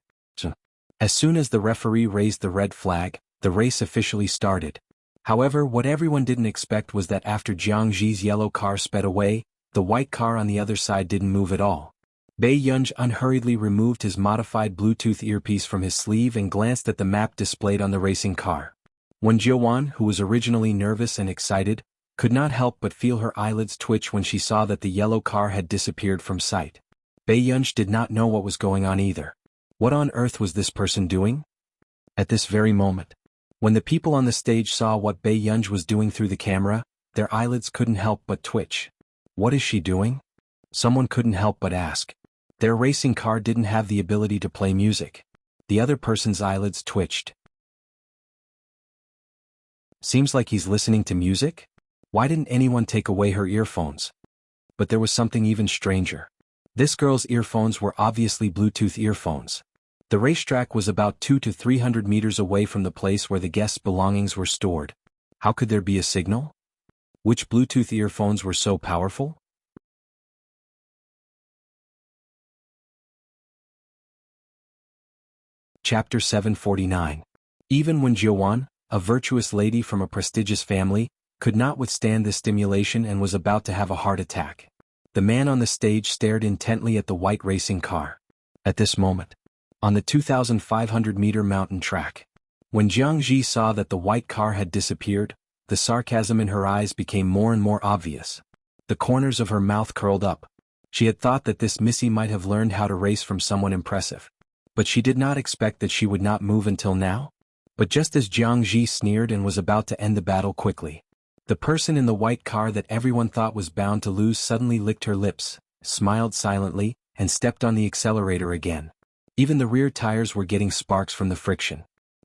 As soon as the referee raised the red flag, the race officially started. However, what everyone didn't expect was that after Jianghu's yellow car sped away, the white car on the other side didn't move at all. Bei Yunj unhurriedly removed his modified Bluetooth earpiece from his sleeve and glanced at the map displayed on the racing car. When Jiuan, who was originally nervous and excited, could not help but feel her eyelids twitch when she saw that the yellow car had disappeared from sight. Bei Yunj did not know what was going on either. What on earth was this person doing? At this very moment, when the people on the stage saw what Bei Yunj was doing through the camera, their eyelids couldn't help but twitch. What is she doing? Someone couldn't help but ask. Their racing car didn't have the ability to play music. The other person's eyelids twitched. Seems like he's listening to music? Why didn't anyone take away her earphones? But there was something even stranger. This girl's earphones were obviously Bluetooth earphones. The racetrack was about 200 to 300 meters away from the place where the guests' belongings were stored. How could there be a signal? Which Bluetooth earphones were so powerful? Chapter 749. Even when Jiuan, a virtuous lady from a prestigious family, could not withstand this stimulation and was about to have a heart attack. The man on the stage stared intently at the white racing car. At this moment, on the 2,500-meter mountain track, when Jianghu saw that the white car had disappeared, the sarcasm in her eyes became more and more obvious. The corners of her mouth curled up. She had thought that this missy might have learned how to race from someone impressive. But she did not expect that she would not move until now. But just as Jianghu sneered and was about to end the battle quickly, the person in the white car that everyone thought was bound to lose suddenly licked her lips, smiled silently, and stepped on the accelerator again. Even the rear tires were getting sparks from the friction.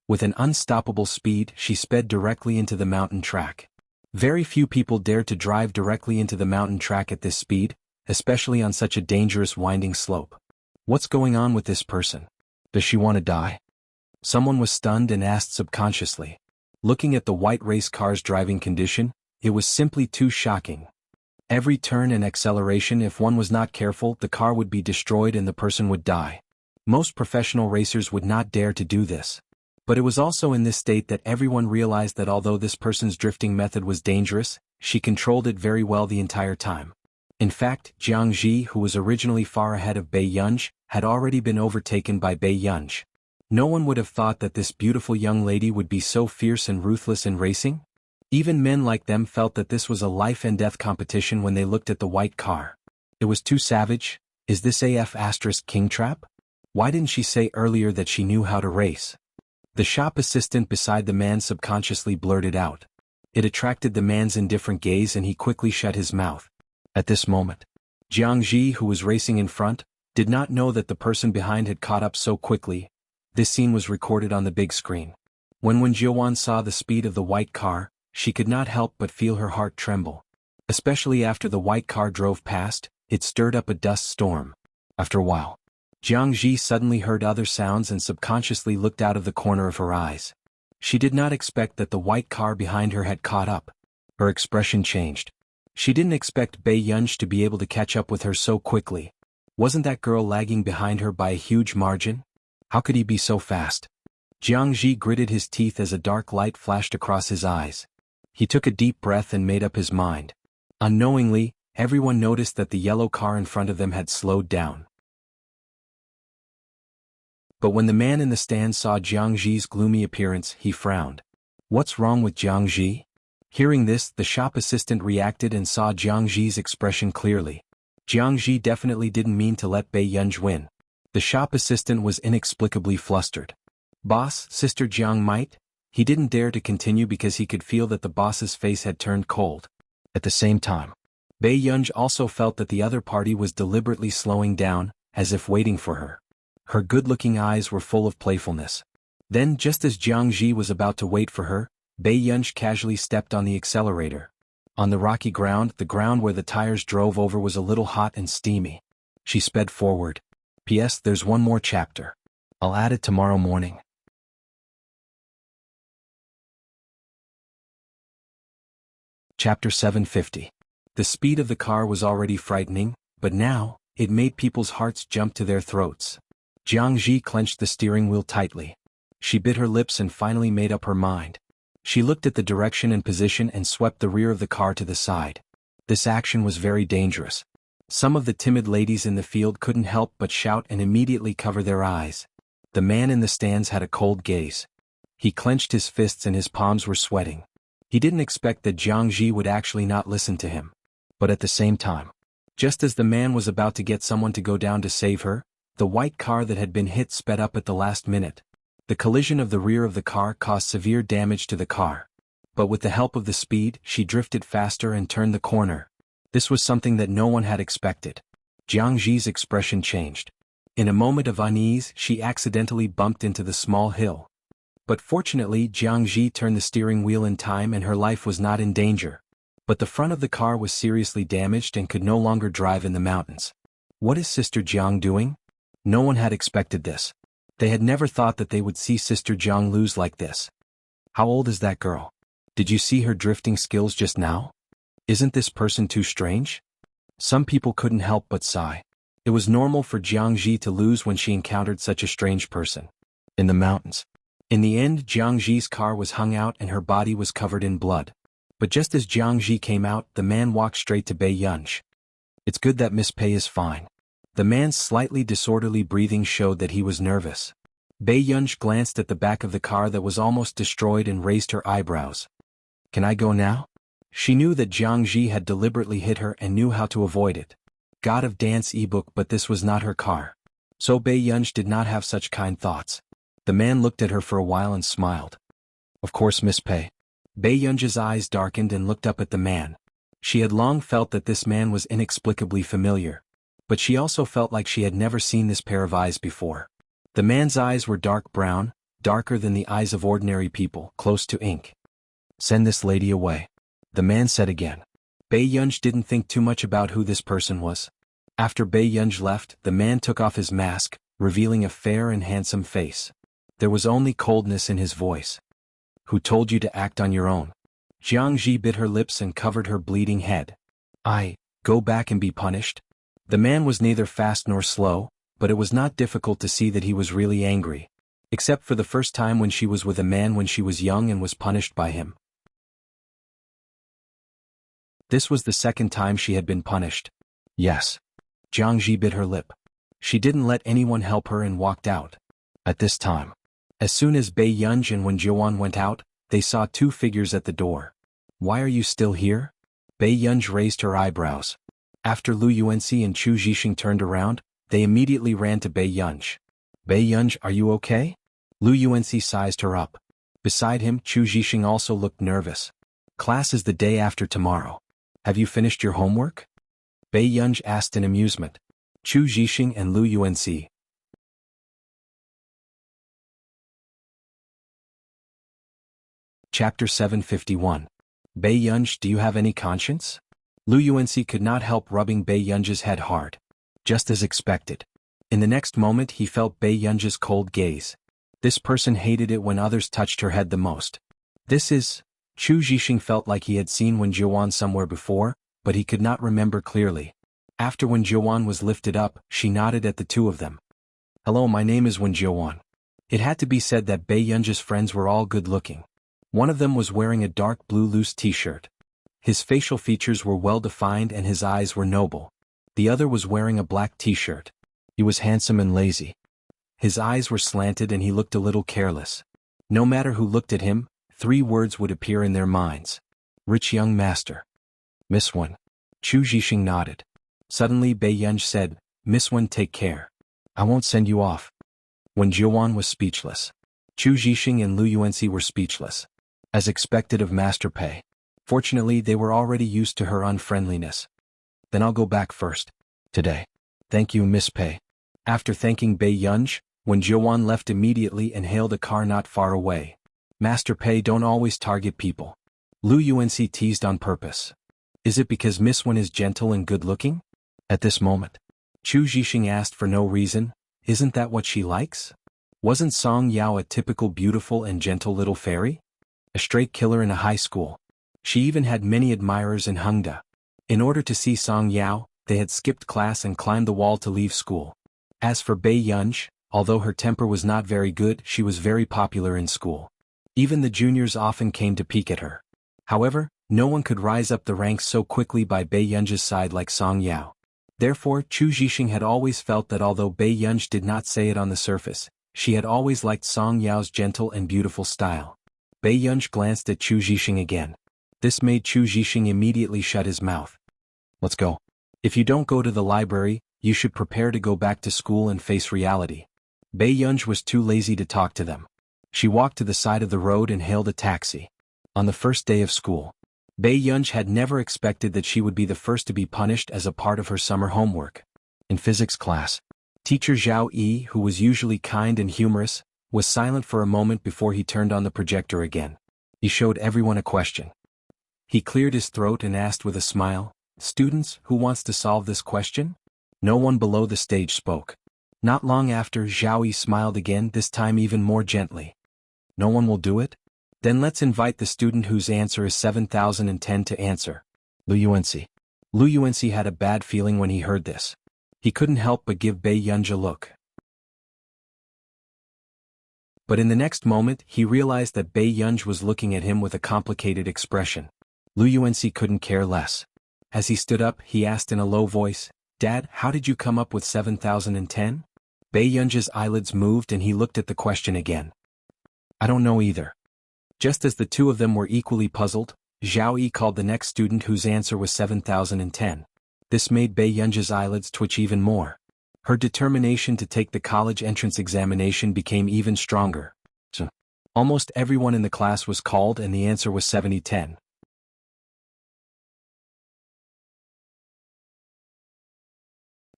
With an unstoppable speed, she sped directly into the mountain track. Very few people dared to drive directly into the mountain track at this speed, especially on such a dangerous winding slope. What's going on with this person? Does she want to die? Someone was stunned and asked subconsciously. Looking at the white race car's driving condition, it was simply too shocking. Every turn and acceleration, if one was not careful, the car would be destroyed and the person would die. Most professional racers would not dare to do this. But it was also in this state that everyone realized that although this person's drifting method was dangerous, she controlled it very well the entire time. In fact, Jianghu, who was originally far ahead of Bei Yunj, had already been overtaken by Bei Yunj. No one would have thought that this beautiful young lady would be so fierce and ruthless in racing. Even men like them felt that this was a life-and-death competition when they looked at the white car. It was too savage. Is this *King trap? Why didn't she say earlier that she knew how to race? The shop assistant beside the man subconsciously blurted out. It attracted the man's indifferent gaze and he quickly shut his mouth. At this moment, Jianghu, who was racing in front, did not know that the person behind had caught up so quickly. This scene was recorded on the big screen. When Jiuan saw the speed of the white car, she could not help but feel her heart tremble. Especially after the white car drove past, it stirred up a dust storm. After a while, Jianghu suddenly heard other sounds and subconsciously looked out of the corner of her eyes. She did not expect that the white car behind her had caught up. Her expression changed. She didn't expect Bei Yunj to be able to catch up with her so quickly. Wasn't that girl lagging behind her by a huge margin? How could he be so fast? Jianghu gritted his teeth as a dark light flashed across his eyes. He took a deep breath and made up his mind. Unknowingly, everyone noticed that the yellow car in front of them had slowed down. But when the man in the stand saw Jianghu's gloomy appearance, he frowned. What's wrong with Jianghu? Hearing this, the shop assistant reacted and saw Jianghu's expression clearly. Jianghu definitely didn't mean to let Bei Yunj win. The shop assistant was inexplicably flustered. Boss, Sister Jiang might? He didn't dare to continue because he could feel that the boss's face had turned cold. At the same time, Bei Yunj also felt that the other party was deliberately slowing down, as if waiting for her. Her good-looking eyes were full of playfulness. Then, just as Jianghu was about to wait for her, Bei Yunj casually stepped on the accelerator. On the rocky ground, the ground where the tires drove over was a little hot and steamy. She sped forward. P.S. There's one more chapter. I'll add it tomorrow morning. Chapter 750. The speed of the car was already frightening, but now, it made people's hearts jump to their throats. Jianghu clenched the steering wheel tightly. She bit her lips and finally made up her mind. She looked at the direction and position and swept the rear of the car to the side. This action was very dangerous. Some of the timid ladies in the field couldn't help but shout and immediately cover their eyes. The man in the stands had a cold gaze. He clenched his fists and his palms were sweating. He didn't expect that Jianghu would actually not listen to him. But at the same time, just as the man was about to get someone to go down to save her, the white car that had been hit sped up at the last minute. The collision of the rear of the car caused severe damage to the car. But with the help of the speed, she drifted faster and turned the corner. This was something that no one had expected. Jianghu's expression changed. In a moment of unease, she accidentally bumped into the small hill. But fortunately, Jianghu turned the steering wheel in time and her life was not in danger. But the front of the car was seriously damaged and could no longer drive in the mountains. What is Sister Jiang doing? No one had expected this. They had never thought that they would see Sister Jiang lose like this. How old is that girl? Did you see her drifting skills just now? Isn't this person too strange? Some people couldn't help but sigh. It was normal for Jianghu to lose when she encountered such a strange person. In the mountains. In the end, Jianghu's car was hung out and her body was covered in blood. But just as Jianghu came out, the man walked straight to Bei Yunj. It's good that Miss Pei is fine. The man's slightly disorderly breathing showed that he was nervous. Bei Yunj glanced at the back of the car that was almost destroyed and raised her eyebrows. Can I go now? She knew that Jianghu had deliberately hit her and knew how to avoid it. God of Dance ebook, but this was not her car. So Bei Yunj did not have such kind thoughts. The man looked at her for a while and smiled. Of course, Miss Pei. Bei Yunj's eyes darkened and looked up at the man. She had long felt that this man was inexplicably familiar. But she also felt like she had never seen this pair of eyes before. The man's eyes were dark brown, darker than the eyes of ordinary people, close to ink. Send this lady away. The man said again. Bei Yunj didn't think too much about who this person was. After Bei Yunj left, the man took off his mask, revealing a fair and handsome face. There was only coldness in his voice. Who told you to act on your own? Jianghu bit her lips and covered her bleeding head. Go back and be punished? The man was neither fast nor slow, but it was not difficult to see that he was really angry. Except for the first time when she was with a man when she was young and was punished by him. This was the second time she had been punished. Yes. Jianghu bit her lip. She didn't let anyone help her and walked out. At this time, as soon as Bei Yunj and Wen Jiuan went out, they saw two figures at the door. Why are you still here? Bei Yunj raised her eyebrows. After Lu Yuanxi and Chu Zhixing turned around, they immediately ran to Bei Yunj. Bei Yunj, are you okay? Lu Yuanxi sized her up. Beside him, Chu Zhixing also looked nervous. Class is the day after tomorrow. Have you finished your homework? Bei Yunj asked in amusement. Chu Zhixing and Lu Yuanxi. Chapter 751. Bei Yunj, do you have any conscience? Lu Yuanxi could not help rubbing Bei Yunj's head hard. Just as expected. In the next moment he felt Bei Yunj's cold gaze. This person hated it when others touched her head the most. Chu Zhixing felt like he had seen Wen Jiuan somewhere before, but he could not remember clearly. After Wen Jiuan was lifted up, she nodded at the two of them. Hello, my name is Wen Jiuan. It had to be said that Bei Yunj's friends were all good-looking. One of them was wearing a dark blue loose t-shirt. His facial features were well-defined and his eyes were noble. The other was wearing a black t-shirt. He was handsome and lazy. His eyes were slanted and he looked a little careless. No matter who looked at him, 3 words would appear in their minds. Rich young master. Miss Wen. Chu Zhixing nodded. Suddenly Bei Yunj said, Miss Wen, take care. I won't send you off. Wen Jiuan was speechless. Chu Zhixing and Lu Yuanxi were speechless. As expected of Master Pei. Fortunately they were already used to her unfriendliness. Then I'll go back first. Today. Thank you, Miss Pei. After thanking Bei Yunj, Wen Jiuan left immediately and hailed a car not far away. Master Pei, don't always target people. Lu Yuanxi teased on purpose. Is it because Miss Wen is gentle and good-looking? At this moment. Chu Zhixing asked for no reason. Isn't that what she likes? Wasn't Song Yao a typical beautiful and gentle little fairy? A straight killer in a high school. She even had many admirers in Hengda. In order to see Song Yao, they had skipped class and climbed the wall to leave school. As for Bei Yunj, although her temper was not very good, she was very popular in school. Even the juniors often came to peek at her. However, no one could rise up the ranks so quickly by Bei Yunj's side like Song Yao. Therefore, Chu Zhixing had always felt that although Bei Yunj did not say it on the surface, she had always liked Song Yao's gentle and beautiful style. Bei Yunj glanced at Chu Zhixing again. This made Chu Zhixing immediately shut his mouth. Let's go. If you don't go to the library, you should prepare to go back to school and face reality. Bei Yunj was too lazy to talk to them. She walked to the side of the road and hailed a taxi. On the first day of school, Bei Yunj had never expected that she would be the first to be punished as a part of her summer homework. In physics class, Teacher Zhao Yi, who was usually kind and humorous, was silent for a moment before he turned on the projector again. He showed everyone a question. He cleared his throat and asked with a smile, Students, who wants to solve this question? No one below the stage spoke. Not long after, Zhao Yi smiled again, this time even more gently. No one will do it? Then let's invite the student whose answer is 7010 to answer. Lu Yuanxi. Lu Yuanxi had a bad feeling when he heard this. He couldn't help but give Bei Yunj a look. But in the next moment, he realized that Bei Yunj was looking at him with a complicated expression. Lu Yuanxi couldn't care less. As he stood up, he asked in a low voice, Dad, how did you come up with 7010? Bei Yunj's eyelids moved and he looked at the question again. I don't know either. Just as the two of them were equally puzzled, Zhao Yi called the next student whose answer was 7010. This made Bei Yunj's eyelids twitch even more. Her determination to take the college entrance examination became even stronger. So, almost everyone in the class was called and the answer was 7010.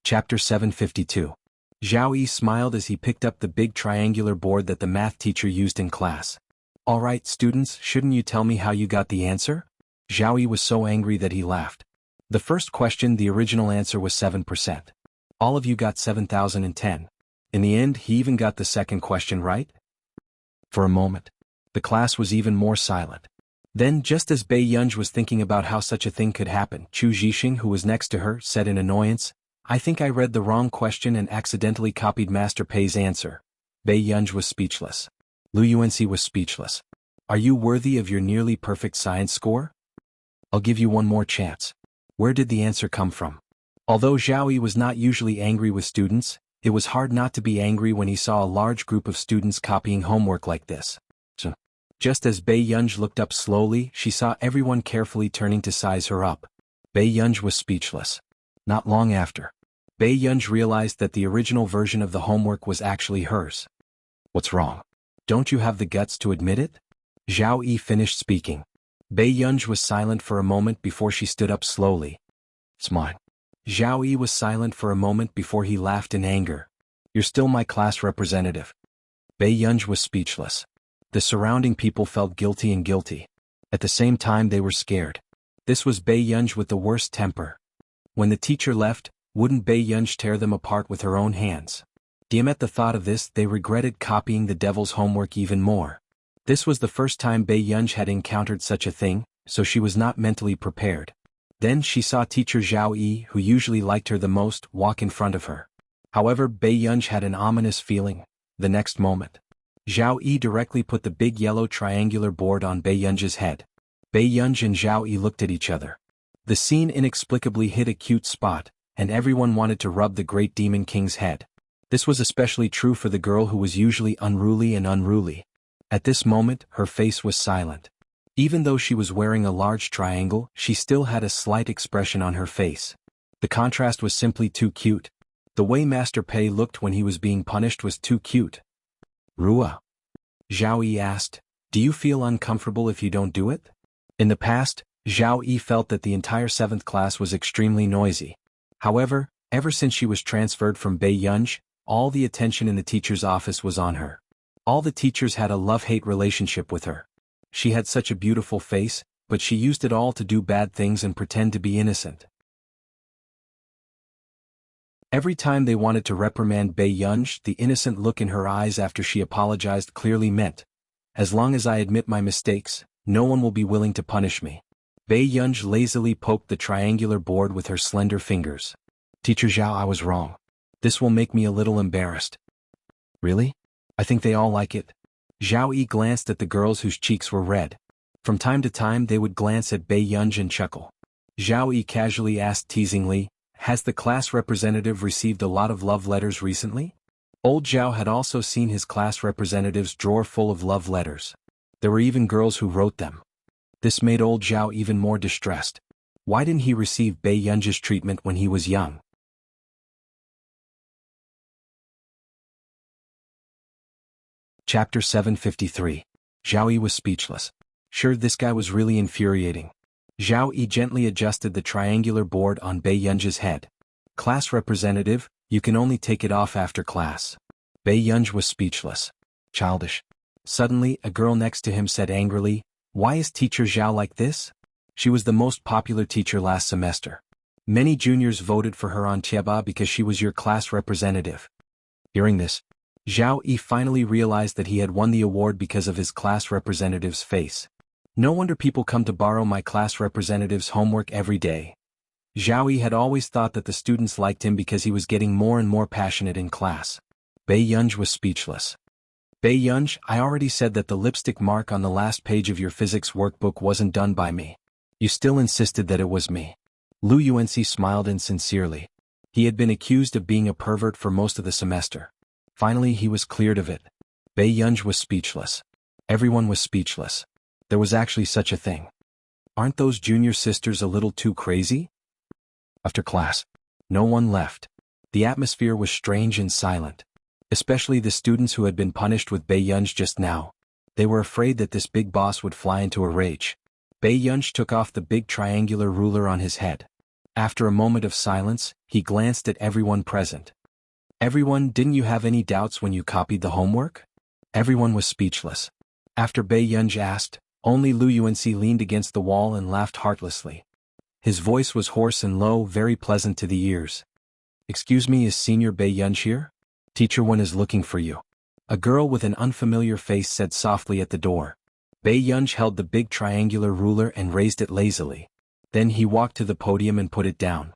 Chapter 752. Zhao Yi smiled as he picked up the big triangular board that the math teacher used in class. All right, students, shouldn't you tell me how you got the answer? Zhao Yi was so angry that he laughed. The first question, the original answer was 7%. All of you got 7010. In the end, he even got the second question right. For a moment, the class was even more silent. Then, just as Bei Yunj was thinking about how such a thing could happen, Chu Zhixing, who was next to her, said in annoyance, I think I read the wrong question and accidentally copied Master Pei's answer. Bei Yunj was speechless. Lu Yuanxi was speechless. Are you worthy of your nearly perfect science score? I'll give you one more chance. Where did the answer come from? Although Zhao Yi was not usually angry with students, it was hard not to be angry when he saw a large group of students copying homework like this. So, just as Bei Yunj looked up slowly, she saw everyone carefully turning to size her up. Bei Yunj was speechless. Not long after, Bei Yunj realized that the original version of the homework was actually hers. What's wrong? Don't you have the guts to admit it? Zhao Yi finished speaking. Bei Yunj was silent for a moment before she stood up slowly. It's mine. Zhao Yi was silent for a moment before he laughed in anger. You're still my class representative. Bei Yunj was speechless. The surrounding people felt guilty and guilty. At the same time they were scared. This was Bei Yunj with the worst temper. When the teacher left, wouldn't Bei Yunj tear them apart with her own hands? At the thought of this, they regretted copying the devil's homework even more. This was the first time Bei Yunj had encountered such a thing, so she was not mentally prepared. Then she saw teacher Zhao Yi, who usually liked her the most, walk in front of her. However, Bei Yunj had an ominous feeling. The next moment, Zhao Yi directly put the big yellow triangular board on Bei Yunj's head. Bei Yunj and Zhao Yi looked at each other. The scene inexplicably hit a cute spot, and everyone wanted to rub the great demon king's head. This was especially true for the girl who was usually unruly and unruly. At this moment, her face was silent. Even though she was wearing a large triangle, she still had a slight expression on her face. The contrast was simply too cute. The way Master Pei looked when he was being punished was too cute. Rua? Zhao Yi asked, do you feel uncomfortable if you don't do it? In the past, Zhao Yi felt that the entire 7th class was extremely noisy. However, ever since she was transferred from Bei Yunj, all the attention in the teacher's office was on her. All the teachers had a love-hate relationship with her. She had such a beautiful face, but she used it all to do bad things and pretend to be innocent. Every time they wanted to reprimand Bei Yunj, the innocent look in her eyes after she apologized clearly meant, as long as I admit my mistakes, no one will be willing to punish me. Bei Yunj lazily poked the triangular board with her slender fingers. Teacher Zhao, I was wrong. This will make me a little embarrassed. Really? I think they all like it. Zhao Yi glanced at the girls whose cheeks were red. From time to time they would glance at Bei Yunj and chuckle. Zhao Yi casually asked teasingly, has the class representative received a lot of love letters recently? Old Zhao had also seen his class representative's drawer full of love letters. There were even girls who wrote them. This made old Zhao even more distressed. Why didn't he receive Bei Yunj's treatment when he was young? Chapter 753. Zhao Yi was speechless. Sure, this guy was really infuriating. Zhao Yi gently adjusted the triangular board on Bei Yunj's head. Class representative, you can only take it off after class. Bei Yunj was speechless. Childish. Suddenly, a girl next to him said angrily, why is teacher Zhao like this? She was the most popular teacher last semester. Many juniors voted for her on Tieba because she was your class representative. Hearing this, Zhao Yi finally realized that he had won the award because of his class representative's face. No wonder people come to borrow my class representative's homework every day. Zhao Yi had always thought that the students liked him because he was getting more and more passionate in class. Bei Yunj was speechless. Bei Yunj, I already said that the lipstick mark on the last page of your physics workbook wasn't done by me. You still insisted that it was me. Lu Yuanxi smiled insincerely. He had been accused of being a pervert for most of the semester. Finally he was cleared of it. Bei Yunj was speechless. Everyone was speechless. There was actually such a thing. Aren't those junior sisters a little too crazy? After class, no one left. The atmosphere was strange and silent. Especially the students who had been punished with Bei Yunj just now. They were afraid that this big boss would fly into a rage. Bei Yunj took off the big triangular ruler on his head. After a moment of silence, he glanced at everyone present. Everyone, didn't you have any doubts when you copied the homework? Everyone was speechless. After Bei Yunj asked, only Lu Yuanxi leaned against the wall and laughed heartlessly. His voice was hoarse and low, very pleasant to the ears. Excuse me, is Senior Bei Yunj here? Teacher Wen is looking for you. A girl with an unfamiliar face said softly at the door. Bei Yunj held the big triangular ruler and raised it lazily. Then he walked to the podium and put it down.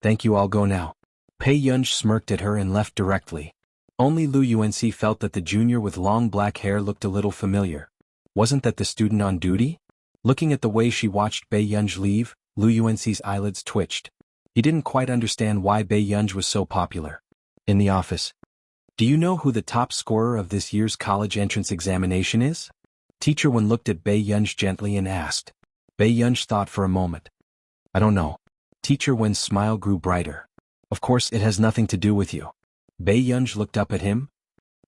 Thank you, I'll go now. Bei Yunj smirked at her and left directly. Only Lu Yuanxi felt that the junior with long black hair looked a little familiar. Wasn't that the student on duty? Looking at the way she watched Bei Yunj leave, Lu Yuanxi's eyelids twitched. He didn't quite understand why Bei Yunj was so popular. In the office. Do you know who the top scorer of this year's college entrance examination is? Teacher Wen looked at Bei Yunj gently and asked. Bei Yunj thought for a moment. I don't know. Teacher Wen's smile grew brighter. Of course it has nothing to do with you. Bei Yunj looked up at him.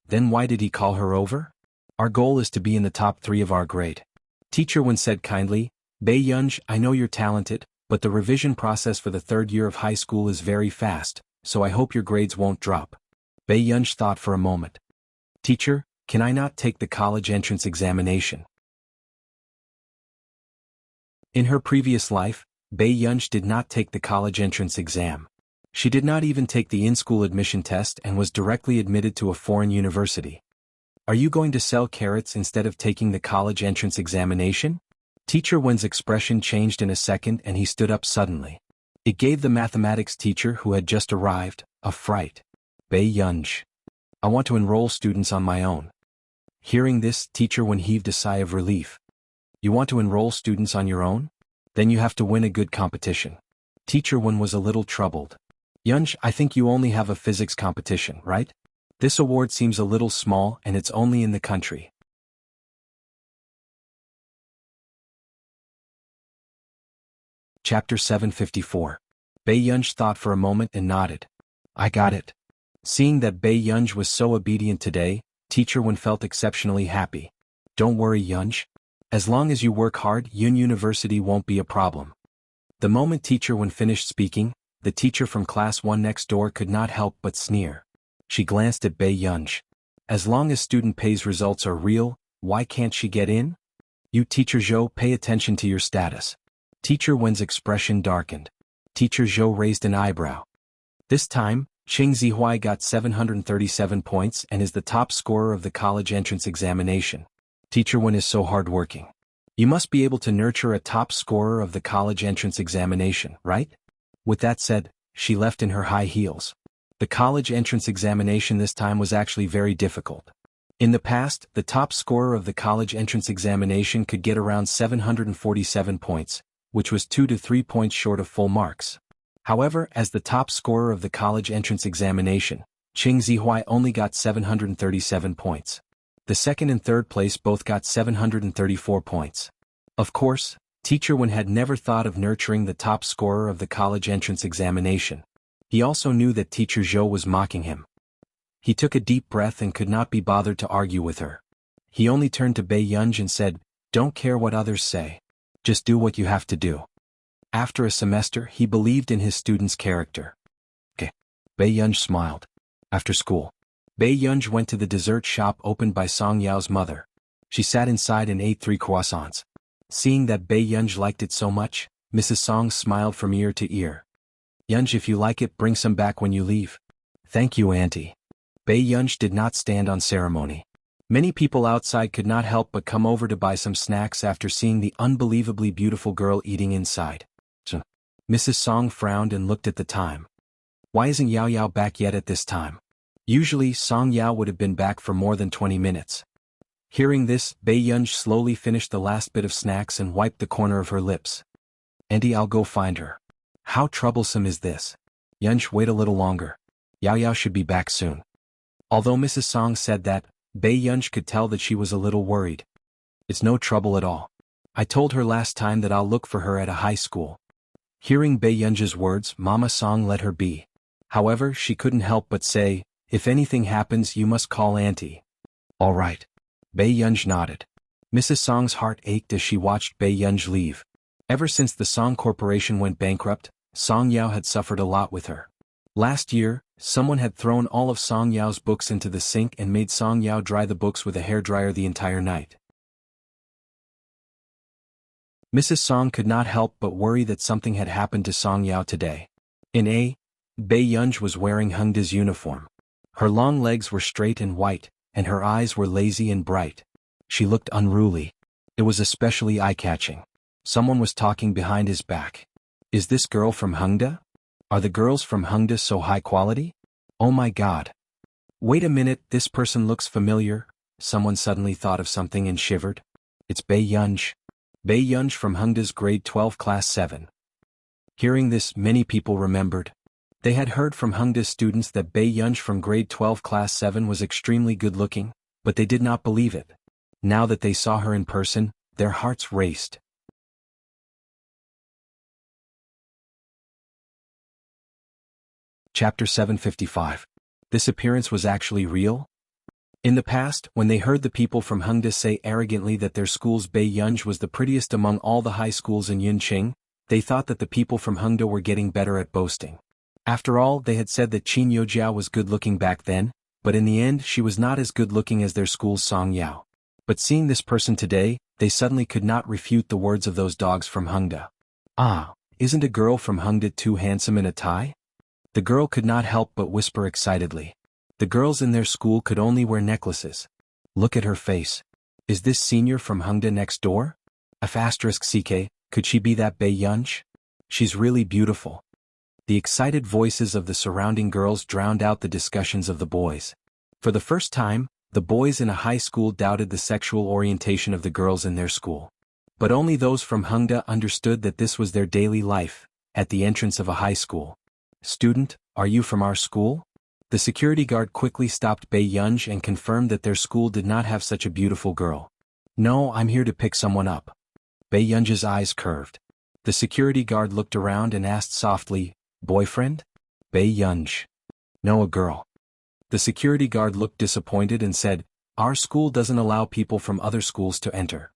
Then why did he call her over? Our goal is to be in the top 3 of our grade. Teacher Wen said kindly, Bei Yunj, I know you're talented, but the revision process for the third year of high school is very fast, so I hope your grades won't drop. Bei Yunj thought for a moment. Teacher, can I not take the college entrance examination? In her previous life, Bei Yunj did not take the college entrance exam. She did not even take the in-school admission test and was directly admitted to a foreign university. Are you going to sell carrots instead of taking the college entrance examination? Teacher Wen's expression changed in a second and he stood up suddenly. It gave the mathematics teacher who had just arrived a fright. Bei Yunj. I want to enroll students on my own. Hearing this, Teacher Wen heaved a sigh of relief. You want to enroll students on your own? Then you have to win a good competition. Teacher Wen was a little troubled. Yunj, I think you only have a physics competition, right? This award seems a little small and it's only in the country. Chapter 754. Bei Yunj thought for a moment and nodded. I got it. Seeing that Bei Yunj was so obedient today, Teacher Wen felt exceptionally happy. Don't worry, Yunj. As long as you work hard, Yun University won't be a problem. The moment Teacher Wen finished speaking, the teacher from class 1 next door could not help but sneer. She glanced at Bei Yunj. As long as student Pei's results are real, why can't she get in? You Teacher Zhou, pay attention to your status. Teacher Wen's expression darkened. Teacher Zhou raised an eyebrow. This time, Qing Zihuai got 737 points and is the top scorer of the college entrance examination. Teacher Wen is so hardworking. You must be able to nurture a top scorer of the college entrance examination, right? With that said, she left in her high heels. The college entrance examination this time was actually very difficult. In the past, the top scorer of the college entrance examination could get around 747 points, which was 2 to 3 points short of full marks. However, as the top scorer of the college entrance examination, Qing Zihuai only got 737 points. The second and third place both got 734 points. Of course, Teacher Wen had never thought of nurturing the top scorer of the college entrance examination. He also knew that Teacher Zhou was mocking him. He took a deep breath and could not be bothered to argue with her. He only turned to Bei Yunj and said, Don't care what others say. Just do what you have to do. After a semester, he believed in his student's character. Okay. Bei Yunj smiled. After school, Bei Yunj went to the dessert shop opened by Song Yao's mother. She sat inside and ate 3 croissants. Seeing that Bei Yunj liked it so much, Mrs. Song smiled from ear to ear. Yunj, if you like it, bring some back when you leave. Thank you, Auntie. Bei Yunj did not stand on ceremony. Many people outside could not help but come over to buy some snacks after seeing the unbelievably beautiful girl eating inside. Mrs. Song frowned and looked at the time. Why isn't Yao Yao back yet at this time? Usually, Song Yao would have been back for more than 20 minutes. Hearing this, Bei Yunj slowly finished the last bit of snacks and wiped the corner of her lips. Auntie, I'll go find her. How troublesome is this? Yunj, wait a little longer. Yao Yao should be back soon. Although Mrs. Song said that, Bei Yunj could tell that she was a little worried. It's no trouble at all. I told her last time that I'll look for her at a high school. Hearing Bei Yunj's words, Mama Song let her be. However, she couldn't help but say, if anything happens, you must call Auntie. All right. Bei Yunj nodded. Mrs. Song's heart ached as she watched Bei Yunj leave. Ever since the Song Corporation went bankrupt, Song Yao had suffered a lot with her. Last year, someone had thrown all of Song Yao's books into the sink and made Song Yao dry the books with a hairdryer the entire night. Mrs. Song could not help but worry that something had happened to Song Yao today. Bei Yunj was wearing Hengda's uniform. Her long legs were straight and white, and her eyes were lazy and bright. She looked unruly. It was especially eye-catching. Someone was talking behind his back. Is this girl from Hengda? Are the girls from Hengda so high quality? Oh my god. Wait a minute, this person looks familiar. Someone suddenly thought of something and shivered. It's Bei Yunj. Bei Yunj from Hengda's grade 12 class 7. Hearing this, many people remembered. They had heard from Hengda's students that Bei Yunj from grade 12 class 7 was extremely good-looking, but they did not believe it. Now that they saw her in person, their hearts raced. Chapter 755. This appearance was actually real? In the past, when they heard the people from Hengda say arrogantly that their school's Bei Yunj was the prettiest among all the high schools in Yunqing, They thought that the people from Hengda were getting better at boasting. After all, they had said that Qin Youjiao was good-looking back then, but in the end she was not as good-looking as their school's Song Yao. But seeing this person today, they suddenly could not refute the words of those dogs from Hengda. Ah, isn't a girl from Hengda too handsome in a tie? The girl could not help but whisper excitedly. The girls in their school could only wear necklaces. Look at her face. Is this senior from Hengda next door? F***ck, could she be that Bei Yunch? She's really beautiful. The excited voices of the surrounding girls drowned out the discussions of the boys. For the first time, the boys in a high school doubted the sexual orientation of the girls in their school. But only those from Hengda understood that this was their daily life, at the entrance of a high school. Student, are you from our school? The security guard quickly stopped Bei Yunj and confirmed that their school did not have such a beautiful girl. No, I'm here to pick someone up. Bei Yunj's eyes curved. The security guard looked around and asked softly, boyfriend? Bei Yunj. No, a girl. The security guard looked disappointed and said, our school doesn't allow people from other schools to enter.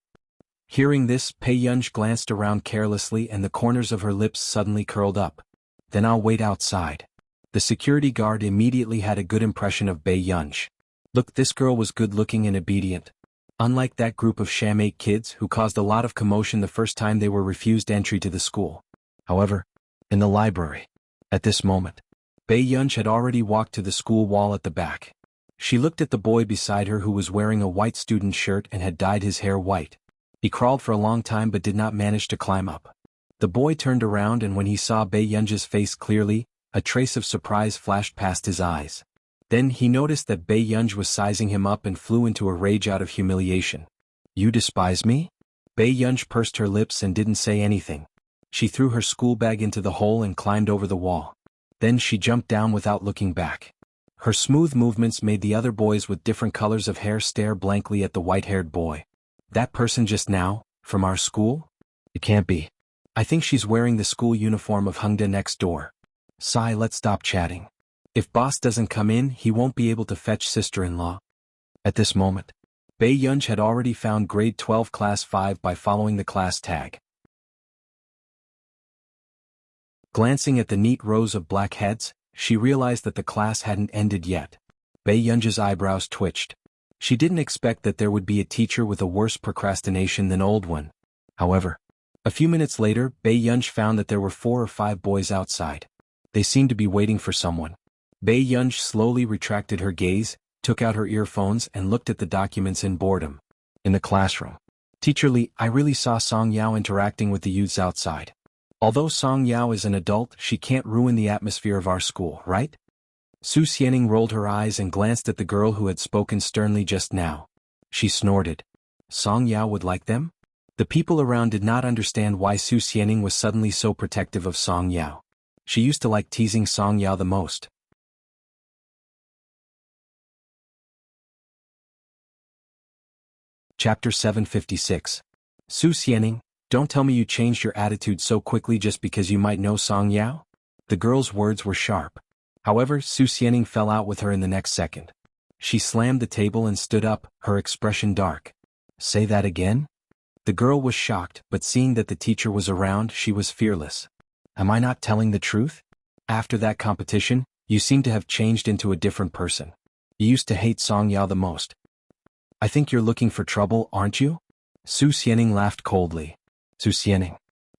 Hearing this, Bei Yunj glanced around carelessly and the corners of her lips suddenly curled up. Then I'll wait outside. The security guard immediately had a good impression of Bei Yunj. Look, this girl was good-looking and obedient. Unlike that group of sham-8 kids who caused a lot of commotion the first time they were refused entry to the school. However, in the library, at this moment, Bei Yunj had already walked to the school wall at the back. She looked at the boy beside her who was wearing a white student shirt and had dyed his hair white. He crawled for a long time but did not manage to climb up. The boy turned around and when he saw Bei Yunj's face clearly, a trace of surprise flashed past his eyes. Then he noticed that Bei Yunj was sizing him up and flew into a rage out of humiliation. You despise me? Bei Yunj pursed her lips and didn't say anything. She threw her school bag into the hole and climbed over the wall. Then she jumped down without looking back. Her smooth movements made the other boys with different colors of hair stare blankly at the white-haired boy. That person just now, from our school? It can't be. I think she's wearing the school uniform of Hengda next door. Sai, let's stop chatting. If boss doesn't come in, he won't be able to fetch sister-in-law. At this moment, Bei Yunj had already found grade 12 class 5 by following the class tag. Glancing at the neat rows of black heads, she realized that the class hadn't ended yet. Bei Yunj's eyebrows twitched. She didn't expect that there would be a teacher with a worse procrastination than old one. However, a few minutes later, Bei Yunj found that there were 4 or 5 boys outside. They seemed to be waiting for someone. Bei Yunj slowly retracted her gaze, took out her earphones and looked at the documents in boredom. In the classroom. Teacher Li, I really saw Song Yao interacting with the youths outside. Although Song Yao is an adult, she can't ruin the atmosphere of our school, right? Su Xianing rolled her eyes and glanced at the girl who had spoken sternly just now. She snorted. Song Yao would like them? The people around did not understand why Su Xianing was suddenly so protective of Song Yao. She used to like teasing Song Yao the most. Chapter 756. Su Xianing, don't tell me you changed your attitude so quickly just because you might know Song Yao? The girl's words were sharp. However, Su Xianing fell out with her in the next second. She slammed the table and stood up, her expression dark. Say that again? The girl was shocked, but seeing that the teacher was around, she was fearless. Am I not telling the truth? After that competition, you seem to have changed into a different person. You used to hate Song Yao the most. I think you're looking for trouble, aren't you? Su Xianing laughed coldly. Su Xianing.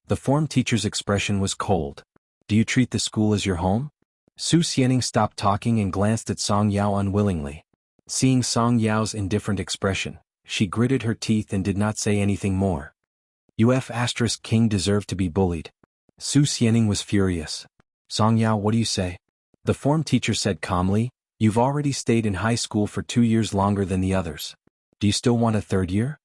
The form teacher's expression was cold. Do you treat the school as your home? Su Xianing stopped talking and glanced at Song Yao unwillingly. Seeing Song Yao's indifferent expression, she gritted her teeth and did not say anything more. King deserved to be bullied. Su Xianing was furious. Song Yao, what do you say? The form teacher said calmly, you've already stayed in high school for 2 years longer than the others. Do you still want a 3rd year?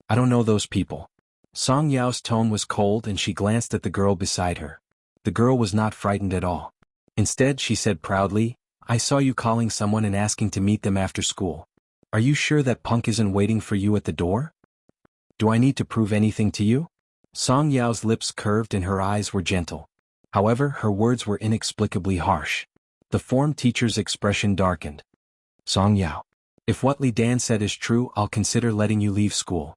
I don't know those people. Song Yao's tone was cold and she glanced at the girl beside her. The girl was not frightened at all. Instead, she said proudly, I saw you calling someone and asking to meet them after school. Are you sure that punk isn't waiting for you at the door? Do I need to prove anything to you? Song Yao's lips curved and her eyes were gentle. However, her words were inexplicably harsh. The form teacher's expression darkened. Song Yao. If what Li Dan said is true, I'll consider letting you leave school.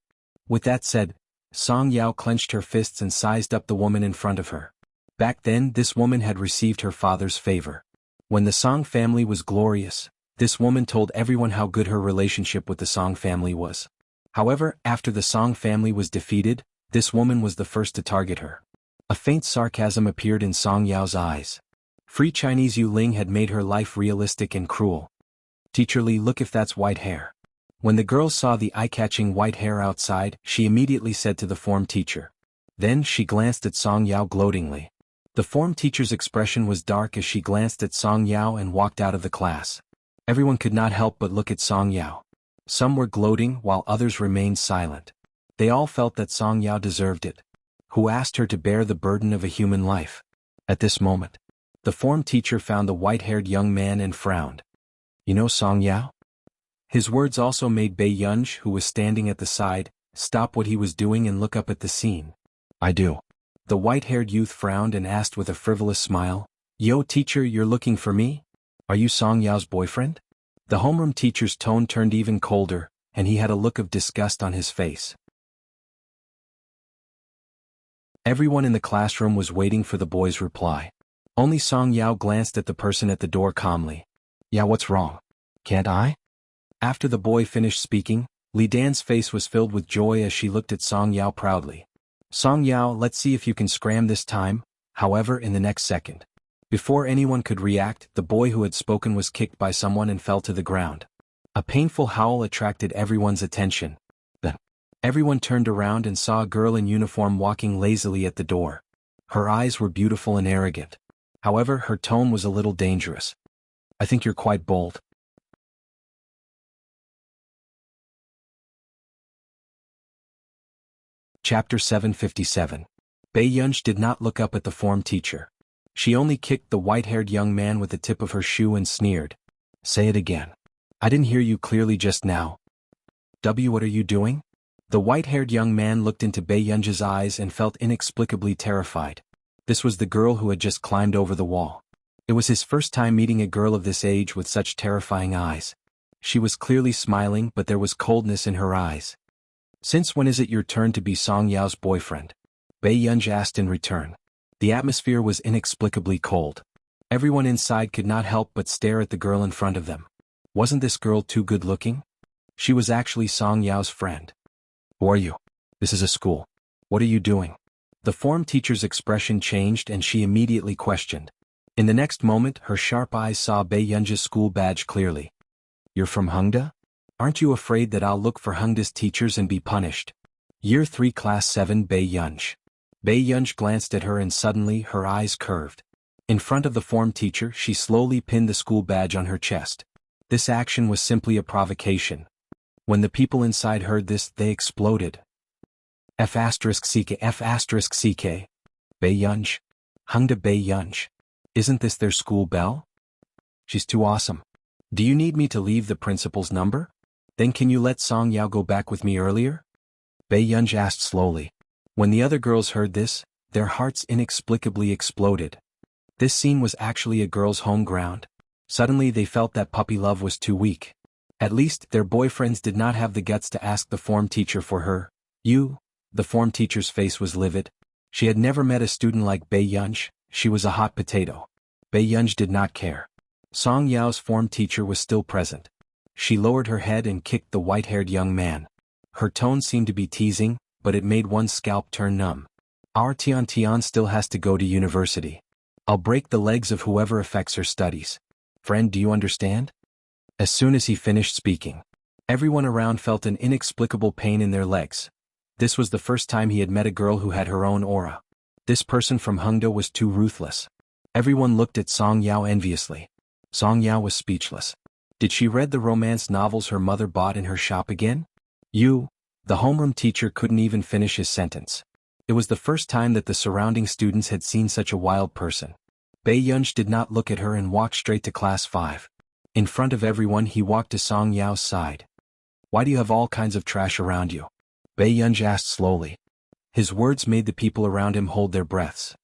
With that said, Song Yao clenched her fists and sized up the woman in front of her. Back then, this woman had received her father's favor. When the Song family was glorious, this woman told everyone how good her relationship with the Song family was. However, after the Song family was defeated, this woman was the first to target her. A faint sarcasm appeared in Song Yao's eyes. Free Chinese Yu Ling had made her life realistic and cruel. Teacher Li, look if that's white hair. When the girl saw the eye-catching white hair outside, she immediately said to the form teacher. Then she glanced at Song Yao gloatingly. The form teacher's expression was dark as she glanced at Song Yao and walked out of the class. Everyone could not help but look at Song Yao. Some were gloating while others remained silent. They all felt that Song Yao deserved it. Who asked her to bear the burden of a human life? At this moment, the form teacher found the white-haired young man and frowned. You know Song Yao? His words also made Bei Yunj, who was standing at the side, stop what he was doing and look up at the scene. I do. The white-haired youth frowned and asked with a frivolous smile, Yo teacher, you're looking for me? Are you Song Yao's boyfriend? The homeroom teacher's tone turned even colder, and he had a look of disgust on his face. Everyone in the classroom was waiting for the boy's reply. Only Song Yao glanced at the person at the door calmly. Yeah, what's wrong? Can't I? After the boy finished speaking, Li Dan's face was filled with joy as she looked at Song Yao proudly. Song Yao, let's see if you can scram this time. However, in the next second, before anyone could react, the boy who had spoken was kicked by someone and fell to the ground. A painful howl attracted everyone's attention. Then, everyone turned around and saw a girl in uniform walking lazily at the door. Her eyes were beautiful and arrogant. However, her tone was a little dangerous. I think you're quite bold. Chapter 757. Bei Yunj did not look up at the form teacher. She only kicked the white-haired young man with the tip of her shoe and sneered. Say it again. I didn't hear you clearly just now. What are you doing? The white-haired young man looked into Bei Yunj's eyes and felt inexplicably terrified. This was the girl who had just climbed over the wall. It was his first time meeting a girl of this age with such terrifying eyes. She was clearly smiling, but there was coldness in her eyes. Since when is it your turn to be Song Yao's boyfriend? Bei Yunj asked in return. The atmosphere was inexplicably cold. Everyone inside could not help but stare at the girl in front of them. Wasn't this girl too good-looking? She was actually Song Yao's friend. Who are you? This is a school. What are you doing? The form teacher's expression changed and she immediately questioned. In the next moment, her sharp eyes saw Bei Yunj's school badge clearly. You're from Hongda? Aren't you afraid that I'll look for Hongda's teachers and be punished? Year 3 Class 7 Bei Yunj. Bei Yunj glanced at her and suddenly her eyes curved. In front of the form teacher, she slowly pinned the school badge on her chest. This action was simply a provocation. When the people inside heard this, they exploded. F***CK. Bei Yunj. Hongda Bei Yunj. Isn't this their school bell? She's too awesome. Do you need me to leave the principal's number? Then can you let Song Yao go back with me earlier? Bei Yunj asked slowly. When the other girls heard this, their hearts inexplicably exploded. This scene was actually a girl's home ground. Suddenly they felt that puppy love was too weak. At least, their boyfriends did not have the guts to ask the form teacher for her. You? The form teacher's face was livid. She had never met a student like Bei Yunj. She was a hot potato. Bei Yunj did not care. Song Yao's form teacher was still present. She lowered her head and kicked the white-haired young man. Her tone seemed to be teasing, but it made one's scalp turn numb. Our Tian still has to go to university. I'll break the legs of whoever affects her studies. Friend, do you understand? As soon as he finished speaking, everyone around felt an inexplicable pain in their legs. This was the first time he had met a girl who had her own aura. This person from Hongda was too ruthless. Everyone looked at Song Yao enviously. Song Yao was speechless. Did she read the romance novels her mother bought in her shop again? You? The homeroom teacher couldn't even finish his sentence. It was the first time that the surrounding students had seen such a wild person. Bei Yunj did not look at her and walked straight to class 5. In front of everyone he walked to Song Yao's side. Why do you have all kinds of trash around you? Bei Yunj asked slowly. His words made the people around him hold their breaths.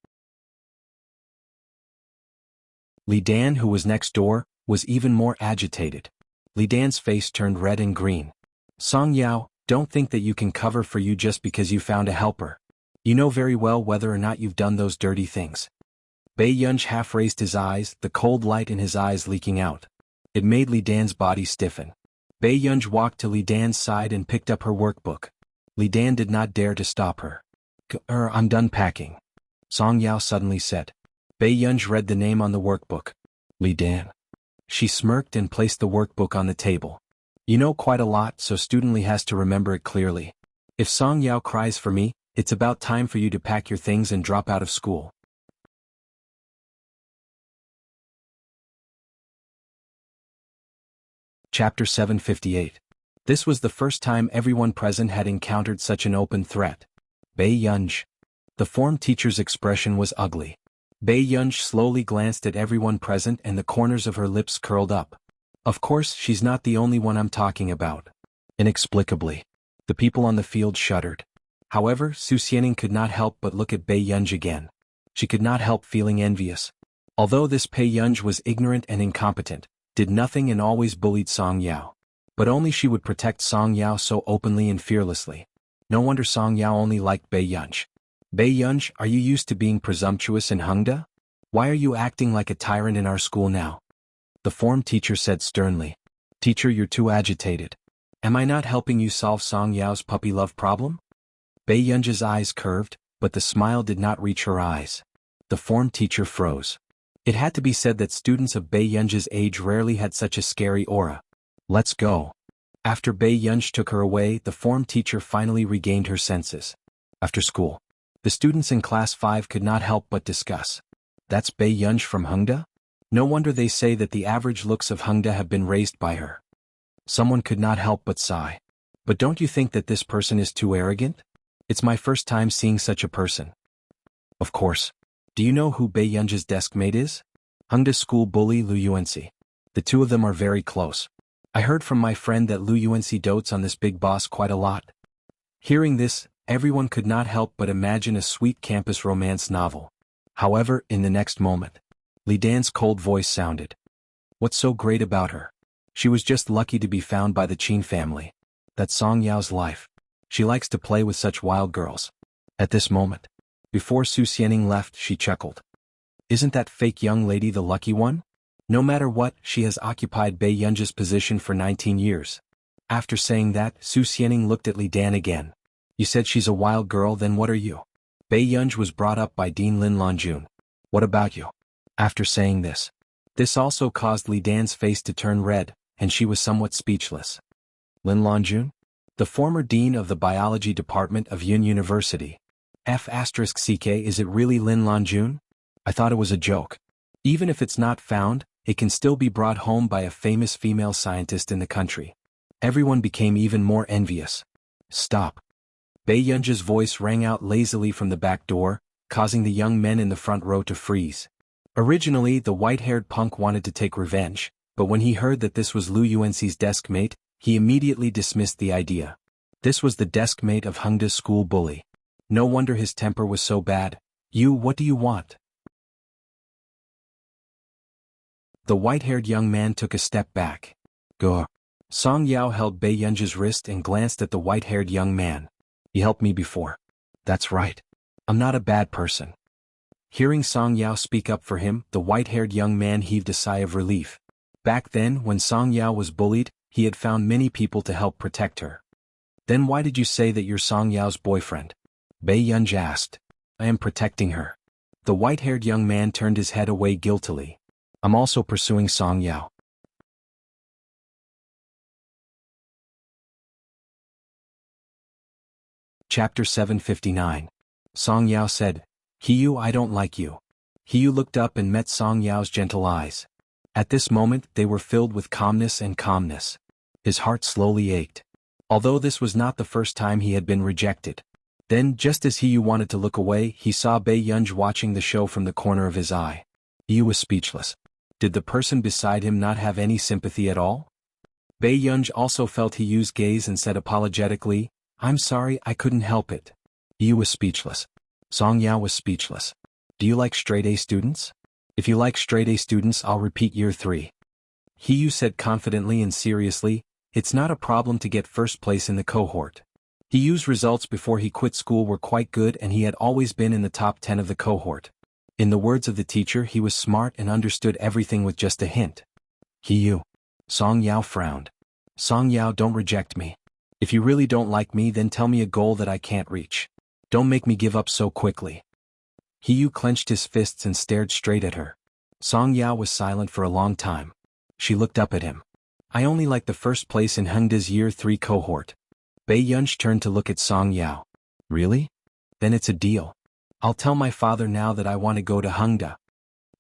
Li Dan, who was next door, was even more agitated. Li Dan's face turned red and green. Song Yao, Don't think that you can cover for you just because you found a helper. You know very well whether or not you've done those dirty things. Bei Yunj half raised his eyes, the cold light in his eyes leaking out. It made Li Dan's body stiffen. Bei Yunj walked to Li Dan's side and picked up her workbook. Li Dan did not dare to stop her. I'm done packing. Song Yao suddenly said. Bei Yunj read the name on the workbook. Li Dan. She smirked and placed the workbook on the table. You know quite a lot, so student Li has to remember it clearly. If Song Yao cries for me, it's about time for you to pack your things and drop out of school. Chapter 758. This was the first time everyone present had encountered such an open threat. Bei Yunj. The form teacher's expression was ugly. Bei Yunj slowly glanced at everyone present and the corners of her lips curled up. Of course, she's not the only one I'm talking about. Inexplicably, the people on the field shuddered. However, Su Xianing could not help but look at Bei Yunj again. She could not help feeling envious. Although this Bei Yunj was ignorant and incompetent, did nothing and always bullied Song Yao. But only she would protect Song Yao so openly and fearlessly. No wonder Song Yao only liked Bei Yunj. Bei Yunj, are you used to being presumptuous in Hengda? Why are you acting like a tyrant in our school now? The form teacher said sternly. Teacher, you're too agitated. Am I not helping you solve Song Yao's puppy love problem? Bei Yunj's eyes curved, but the smile did not reach her eyes. The form teacher froze. It had to be said that students of Bei Yunj's age rarely had such a scary aura. Let's go. After Bei Yunj took her away, the form teacher finally regained her senses. After school, the students in class 5 could not help but discuss. That's Bei Yunj from Hengda? No wonder they say that the average looks of Hengda have been raised by her. Someone could not help but sigh. But don't you think that this person is too arrogant? It's my first time seeing such a person. Of course. Do you know who Bei Yunj's deskmate is? Hengda school bully Lu Yuanxi. The two of them are very close. I heard from my friend that Lu Yuanxi dotes on this big boss quite a lot. Hearing this, everyone could not help but imagine a sweet campus romance novel. However, in the next moment, Li Dan's cold voice sounded. What's so great about her? She was just lucky to be found by the Qin family. That's Song Yao's life. She likes to play with such wild girls. At this moment, before Su Xianing left, she chuckled. Isn't that fake young lady the lucky one? No matter what, she has occupied Bei Yunj's position for 19 years. After saying that, Su Xianing looked at Li Dan again. You said she's a wild girl, then what are you? Bei Yunj was brought up by Dean Lin Lanjun. What about you? After saying this also caused Li Dan's face to turn red, and she was somewhat speechless. Lin Lanjun? The former dean of the biology department of Yun University. F***ck, is it really Lin Lanjun? I thought it was a joke. Even if it's not found, it can still be brought home by a famous female scientist in the country. Everyone became even more envious. Stop. Bei Yunj's voice rang out lazily from the back door, causing the young men in the front row to freeze. Originally, the white-haired punk wanted to take revenge, but when he heard that this was Lu Yuanxi's deskmate, he immediately dismissed the idea. This was the deskmate of Hengda's school bully. No wonder his temper was so bad. What do you want? The white-haired young man took a step back. Go. Song Yao held Bei Yunj's wrist and glanced at the white-haired young man. He helped me before. That's right. I'm not a bad person. Hearing Song Yao speak up for him, the white-haired young man heaved a sigh of relief. Back then, when Song Yao was bullied, he had found many people to help protect her. Then why did you say that you're Song Yao's boyfriend? Bei Yunj asked. I am protecting her. The white-haired young man turned his head away guiltily. I'm also pursuing Song Yao. Chapter 759. Song Yao said, Hiyu, I don't like you. Hiyu looked up and met Song Yao's gentle eyes. At this moment, they were filled with calmness and calmness. His heart slowly ached. Although this was not the first time he had been rejected. Then, just as Hiyu wanted to look away, he saw Bei Yunj watching the show from the corner of his eye. Hiyu was speechless. Did the person beside him not have any sympathy at all? Bei Yunj also felt Hiyu's gaze and said apologetically, I'm sorry, I couldn't help it. Hiyu was speechless. Song Yao was speechless. Do you like straight-A students? If you like straight-A students, I'll repeat year 3. Hiyu said confidently and seriously, It's not a problem to get first place in the cohort. He used results before he quit school were quite good and he had always been in the top 10 of the cohort. In the words of the teacher, he was smart and understood everything with just a hint. You. Song Yao frowned. Song Yao, don't reject me. If you really don't like me, then tell me a goal that I can't reach. Don't make me give up so quickly. Yu clenched his fists and stared straight at her. Song Yao was silent for a long time. She looked up at him. I only like the first place in Hengda's year 3 cohort. Bei Yunj turned to look at Song Yao. Really? Then it's a deal. I'll tell my father now that I want to go to Hengda.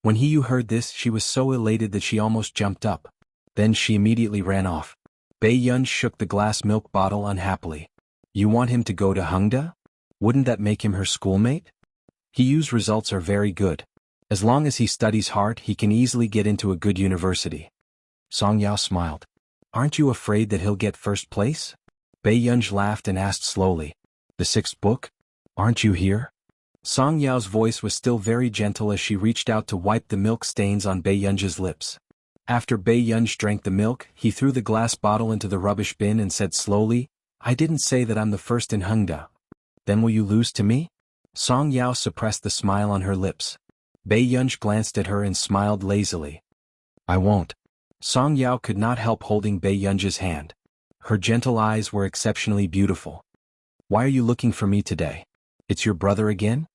When Yu heard this, she was so elated that she almost jumped up. Then she immediately ran off. Bei Yunj shook the glass milk bottle unhappily. You want him to go to Hengda? Wouldn't that make him her schoolmate? Yu's results are very good. As long as he studies hard, he can easily get into a good university. Song Yao smiled. Aren't you afraid that he'll get first place? Bei Yunj laughed and asked slowly. The 6th book? Aren't you here? Song Yao's voice was still very gentle as she reached out to wipe the milk stains on Bei Yunj's lips. After Bei Yunj drank the milk, he threw the glass bottle into the rubbish bin and said slowly, I didn't say that I'm the first in Hengda. Then will you lose to me? Song Yao suppressed the smile on her lips. Bei Yunj glanced at her and smiled lazily. I won't. Song Yao could not help holding Bei Yunj's hand. Her gentle eyes were exceptionally beautiful. Why are you looking for me today? It's your brother again?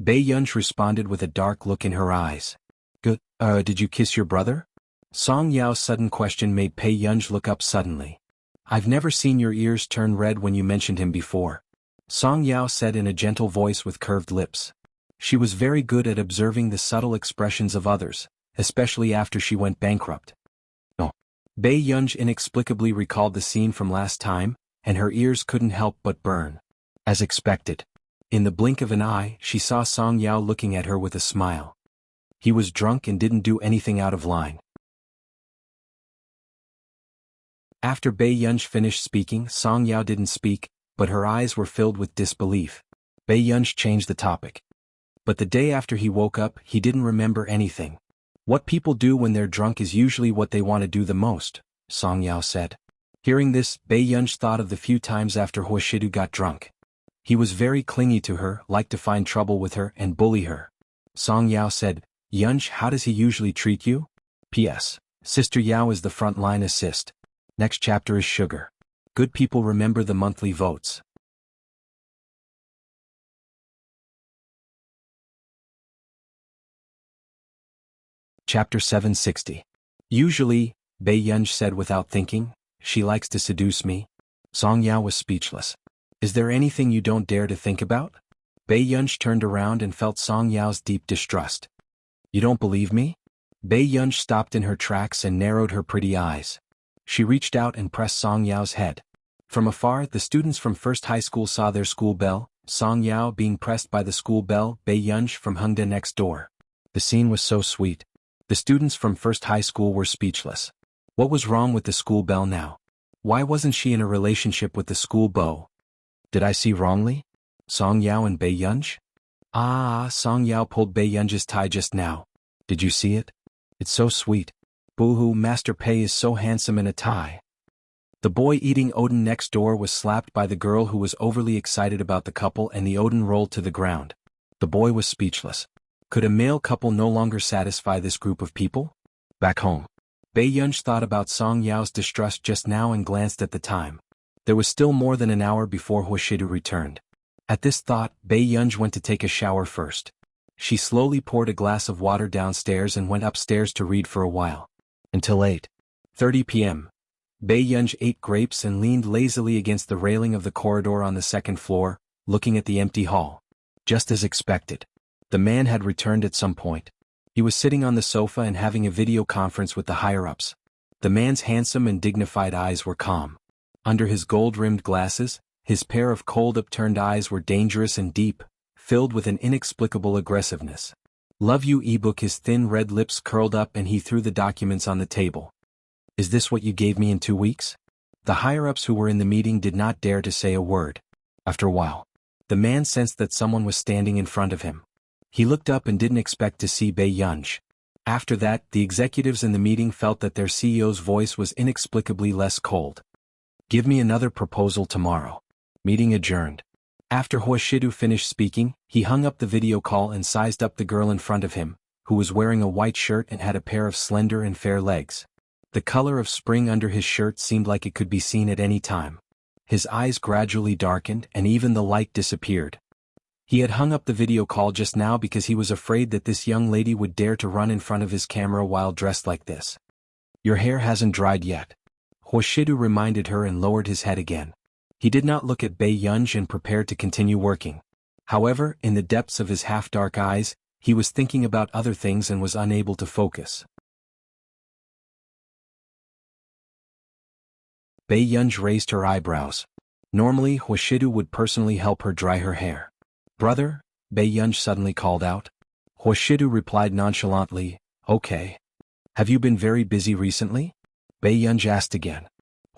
Bei Yunj responded with a dark look in her eyes. Did you kiss your brother? Song Yao's sudden question made Bei Yunj look up suddenly. I've never seen your ears turn red when you mentioned him before. Song Yao said in a gentle voice with curved lips. She was very good at observing the subtle expressions of others, especially after she went bankrupt. Oh. Bei Yunj inexplicably recalled the scene from last time, and her ears couldn't help but burn. As expected. In the blink of an eye, she saw Song Yao looking at her with a smile. He was drunk and didn't do anything out of line. After Bei Yunj finished speaking, Song Yao didn't speak, but her eyes were filled with disbelief. Bei Yunj changed the topic. But the day after he woke up, he didn't remember anything. What people do when they're drunk is usually what they want to do the most, Song Yao said. Hearing this, Bei Yunj thought of the few times after Huashidu got drunk. He was very clingy to her, liked to find trouble with her and bully her. Song Yao said, Yunj, how does he usually treat you? P.S. Sister Yao is the front-line assist. Next chapter is sugar. Good people remember the monthly votes. Chapter 760. Usually, Bei Yunj said without thinking, she likes to seduce me. Song Yao was speechless. Is there anything you don't dare to think about? Bei Yunj turned around and felt Song Yao's deep distrust. You don't believe me? Bei Yunj stopped in her tracks and narrowed her pretty eyes. She reached out and pressed Song Yao's head. From afar, the students from First High School saw their school bell, Song Yao being pressed by the school bell, Bei Yunj from Hengda next door. The scene was so sweet. The students from First High School were speechless. What was wrong with the school bell now? Why wasn't she in a relationship with the school beau? Did I see wrongly? Song Yao and Bei Yunj? Song Yao pulled Bei Yunj's tie just now. Did you see it? It's so sweet. Boo-hoo, Master Pei is so handsome in a tie. The boy eating Odin next door was slapped by the girl who was overly excited about the couple and the Odin rolled to the ground. The boy was speechless. Could a male couple no longer satisfy this group of people? Back home. Bei Yunj thought about Song Yao's distrust just now and glanced at the time. There was still more than an hour before Huashidu returned. At this thought, Bei Yunj went to take a shower first. She slowly poured a glass of water downstairs and went upstairs to read for a while. Until 8:30 p.m. Bei Yunj ate grapes and leaned lazily against the railing of the corridor on the second floor, looking at the empty hall. Just as expected. The man had returned at some point. He was sitting on the sofa and having a video conference with the higher-ups. The man's handsome and dignified eyes were calm. Under his gold-rimmed glasses, his pair of cold upturned eyes were dangerous and deep, filled with an inexplicable aggressiveness. Love you ebook. His thin red lips curled up and he threw the documents on the table. Is this what you gave me in 2 weeks? The higher-ups who were in the meeting did not dare to say a word. After a while, the man sensed that someone was standing in front of him. He looked up and didn't expect to see Bei Yunj. After that, the executives in the meeting felt that their CEO's voice was inexplicably less cold. Give me another proposal tomorrow. Meeting adjourned. After Huashidu finished speaking, he hung up the video call and sized up the girl in front of him, who was wearing a white shirt and had a pair of slender and fair legs. The color of spring under his shirt seemed like it could be seen at any time. His eyes gradually darkened and even the light disappeared. He had hung up the video call just now because he was afraid that this young lady would dare to run in front of his camera while dressed like this. Your hair hasn't dried yet. Huashidu reminded her and lowered his head again. He did not look at Bei Yunj and prepared to continue working. However, in the depths of his half-dark eyes, he was thinking about other things and was unable to focus. Bei Yunj raised her eyebrows. Normally, Huashidu would personally help her dry her hair. Brother, Bei Yunj suddenly called out. Huashidu replied nonchalantly, okay. Have you been very busy recently? Bei Yunj asked again.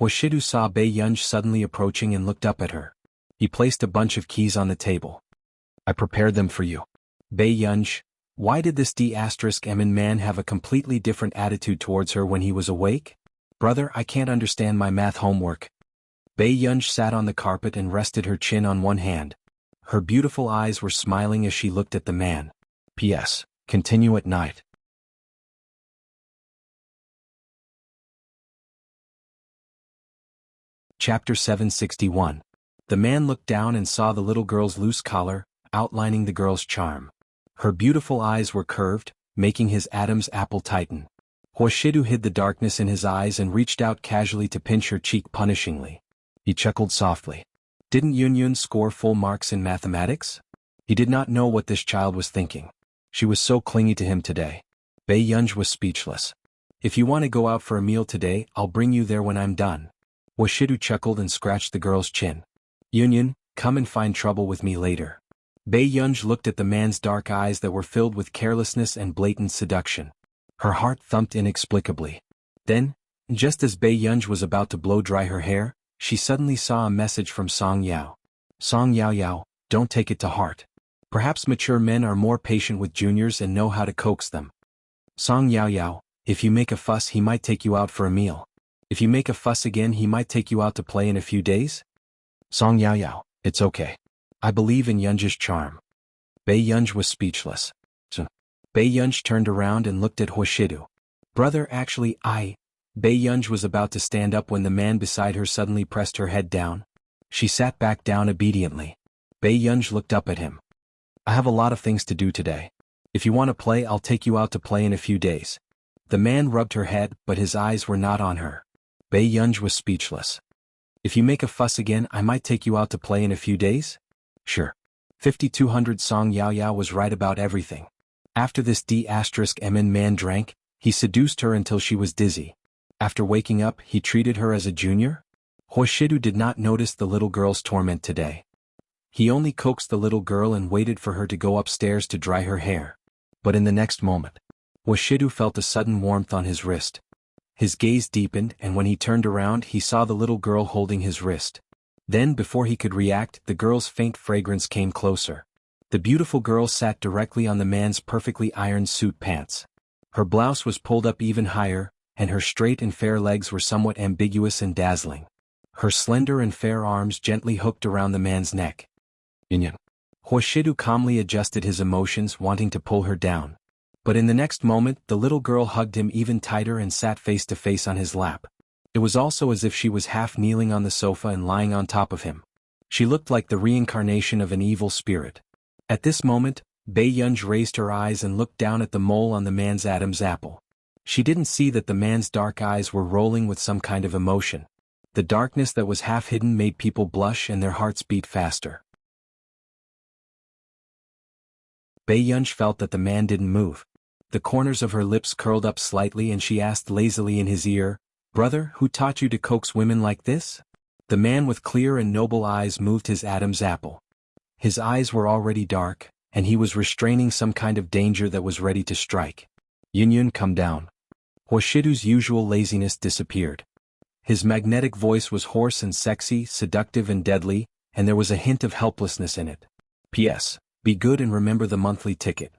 Huashidu saw Bei Yunj suddenly approaching and looked up at her. He placed a bunch of keys on the table. I prepared them for you. Bei Yunj, why did this D***M man have a completely different attitude towards her when he was awake? Brother, I can't understand my math homework. Bei Yunj sat on the carpet and rested her chin on one hand. Her beautiful eyes were smiling as she looked at the man. P.S. Continue at night. Chapter 761. The man looked down and saw the little girl's loose collar, outlining the girl's charm. Her beautiful eyes were curved, making his Adam's apple tighten. Huashidu hid the darkness in his eyes and reached out casually to pinch her cheek punishingly. He chuckled softly. Didn't Yunyun score full marks in mathematics? He did not know what this child was thinking. She was so clingy to him today. Bei Yunj was speechless. If you want to go out for a meal today, I'll bring you there when I'm done. Huashidu chuckled and scratched the girl's chin. Yunyun, come and find trouble with me later. Bei Yunj looked at the man's dark eyes that were filled with carelessness and blatant seduction. Her heart thumped inexplicably. Then, just as Bei Yunj was about to blow-dry her hair, she suddenly saw a message from Song Yao. Song Yao Yao, don't take it to heart. Perhaps mature men are more patient with juniors and know how to coax them. Song Yao Yao, if you make a fuss he might take you out for a meal. If you make a fuss again he might take you out to play in a few days? Song Yao Yao, it's okay. I believe in Yunj's charm. Bei Yunj was speechless. Bei Yunj turned around and looked at Huashidu. Brother, actually Bei Yunj was about to stand up when the man beside her suddenly pressed her head down. She sat back down obediently. Bei Yunj looked up at him. I have a lot of things to do today. If you want to play I'll take you out to play in a few days. The man rubbed her head but his eyes were not on her. Bei Yunj was speechless. If you make a fuss again I might take you out to play in a few days? Sure. 5200 Song Yao Yao was right about everything. After this D***MN man drank, he seduced her until she was dizzy. After waking up, he treated her as a junior? Huashidu did not notice the little girl's torment today. He only coaxed the little girl and waited for her to go upstairs to dry her hair. But in the next moment, Huashidu felt a sudden warmth on his wrist. His gaze deepened and when he turned around he saw the little girl holding his wrist. Then before he could react the girl's faint fragrance came closer. The beautiful girl sat directly on the man's perfectly ironed suit pants. Her blouse was pulled up even higher, and her straight and fair legs were somewhat ambiguous and dazzling. Her slender and fair arms gently hooked around the man's neck. Yunyun. Huashidu calmly adjusted his emotions wanting to pull her down. But in the next moment the little girl hugged him even tighter and sat face to face on his lap. It was also as if she was half kneeling on the sofa and lying on top of him. She looked like the reincarnation of an evil spirit. At this moment, Bei Yunj raised her eyes and looked down at the mole on the man's Adam's apple. She didn't see that the man's dark eyes were rolling with some kind of emotion. The darkness that was half hidden made people blush and their hearts beat faster. Bei Yunj felt that the man didn't move. The corners of her lips curled up slightly and she asked lazily in his ear, Brother, who taught you to coax women like this? The man with clear and noble eyes moved his Adam's apple. His eyes were already dark, and he was restraining some kind of danger that was ready to strike. Yunyun, come down. Huashidu's usual laziness disappeared. His magnetic voice was hoarse and sexy, seductive and deadly, and there was a hint of helplessness in it. P.S. Be good and remember the monthly ticket.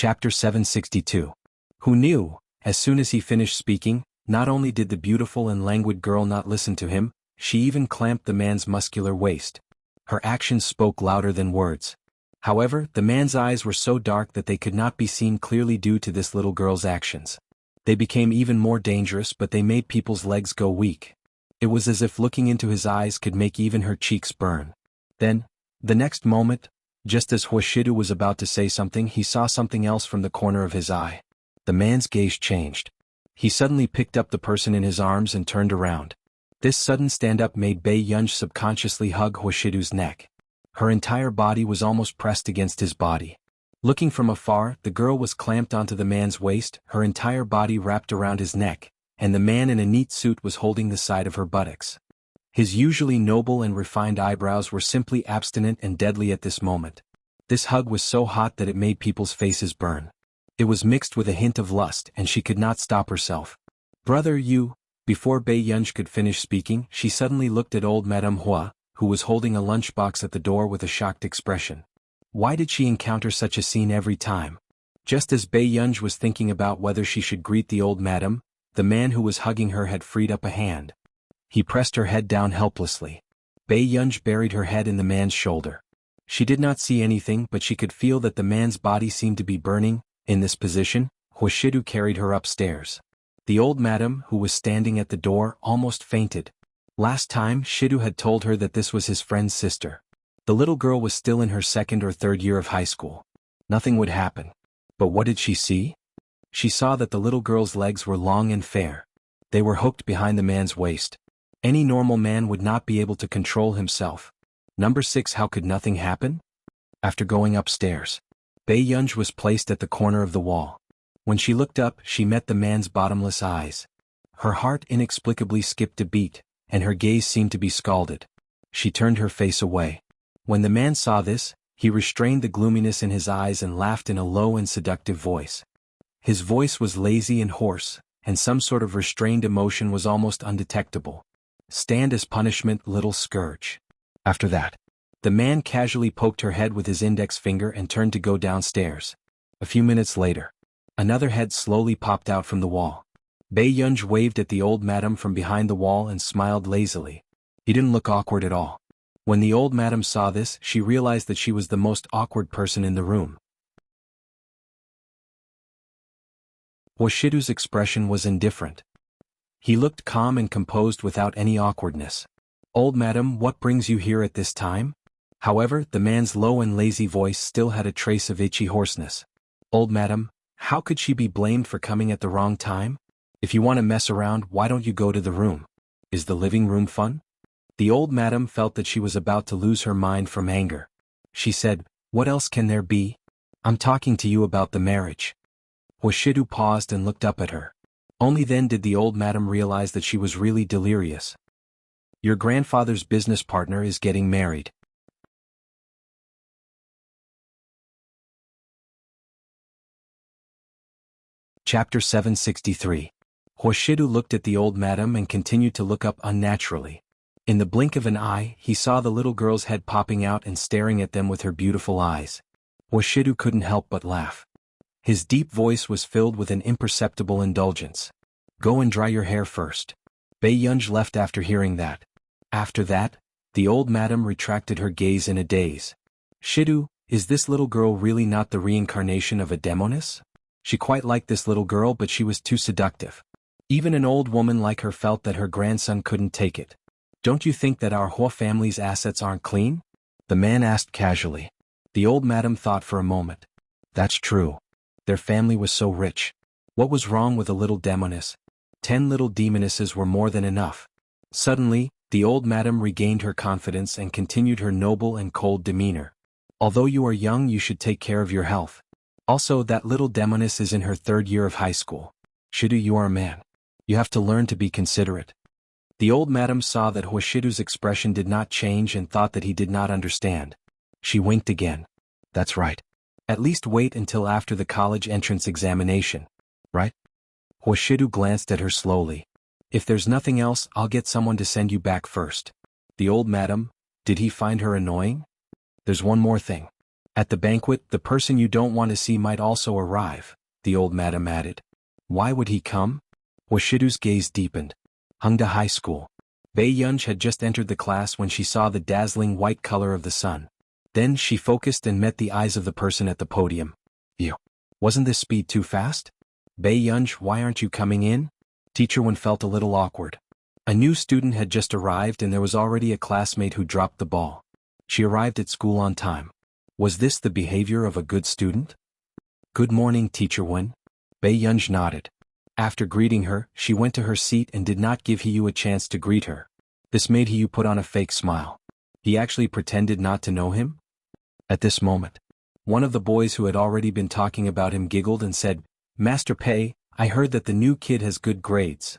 Chapter 762. Who knew? As soon as he finished speaking, not only did the beautiful and languid girl not listen to him, she even clamped the man's muscular waist. Her actions spoke louder than words. However, the man's eyes were so dark that they could not be seen clearly due to this little girl's actions. They became even more dangerous, but they made people's legs go weak. It was as if looking into his eyes could make even her cheeks burn. Then, the next moment, just as Huashidu was about to say something, he saw something else from the corner of his eye. The man's gaze changed. He suddenly picked up the person in his arms and turned around. This sudden stand-up made Bei Yunj subconsciously hug Huashidu's neck. Her entire body was almost pressed against his body. Looking from afar, the girl was clamped onto the man's waist, her entire body wrapped around his neck, and the man in a neat suit was holding the side of her buttocks. His usually noble and refined eyebrows were simply abstinent and deadly at this moment. This hug was so hot that it made people's faces burn. It was mixed with a hint of lust, and she could not stop herself. "Brother, you..." Before Bei Yunj could finish speaking, she suddenly looked at old Madame Hua, who was holding a lunchbox at the door with a shocked expression. Why did she encounter such a scene every time? Just as Bei Yunj was thinking about whether she should greet the old madam, the man who was hugging her had freed up a hand. He pressed her head down helplessly. Bei Yunj buried her head in the man's shoulder. She did not see anything, but she could feel that the man's body seemed to be burning. In this position, Huashidu carried her upstairs. The old madam, who was standing at the door, almost fainted. Last time, Shidu had told her that this was his friend's sister. The little girl was still in her second or third year of high school. Nothing would happen. But what did she see? She saw that the little girl's legs were long and fair. They were hooked behind the man's waist. Any normal man would not be able to control himself. Number 6. How could nothing happen? After going upstairs, Bei Yunj was placed at the corner of the wall. When she looked up, she met the man's bottomless eyes. Her heart inexplicably skipped a beat, and her gaze seemed to be scalded. She turned her face away. When the man saw this, he restrained the gloominess in his eyes and laughed in a low and seductive voice. His voice was lazy and hoarse, and some sort of restrained emotion was almost undetectable. "Stand as punishment, little scourge." After that, the man casually poked her head with his index finger and turned to go downstairs. A few minutes later, another head slowly popped out from the wall. Bei Yunj waved at the old madam from behind the wall and smiled lazily. He didn't look awkward at all. When the old madam saw this, she realized that she was the most awkward person in the room. Huashidu's expression was indifferent. He looked calm and composed without any awkwardness. "Old madam, what brings you here at this time?" However, the man's low and lazy voice still had a trace of itchy hoarseness. "Old madam, how could she be blamed for coming at the wrong time? If you want to mess around, why don't you go to the room? Is the living room fun?" The old madam felt that she was about to lose her mind from anger. She said, "What else can there be? I'm talking to you about the marriage." Huashidu paused and looked up at her. Only then did the old madam realize that she was really delirious. "Your grandfather's business partner is getting married." Chapter 763. Huashidu looked at the old madam and continued to look up unnaturally. In the blink of an eye, he saw the little girl's head popping out and staring at them with her beautiful eyes. Huashidu couldn't help but laugh. His deep voice was filled with an imperceptible indulgence. "Go and dry your hair first." Bei Yunj left after hearing that. After that, the old madam retracted her gaze in a daze. "Shidu, is this little girl really not the reincarnation of a demoness?" She quite liked this little girl, but she was too seductive. Even an old woman like her felt that her grandson couldn't take it. "Don't you think that our Hua family's assets aren't clean?" the man asked casually. The old madam thought for a moment. That's true. Their family was so rich. What was wrong with a little demoness? 10 little demonesses were more than enough. Suddenly, the old madam regained her confidence and continued her noble and cold demeanor. "Although you are young, you should take care of your health. Also, that little demoness is in her 3rd year of high school. Shidu, you are a man. You have to learn to be considerate." The old madam saw that Huashidu's expression did not change and thought that he did not understand. She winked again. "That's right. At least wait until after the college entrance examination. Right?" Huashidu glanced at her slowly. "If there's nothing else, I'll get someone to send you back first." The old madam, did he find her annoying? "There's one more thing. At the banquet, the person you don't want to see might also arrive, the old madam added. Why would he come? Washidu's gaze deepened. Hungda High School. Bei Yunj had just entered the class when she saw the dazzling white color of the sun. Then she focused and met the eyes of the person at the podium. Phew. Wasn't this speed too fast? Bei Yunj, why aren't you coming in? Teacher Wen felt a little awkward. A new student had just arrived and there was already a classmate who dropped the ball. She arrived at school on time. Was this the behavior of a good student? Good morning, Teacher Wen. Bei Yunj nodded. After greeting her, she went to her seat and did not give Hiyu a chance to greet her. This made Hiyu put on a fake smile. He actually pretended not to know him? At this moment, one of the boys who had already been talking about him giggled and said, Master Pei, I heard that the new kid has good grades.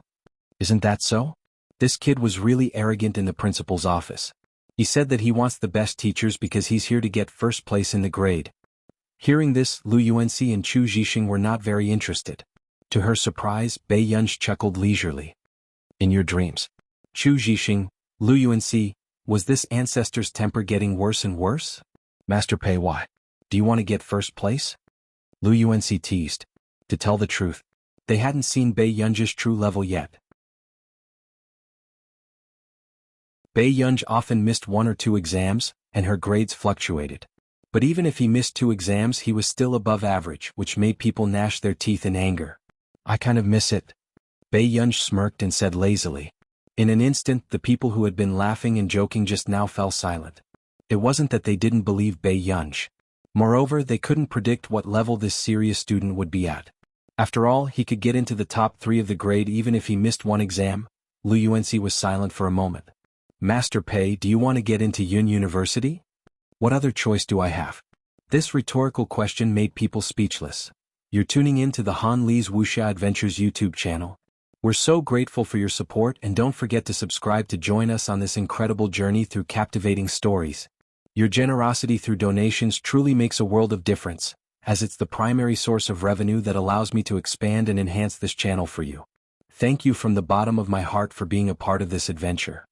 Isn't that so? This kid was really arrogant in the principal's office. He said that he wants the best teachers because he's here to get first place in the grade. Hearing this, Lu Yuanxi and Chu Zhixing were not very interested. To her surprise, Bei Yunj chuckled leisurely. In your dreams, Chu Zhixing, Lu Yuanxi, was this ancestor's temper getting worse and worse? Master Pei, why? Do you want to get first place? Lu Yuanxi teased. To tell the truth, they hadn't seen Bei Yunj's true level yet. Bei Yunj often missed 1 or 2 exams, and her grades fluctuated. But even if he missed 2 exams, he was still above average, which made people gnash their teeth in anger. I kind of miss it. Bei Yunj smirked and said lazily. In an instant, the people who had been laughing and joking just now fell silent. It wasn't that they didn't believe Bei Yunj. Moreover, they couldn't predict what level this serious student would be at. After all, he could get into the top 3 of the grade even if he missed 1 exam. Lu Yuanxi was silent for a moment. Master Pei, do you want to get into Yun University? What other choice do I have? This rhetorical question made people speechless. You're tuning in to the Han Li's Wuxia Adventures YouTube channel. We're so grateful for your support and don't forget to subscribe to join us on this incredible journey through captivating stories. Your generosity through donations truly makes a world of difference, as it's the primary source of revenue that allows me to expand and enhance this channel for you. Thank you from the bottom of my heart for being a part of this adventure.